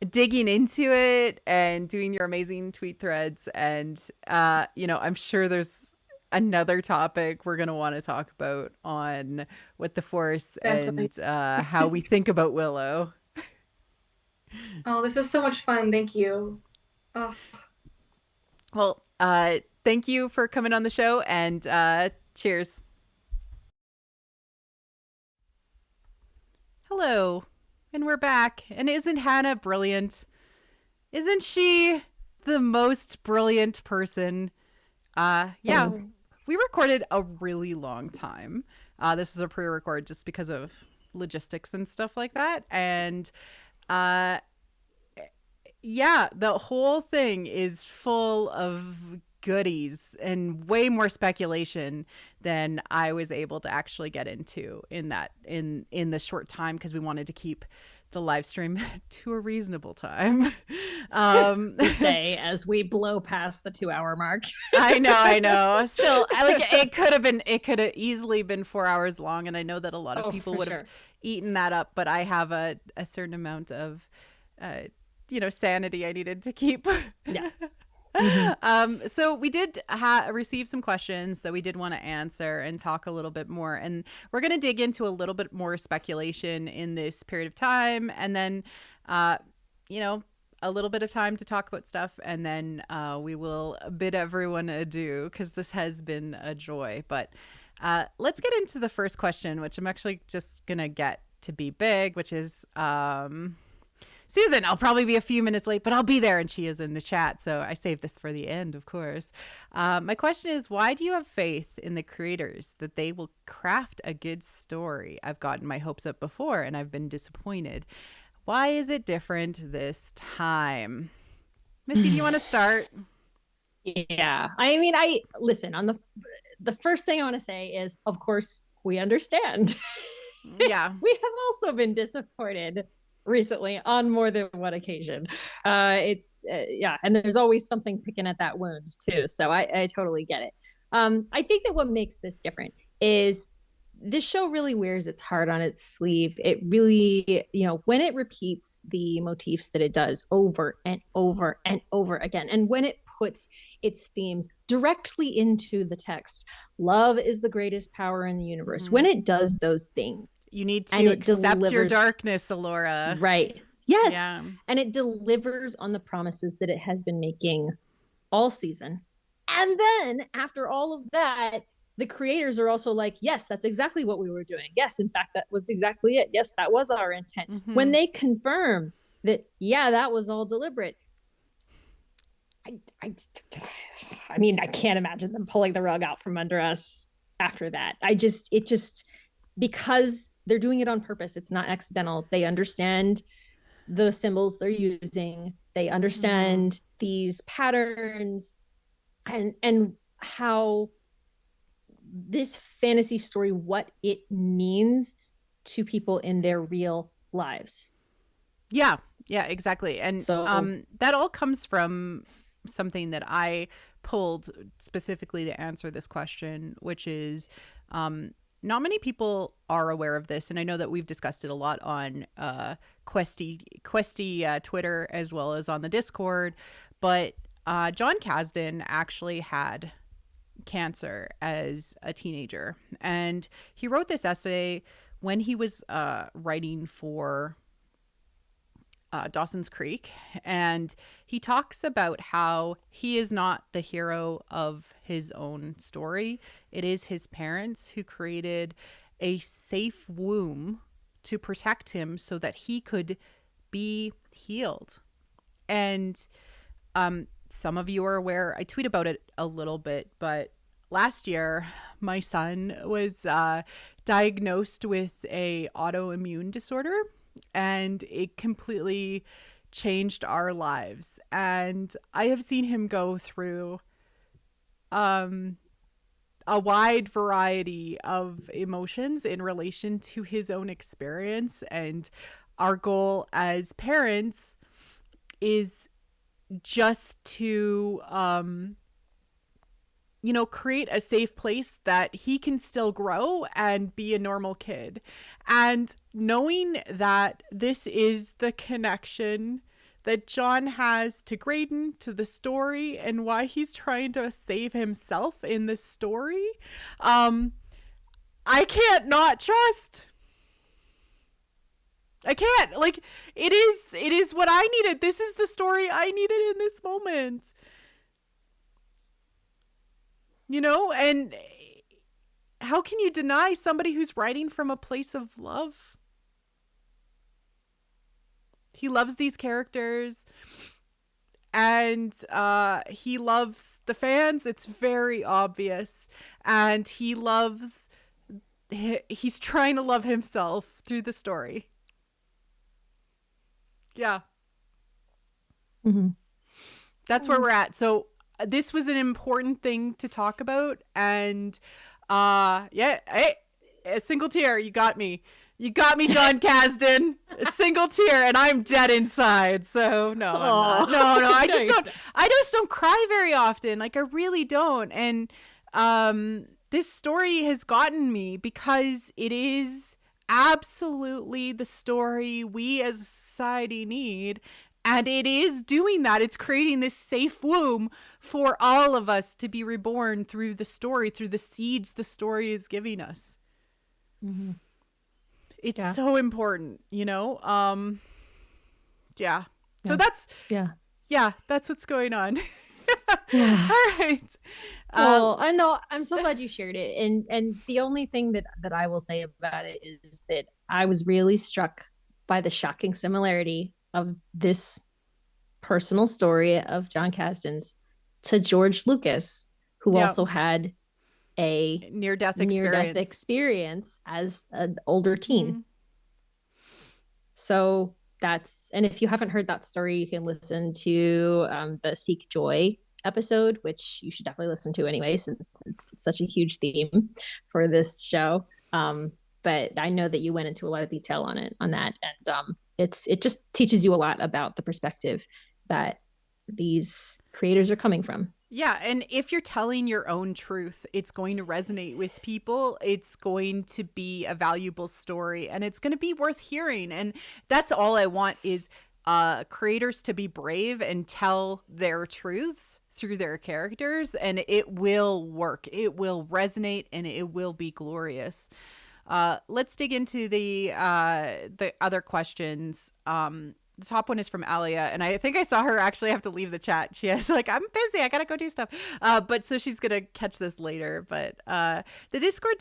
digging into it and doing your amazing tweet threads. And I'm sure there's another topic we're going to want to talk about on With the Force. Definitely. And how we think about Willow. Oh, this was so much fun. Thank you. Oh. Well, thank you for coming on the show, and cheers. Hello, and we're back. And isn't Hannah brilliant? Isn't she the most brilliant person? Yeah, we recorded a really long time. This was a pre-record just because of logistics and stuff like that. And yeah, the whole thing is full of goodies and way more speculation than I was able to actually get into in the short time, because we wanted to keep the live stream to a reasonable time. Say as we blow past the 2-hour mark. I know. Still, it could have easily been 4 hours long, and I know that a lot of people would have eaten that up, but I have a certain amount of sanity I needed to keep. Yes. Mm-hmm. So we did receive some questions that we did want to answer and talk a little bit more, and we're going to dig into a little bit more speculation in this period of time, and then a little bit of time to talk about stuff, and then we will bid everyone adieu, because this has been a joy. But let's get into the first question, which I'm actually just going to get to be big, which is Susan. I'll probably be a few minutes late, but I'll be there, and she is in the chat, so I saved this for the end, of course. My question is, why do you have faith in the creators that they will craft a good story? I've gotten my hopes up before, and I've been disappointed. Why is it different this time? Missy, do you want to start? Yeah. I mean, I listen on the first thing I want to say is, of course, we understand. Yeah. We have also been disappointed recently on more than one occasion. Yeah, and there's always something picking at that wound too. So I totally get it. I think that what makes this different is this show really wears its heart on its sleeve. It really, when it repeats the motifs that it does over and over and over again, and when it puts its themes directly into the text, love is the greatest power in the universe. When it does those things, you need to accept your darkness, Alora. Right. Yes. Yeah. And it delivers on the promises that it has been making all season. And then after all of that, the creators are also like, yes, that's exactly what we were doing. Yes, in fact, that was exactly it. Yes, that was our intent. Mm-hmm. When they confirm that, yeah, that was all deliberate. I mean, I can't imagine them pulling the rug out from under us after that. Because they're doing it on purpose. It's not accidental. They understand the symbols they're using. They understand these patterns and how this fantasy story, what it means to people in their real lives. Yeah, exactly. And so, that all comes from something that I pulled specifically to answer this question, which is not many people are aware of this. And I know that we've discussed it a lot on Questie Twitter as well as on the Discord. But John Kasdan actually had cancer as a teenager. And he wrote this essay when he was writing for Dawson's Creek, and he talks about how he is not the hero of his own story. It is his parents who created a safe womb to protect him so that he could be healed. And some of you are aware, I tweet about it a little bit, but last year my son was diagnosed with a autoimmune disorder, and it completely changed our lives. And I have seen him go through a wide variety of emotions in relation to his own experience. And our goal as parents is just to create a safe place that he can still grow and be a normal kid. And knowing that this is the connection that John has to Graydon, to the story, and why he's trying to save himself in this story, I can't not trust. I can't. Like, it is what I needed. This is the story I needed in this moment. And how can you deny somebody who's writing from a place of love? He loves these characters, and he loves the fans. It's very obvious. And he's trying to love himself through the story. Yeah. Mm-hmm. That's where we're at. So this was an important thing to talk about. And hey, a single tear. You got me, John Kasdan. A single tear, and I'm dead inside. So no, I'm not. No, I just don't cry very often. Like, I really don't. And this story has gotten me because it is absolutely the story we as a society need. And it is doing that. It's creating this safe womb for all of us to be reborn through the story, through the seeds the story is giving us. Mm-hmm. It's so important, Yeah. So that's what's going on. Yeah. All right. Well, I know. I'm so glad you shared it. And the only thing that I will say about it is that I was really struck by the shocking similarity of this personal story of John Kasdan's to George Lucas, who also had a near-death experience as an older teen. Mm-hmm. So and if you haven't heard that story, you can listen to the Seek Joy episode, which you should definitely listen to anyway, since it's such a huge theme for this show. But I know that you went into a lot of detail on that, and it just teaches you a lot about the perspective that these creators are coming from. Yeah, and if you're telling your own truth, it's going to resonate with people. It's going to be a valuable story, and it's going to be worth hearing. And that's all I want is creators to be brave and tell their truths through their characters, and it will work. It will resonate, and it will be glorious. Let's dig into the other questions. The top one is from Alia, and I think I saw her actually have to leave the chat. She is like, I'm busy, I gotta go do stuff. But so she's gonna catch this later. But the Discord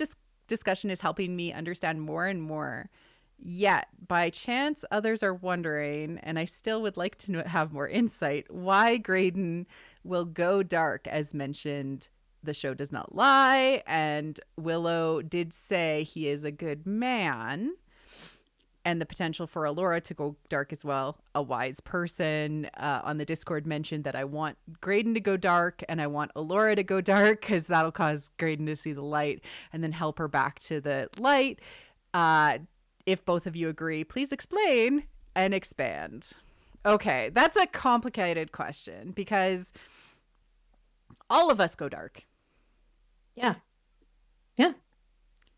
discussion is helping me understand more and more. Yet, by chance, others are wondering, and I still would like to have more insight, why Graydon will go dark, as mentioned. The show does not lie, and Willow did say he is a good man. And the potential for Allura to go dark as well. A wise person on the Discord mentioned that I want Graydon to go dark and I want Allura to go dark because that'll cause Graydon to see the light and then help her back to the light. If both of you agree, please explain and expand. Okay, that's a complicated question because all of us go dark. Yeah.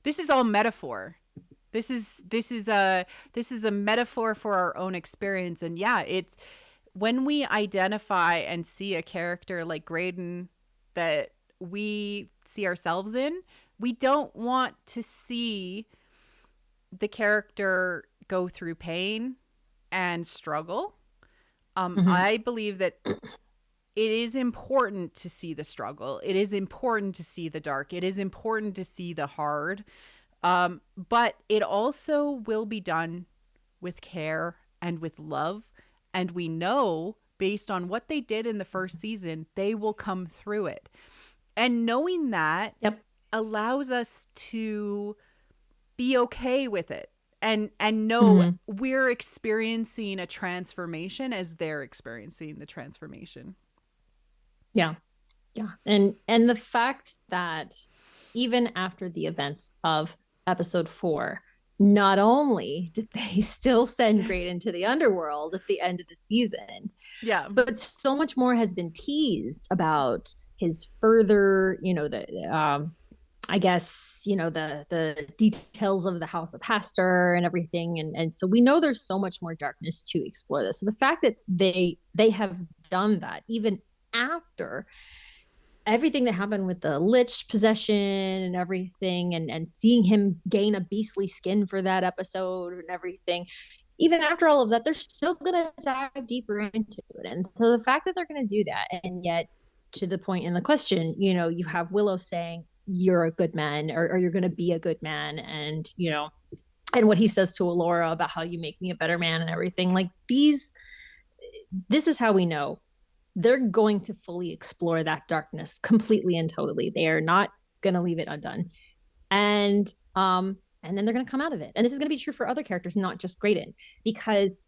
This is all metaphor. This is a metaphor for our own experience. And yeah, it's when we identify and see a character like Graydon that we see ourselves in, we don't want to see the character go through pain and struggle. I believe that it is important to see the struggle. It is important to see the dark. It is important to see the hard. But it also will be done with care and with love. And we know, based on what they did in the first season, they will come through it. And knowing that allows us to be okay with it and know we're experiencing a transformation as they're experiencing the transformation. Yeah. And the fact that even after the events of episode 4, not only did they still send Graydon to the underworld at the end of the season, but so much more has been teased about his further, I guess, the details of the House of Hastur and everything. And so we know there's so much more darkness to explore this. So the fact that they have done that, even after everything that happened with the Lich possession and everything, and seeing him gain a beastly skin for that episode and everything, even after all of that, they're still going to dive deeper into it. And so the fact that they're going to do that, and yet to the point in the question, you have Willow saying, you're a good man, or you're going to be a good man. And, and what he says to Allura about how you make me a better man and everything, like this is how we know they're going to fully explore that darkness completely and totally. They are not going to leave it undone. And then they're going to come out of it. And this is going to be true for other characters, not just Graydon, because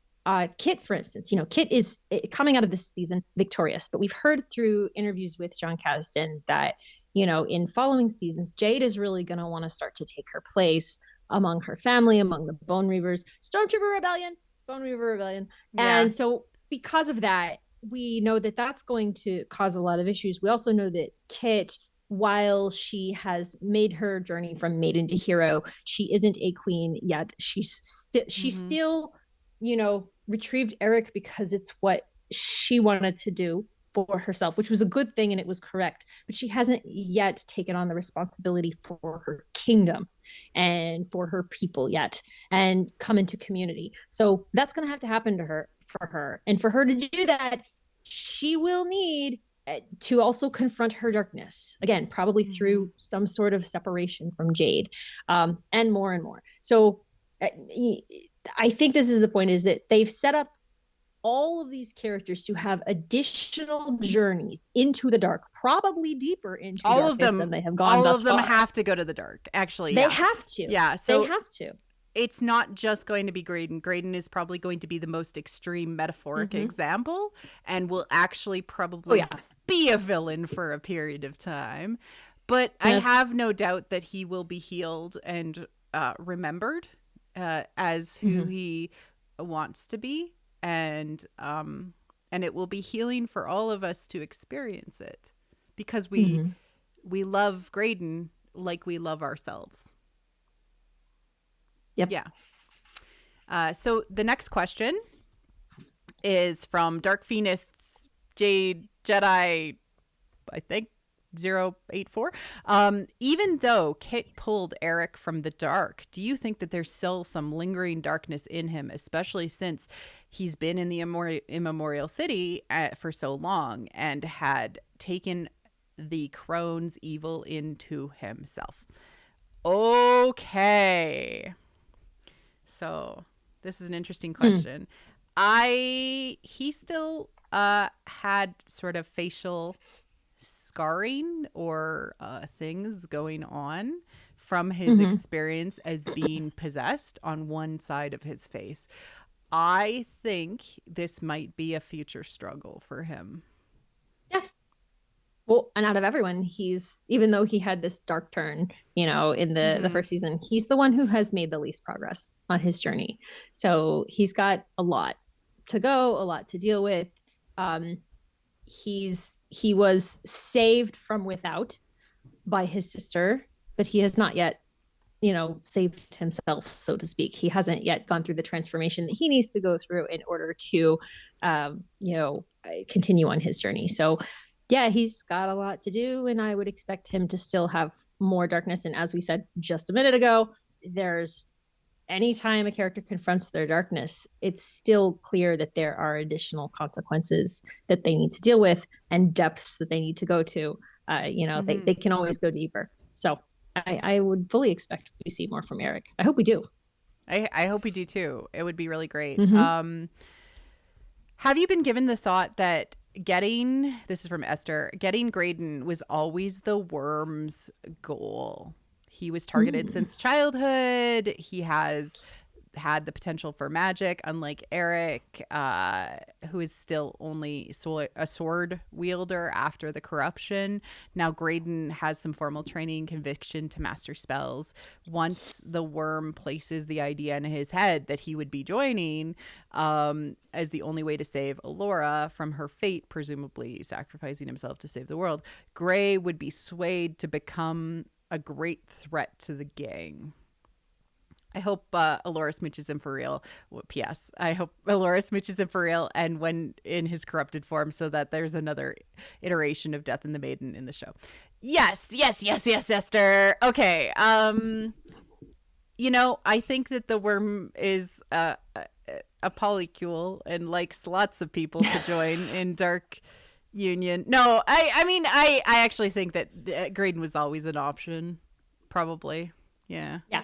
Kit, for instance, Kit is coming out of this season victorious, but we've heard through interviews with John Kasdan that, in following seasons, Jade is really going to want to start to take her place among her family, among the Bone Reavers, Stormtrooper Rebellion, Bone Reaver Rebellion. Yeah. And so because of that, we know that that's going to cause a lot of issues. We also know that Kit, while she has made her journey from maiden to hero, she isn't a queen yet. She's still, retrieved Eric because it's what she wanted to do for herself, which was a good thing and it was correct. But she hasn't yet taken on the responsibility for her kingdom and for her people yet, and come into community. So that's going to have to happen for her. And for her to do that, she will need to also confront her darkness, again, probably through some sort of separation from Jade, and more. So I think this is the point, is that they've set up all of these characters to have additional journeys into the dark, probably deeper into all of them than they have gone thus far. All of them have to go to the dark, actually. They have to. Yeah, so they have to. It's not just going to be Graydon. Graydon is probably going to be the most extreme metaphoric example, and will actually probably be a villain for a period of time. But I have no doubt that he will be healed and remembered as who he wants to be, and it will be healing for all of us to experience it, because we love Graydon like we love ourselves. Yep. Yeah. So the next question is from Dark Phoenix Jade Jedi, I think 084. Even though Kit pulled Eric from the dark, do you think that there's still some lingering darkness in him, especially since he's been in the Immemorial City for so long and had taken the Crone's evil into himself? Okay. So this is an interesting question. He still had sort of facial scarring or things going on from his experience as being possessed on one side of his face. I think this might be a future struggle for him. Yeah. Well, and out of everyone, even though he had this dark turn, in the first season, he's the one who has made the least progress on his journey. So he's got a lot to go, a lot to deal with. He was saved from without by his sister, but he has not yet, saved himself, so to speak. He hasn't yet gone through the transformation that he needs to go through in order to, continue on his journey. So yeah, he's got a lot to do, and I would expect him to still have more darkness. And as we said just a minute ago, anytime a character confronts their darkness, it's still clear that there are additional consequences that they need to deal with and depths that they need to go to. They can always go deeper. So I would fully expect we see more from Eric. I hope we do. I hope we do too. It would be really great. Have you been given the thought that this is from Esther, getting Graydon was always the Worm's goal? He was targeted since childhood. He has had the potential for magic, unlike Eric, who is still only a sword wielder after the corruption. Now Graydon has some formal training and conviction to master spells. Once the Worm places the idea in his head that he would be joining as the only way to save Allura from her fate, presumably sacrificing himself to save the world, Gray would be swayed to become a great threat to the gang. I hope Allura smooches him for real. P.S. I hope Allura smooches him for real, and when in his corrupted form, so that there's another iteration of Death and the Maiden in the show. Yes, Esther. Okay. I think that the Worm is a polycule and likes lots of people to join in Dark Union. No, I actually think that Graydon was always an option. Probably. Yeah. Yeah.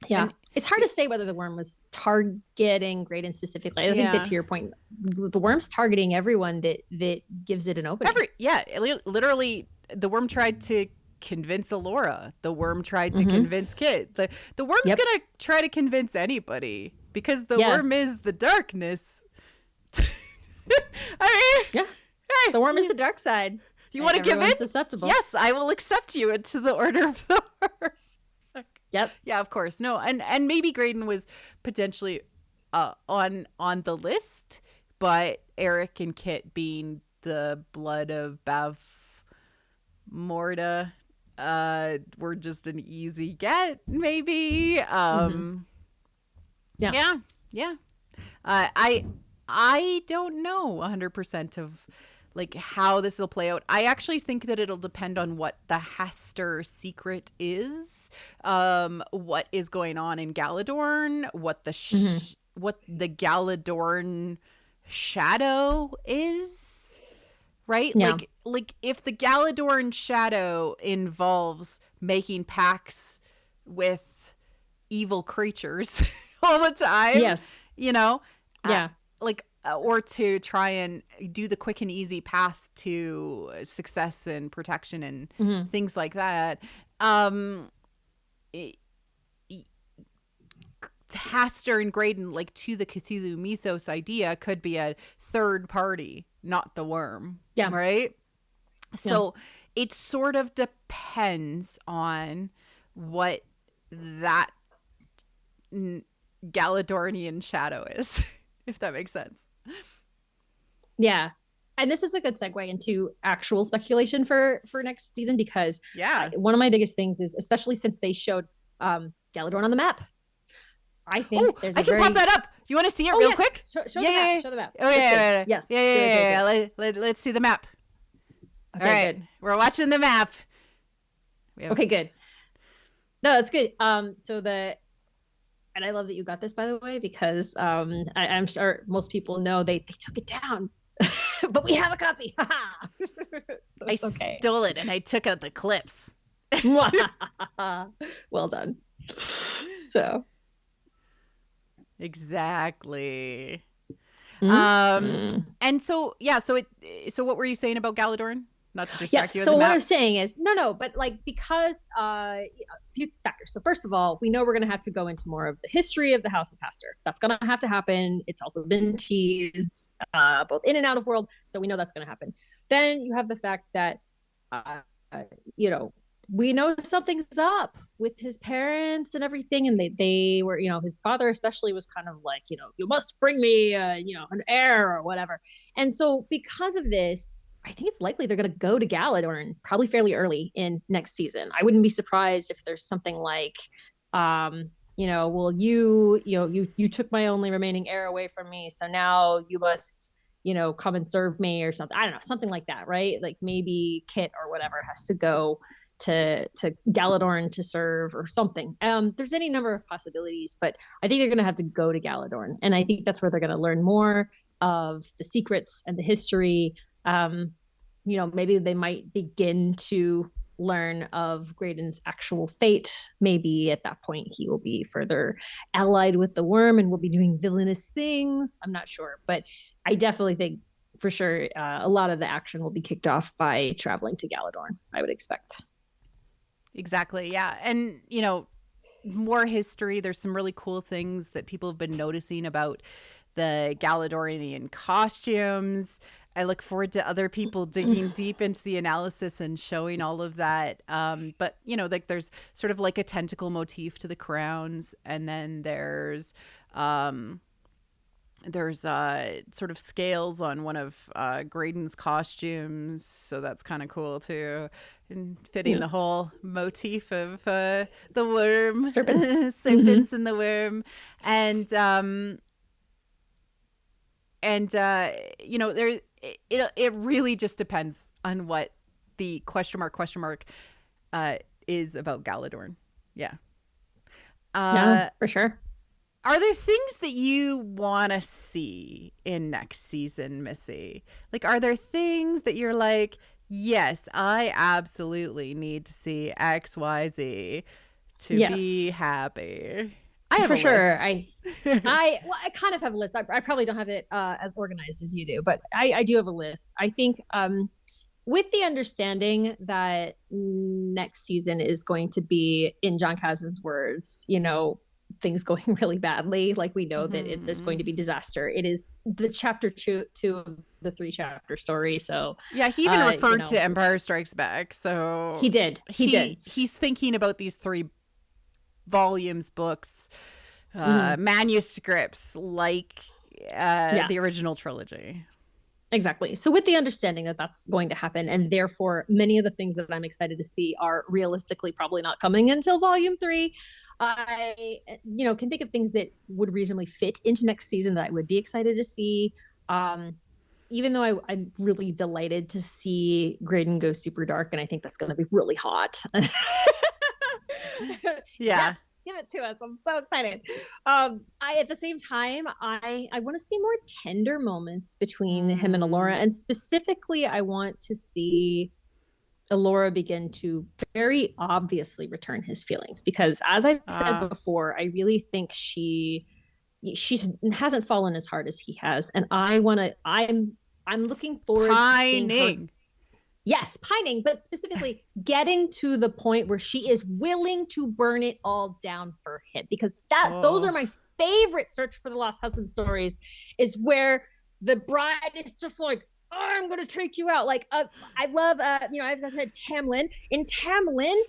Yeah. It's hard to say whether the Worm was targeting Graydon specifically. I think that, to your point, the Worm's targeting everyone that gives it an opening. Literally, the Worm tried to convince Allura. The Worm tried to convince Kit. The Worm's gonna try to convince anybody, because the Worm is the darkness. Hey, the Worm is the dark side. You want to give it? Susceptible. Yes, I will accept you into the Order of the Worm. Yep. Yeah, of course. No, and maybe Graydon was potentially on the list, but Eric and Kit, being the blood of Bav Morda, were just an easy get, maybe. Yeah. I don't know 100% of how this will play out. I actually think that it'll depend on what the Haster secret is, what is going on in Galadorn, what the Galadorn shadow is, right? Yeah. Like if the Galadorn shadow involves making pacts with evil creatures all the time, yes, or to try and do the quick and easy path to success and protection and things like that. Haster and Graydon, to the Cthulhu mythos idea, could be a third party, not the worm. Yeah. Right? So it sort of depends on what that Galadornian shadow is, if that makes sense. Yeah. And this is a good segue into actual speculation for next season, because one of my biggest things is, especially since they showed Galadorn on the map, I think there's I can pop that up. Do you want to see it real quick? Show the map. Show the map. Oh, yeah. Yes. Yeah. Let's see the map. Okay, all right. Good. We're watching the map. Okay, good. No, that's good. And I love that you got this, by the way, because I'm sure most people know they took it down. But we have a copy. So I stole it and I took out the clips. Well done. So exactly. Mm-hmm. And so so what were you saying about Galadorn? Not to distract you. So what I'm saying is but like, because a few factors. So first of all, we know we're going to have to go into more of the history of the House of Pastor. That's going to have to happen. It's also been teased both in and out of world, so we know that's going to happen. Then you have the fact that we know something's up with his parents and everything, and they were, his father especially was kind of like, you must bring me an heir or whatever. And so because of this, I think it's likely they're going to go to Galadorn probably fairly early in next season. I wouldn't be surprised if there's something like, well, you took my only remaining heir away from me, so now you must, come and serve me or something. I don't know, something like that, right? Like maybe Kit or whatever has to go to Galadorn to serve or something. There's any number of possibilities, but I think they're going to have to go to Galadorn, and I think that's where they're going to learn more of the secrets and the history. Maybe they might begin to learn of Graydon's actual fate. Maybe at that point he will be further allied with the worm and will be doing villainous things. I'm not sure, but I definitely think for sure a lot of the action will be kicked off by traveling to Galadorn, I would expect. Exactly. Yeah. And, more history. There's some really cool things that people have been noticing about the Galadorian costumes. I look forward to other people digging deep into the analysis and showing all of that. But, like there's sort of like a tentacle motif to the crowns. And then there's sort of scales on one of Graydon's costumes. So that's kind of cool, too. And fitting the whole motif of the worm. Serpents and the worm. It really just depends on what the question mark is about Galadorn. Yeah. For sure. Are there things that you want to see in next season, Missy? Like, are there things that you're like, yes, I absolutely need to see XYZ to be happy? I have for sure. I kind of have a list. I probably don't have it as organized as you do, but I do have a list. I think with the understanding that next season is going to be, in John Kaz's words, things going really badly. Like we know that there's going to be disaster. It is the chapter two of the 3-chapter story. So yeah, he even referred to Empire Strikes Back. So he did. He's thinking about these 3 volumes, books, manuscripts, like the original trilogy. Exactly. So with the understanding that that's going to happen, and therefore many of the things that I'm excited to see are realistically probably not coming until volume 3, I can think of things that would reasonably fit into next season that I would be excited to see. Even though I'm really delighted to see Graydon go super dark, and I think that's going to be really hot. Yeah. Give it to us. I'm so excited. At the same time, I want to see more tender moments between him and Alora. And specifically, I want to see Alora begin to very obviously return his feelings. Because as I've said before, I really think she hasn't fallen as hard as he has. And I'm looking forward to seeing her. Yes, pining, but specifically getting to the point where she is willing to burn it all down for him, because those are my favorite Search for the Lost Husband stories, is where the bride is just like, oh, I'm gonna take you out. Like, I love, as I said, Tamlin. In Tamlin,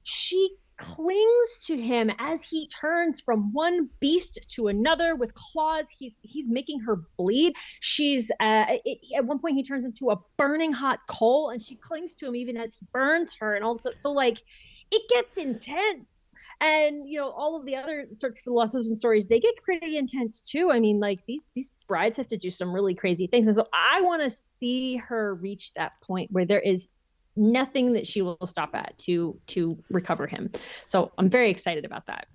she clings to him as he turns from one beast to another with claws. He's making her bleed. She's at one point he turns into a burning hot coal, and she clings to him even as he burns her. And also, so like, it gets intense. And all of the other Search for the Lost Husband stories, they get pretty intense too. I mean, like these brides have to do some really crazy things, and so I want to see her reach that point where there is nothing that she will stop at to recover him. So I'm very excited about that.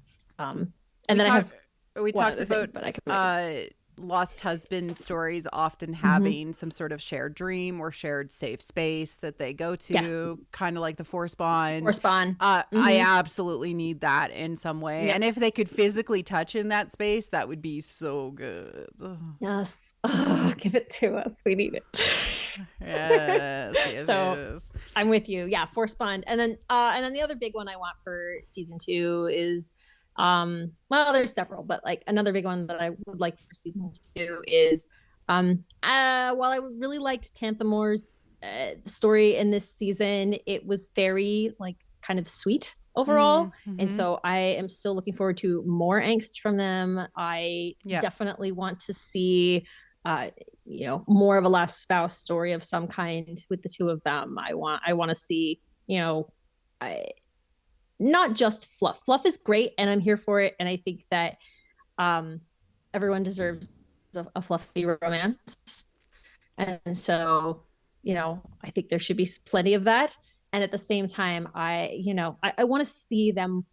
We talked about lost husband stories often having some sort of shared dream or shared safe space that they go to, kind of like the Forspawn. I absolutely need that in some way. And if they could physically touch in that space, that would be so good. Yes. Give it to us. We need it. Yes. So I'm with you. Yeah, Forspawn. And then the other big one I want for season 2 is there's several, but like another big one that I would like for season 2 is while I really liked Tanthamore's story in this season, it was very like kind of sweet overall. And so I am still looking forward to more angst from them. I definitely want to see more of a last spouse story of some kind with the two of them. I want to see not just fluff. Fluff is great, and I'm here for it. And I think that everyone deserves a fluffy romance. And so, I think there should be plenty of that. And at the same time, I want to see them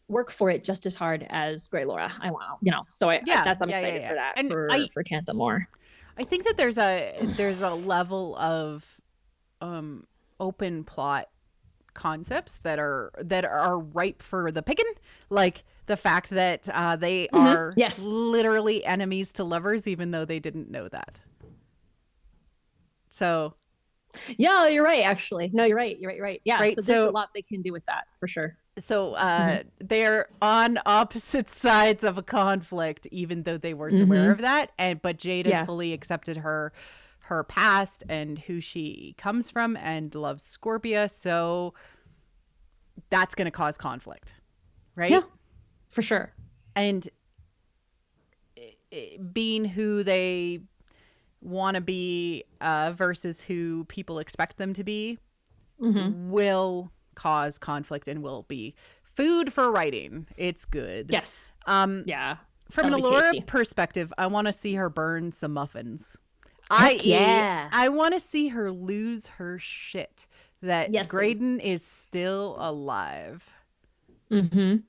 work for it just as hard as Grey Laura. I'm excited for that, and for Tanthamore. I think that there's a level of open plot concepts that are ripe for the picking, like the fact that they are literally enemies to lovers, even though they didn't know that. So you're right. Actually, no, you're right. Yeah, right? So there's a lot they can do with that for sure. So they're on opposite sides of a conflict, even though they weren't aware of that. But Jade has fully accepted her past and who she comes from and loves Scorpia. So that's going to cause conflict, right? Yeah, for sure. And being who they want to be versus who people expect them to be will cause conflict and will be food for writing. It's good. Yes. From an Allura perspective, I want to see her burn some muffins. I want to see her lose her shit that Graydon is still alive. And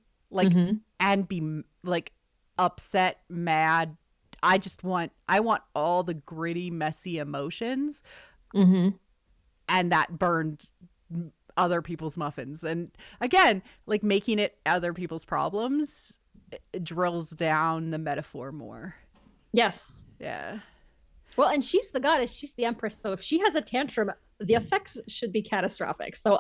be like upset, mad. I want all the gritty, messy emotions. And that burned other people's muffins. And again, like making it other people's problems drills down the metaphor more. Yes. Yeah. Well, and she's the goddess, she's the empress, so if she has a tantrum, the effects should be catastrophic. So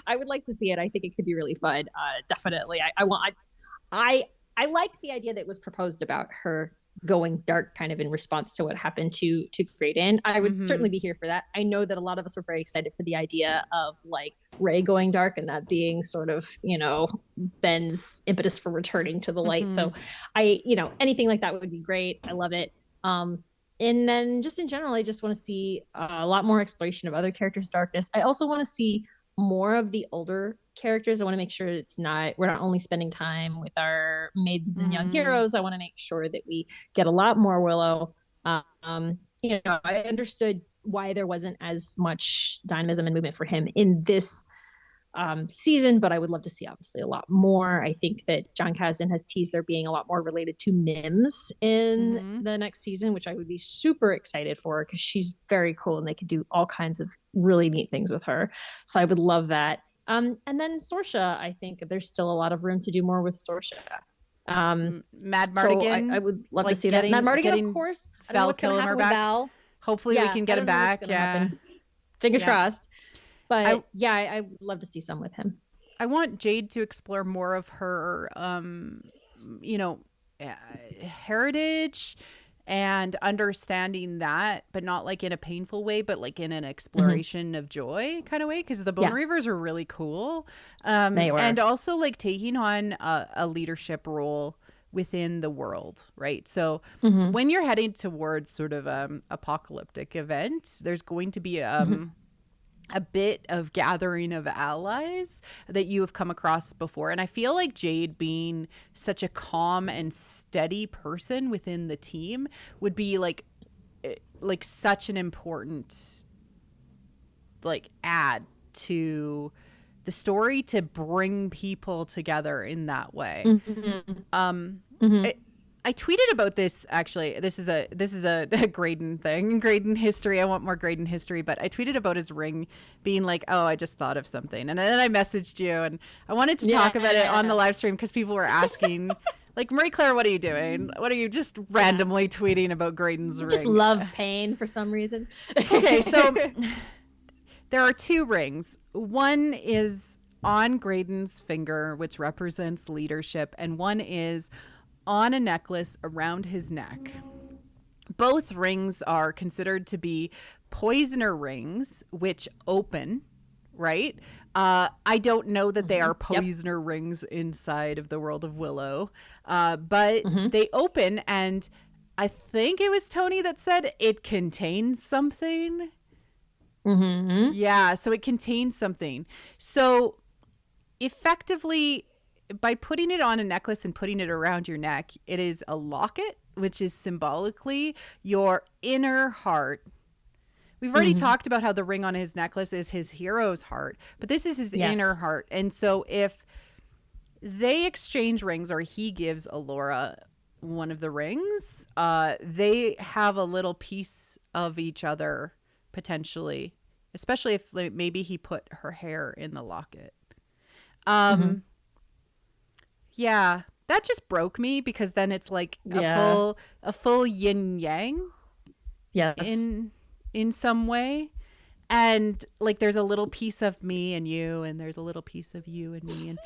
I would like to see it. I think it could be really fun. Definitely. I like the idea that was proposed about her going dark kind of in response to what happened to Graydon. I would certainly be here for that. I know that a lot of us were very excited for the idea of like Rey going dark and that being sort of, Ben's impetus for returning to the light. So anything like that would be great. I love it. And then just in general, I just want to see a lot more exploration of other characters' darkness. I also want to see more of the older characters. I want to make sure we're not only spending time with our maidens and young heroes. I want to make sure that we get a lot more Willow. I understood why there wasn't as much dynamism and movement for him in this season, but I would love to see obviously a lot more. I think that John Kasdan has teased there being a lot more related to Mims in the next season, which I would be super excited for because she's very cool and they could do all kinds of really neat things with her. So I would love that. And then Sorsha, I think there's still a lot of room to do more with Sorsha. Mad Mardigan. So I would love to see that. Mad Mardigan, of course. I don't know what's going to happen with Val. Hopefully we can get him back. Fingers crossed. But I would love to see some with him. I want Jade to explore more of her, heritage and understanding that, but not like in a painful way, but like in an exploration of joy kind of way, because the Bone Reavers are really cool. They were. And also like taking on a leadership role within the world, right? So when you're heading towards sort of apocalyptic event, there's going to be a bit of gathering of allies that you have come across before. And I feel like Jade, being such a calm and steady person within the team, would be like such an important like add to the story to bring people together in that way. I tweeted about this, actually. This is a Graydon thing, Graydon history. I want more Graydon history, but I tweeted about his ring being like, oh, I just thought of something. And then I messaged you, and I wanted to talk about it on the live stream because people were asking, like, Marie Claire, what are you doing? What are you just randomly tweeting about Graydon's ring? Just love pain for some reason. Okay, so there are two rings. One is on Graydon's finger, which represents leadership, and one is on a necklace around his neck. Both rings are considered to be poisoner rings, which open, right? I don't know that they are poisoner rings inside of the world of Willow, but they open, and I think it was Tony that said it contains something. Yeah, so it contains something. So effectively, by putting it on a necklace and putting it around your neck, it is a locket, which is symbolically your inner heart. We've already talked about how the ring on his necklace is his hero's heart, but this is his inner heart. And so if they exchange rings, or he gives Alora one of the rings, they have a little piece of each other, potentially, especially if maybe he put her hair in the locket. Yeah, that just broke me, because then it's like a full yin yang. Yes. In some way. And like there's a little piece of me and you, and there's a little piece of you and me, and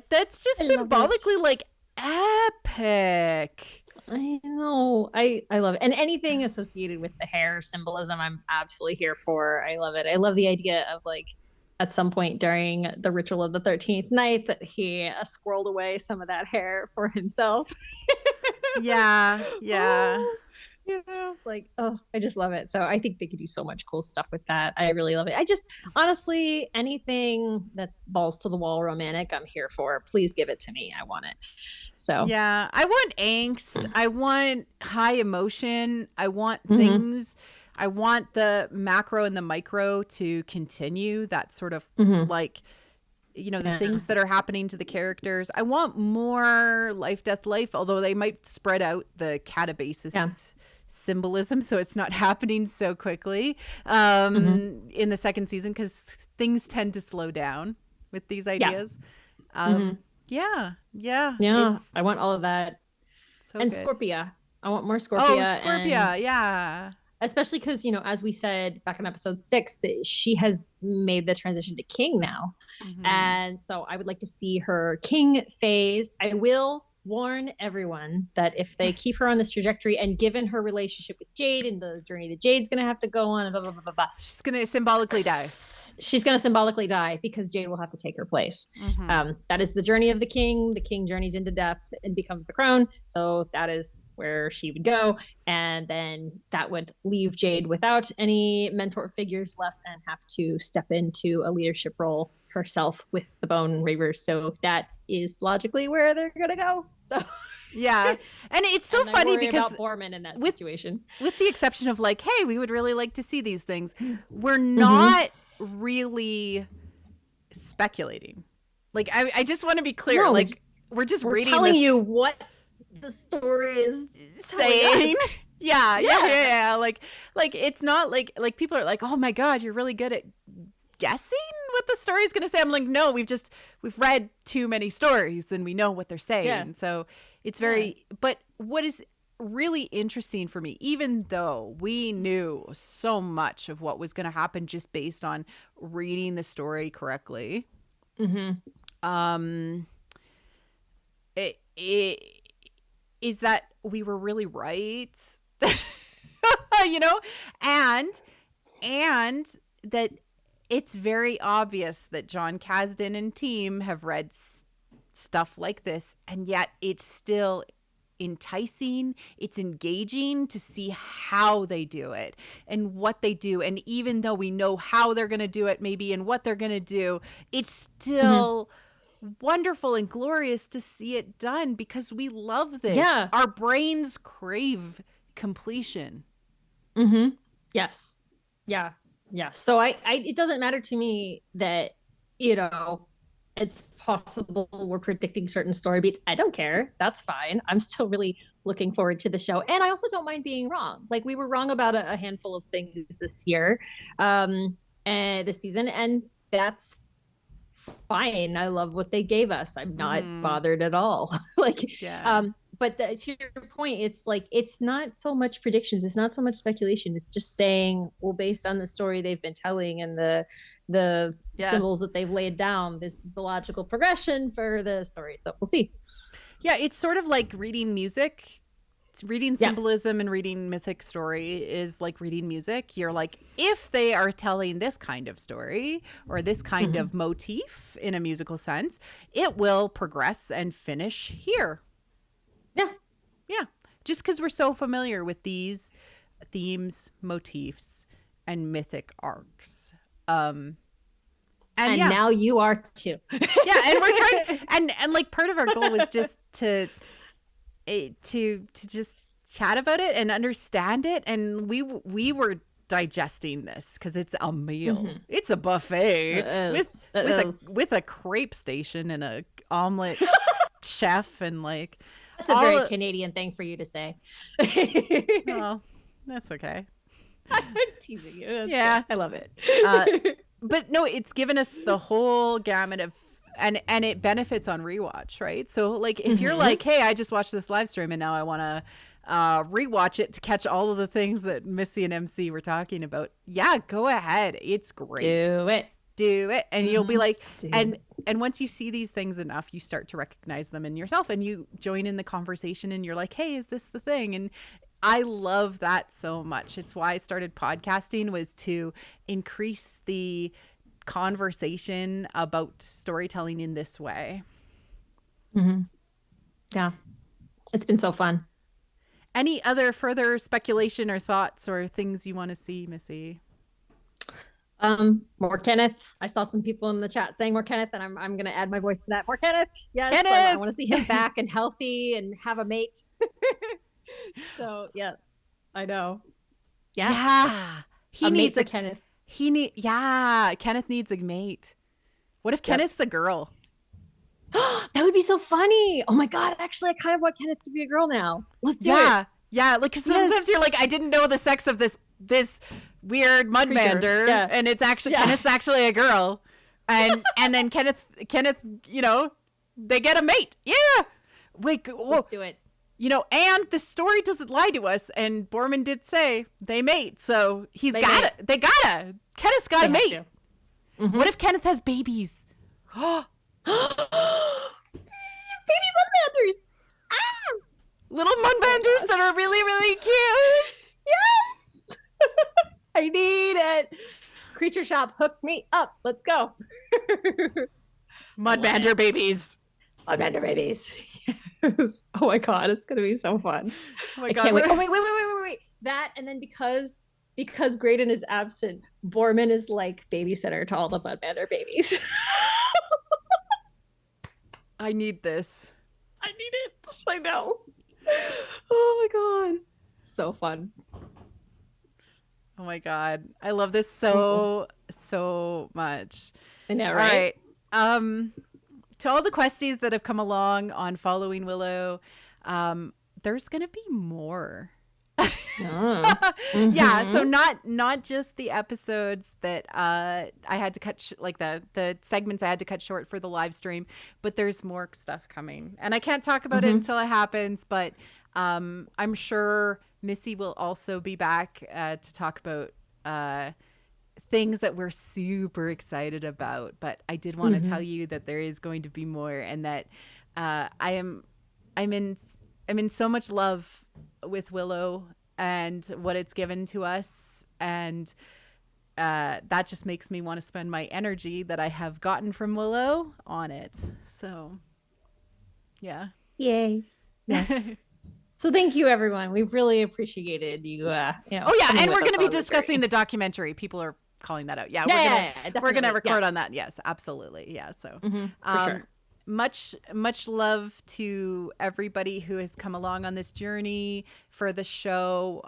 that's just symbolically like epic. I know. I love it. And anything associated with the hair symbolism, I'm absolutely here for. I love it. I love the idea of like, at some point during the ritual of the 13th night, that he squirreled away some of that hair for himself. Yeah. Oh, you know, like, oh, I just love it. So I think they could do so much cool stuff with that. I really love it. I just, honestly, anything that's balls to the wall romantic, I'm here for. Please give it to me. I want it. So yeah, I want angst. I want high emotion. I want things. I want the macro and the micro to continue, that sort of like, you know, the things that are happening to the characters. I want more life, death, life, although they might spread out the catabasis symbolism, so it's not happening so quickly in the second season, because things tend to slow down with these ideas. Yeah. I want all of that. So and good. Scorpia. I want more Scorpia. Oh, Scorpia, yeah. Especially because, you know, as we said back in episode 6, that she has made the transition to king now. And so I would like to see her king phase. I will warn everyone that if they keep her on this trajectory, and given her relationship with Jade and the journey that Jade's going to have to go on, and blah, blah, blah, blah, blah. She's going to symbolically die. She's going to symbolically die because Jade will have to take her place. That is the journey of the king. The king journeys into death and becomes the crown. So that is where she would go. And then that would leave Jade without any mentor figures left, and have to step into a leadership role herself with the Bone Reavers. So that is logically where they're gonna go. So yeah, and it's so funny because about Borman in that situation, with the exception of like, hey, we would really like to see these things, we're not really speculating. Like, I just want to be clear. No, like, we're reading telling this, you what the story is saying. Yeah. Like it's not like people are like, oh my God, you're really good at guessing what the story is going to say. I'm like, no, we've read too many stories and we know what they're saying. Yeah. So it's very, but what is really interesting for me, even though we knew so much of what was going to happen just based on reading the story correctly, it is that we were really right and that it's very obvious that John Kasdan and team have read stuff like this, and yet it's still enticing, it's engaging to see how they do it and what they do. And even though we know how they're going to do it maybe and what they're going to do, it's still wonderful and glorious to see it done because we love this. Our brains crave completion. Yes. Yeah. So I it doesn't matter to me that, it's possible we're predicting certain story beats. I don't care. That's fine. I'm still really looking forward to the show. And I also don't mind being wrong. Like, we were wrong about a handful of things this year, and this season, and that's fine. I love what they gave us. I'm not bothered at all. But to your point, it's like, it's not so much predictions. It's not so much speculation. It's just saying, well, based on the story they've been telling and the symbols that they've laid down, this is the logical progression for the story. So we'll see. Yeah, it's sort of like reading music. It's reading symbolism and reading mythic story is like reading music. You're like, if they are telling this kind of story or this kind of motif in a musical sense, it will progress and finish here. Yeah. Just because we're so familiar with these themes, motifs, and mythic arcs. And now you are too. And we're trying and like part of our goal was just to just chat about it and understand it, and we were digesting this because it's a meal. It's a buffet with a crepe station and a omelet chef, and like that's a very Canadian thing for you to say. Well, that's okay. I'm teasing you. Good. I love it. But no, it's given us the whole gamut of, and it benefits on rewatch, right? So like if you're like, hey, I just watched this live stream and now I want to rewatch it to catch all of the things that Missy and MC were talking about, go ahead. It's great. Do it. And you'll be like, and once you see these things enough, you start to recognize them in yourself and you join in the conversation and you're like, hey, is this the thing? And I love that so much. It's why I started podcasting, was to increase the conversation about storytelling in this way. Yeah. It's been so fun. Any other further speculation or thoughts or things you want to see, Missy? More Kenneth. I saw some people in the chat saying more Kenneth, and I'm going to add my voice to that. More Kenneth. Yes. Kenneth! I want to see him back and healthy and have a mate. So yeah, I know. Yeah. He needs a Kenneth. Kenneth needs a mate. What if Kenneth's a girl? That would be so funny. Oh my God. Actually, I kind of want Kenneth to be a girl now. Let's do it. Yeah. Like, cause sometimes you're like, I didn't know the sex of this weird mudmander, and it's actually Kenneth's actually a girl, and then Kenneth, they get a mate. Yeah. Wait. Let's do it. And the story doesn't lie to us. And Borman did say they mate. So they gotta. Kenneth's got a mate. What if Kenneth has babies? Baby mudmanders. Little mudmanders that are really, really cute. Yes. I need it. Creature Shop, hook me up. Let's go. Mudmander babies. Mudmander babies. Yes. Oh my God, it's gonna be so fun. Oh my I God. can't wait. Oh wait. That, and then because Graydon is absent, Borman is like babysitter to all the Mudmander babies. I need this. I need it. I know. Oh my God. So fun. Oh my God. I love this so much. I know, right? All right. To all the questies that have come along on following Willow, there's going to be more. Yeah, so not just the episodes that I had to cut like the segments I had to cut short for the live stream, but there's more stuff coming, and I can't talk about it until it happens, but I'm sure Missy will also be back to talk about things that we're super excited about. But I did want to tell you that there is going to be more, and that I'm in so much love with Willow and what it's given to us. And that just makes me want to spend my energy that I have gotten from Willow on it. So, yeah. Yay. Yes. So thank you, everyone. We've really appreciated you. Oh yeah, and we're going to be discussing the documentary. People are calling that out. Yeah, we're gonna record on that. Yes, absolutely. Yeah. So, for sure. Much love to everybody who has come along on this journey for the show.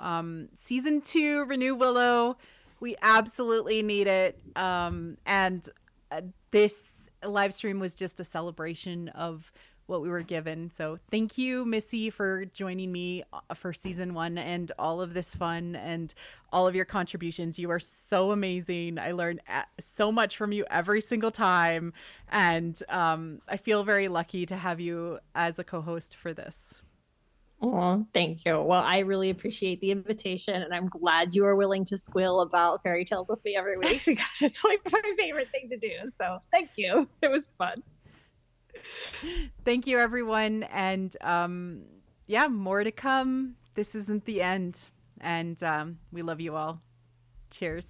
Season 2, Renew Willow. We absolutely need it. And this live stream was just a celebration of what we were given. So thank you, Missy, for joining me for season 1 and all of this fun and all of your contributions. You are so amazing. I learn so much from you every single time. And I feel very lucky to have you as a co-host for this. Oh, thank you. Well, I really appreciate the invitation, and I'm glad you are willing to squeal about fairy tales with me every week because it's like my favorite thing to do. So thank you. It was fun. Thank you, everyone. And yeah, more to come. This isn't the end. And we love you all. Cheers.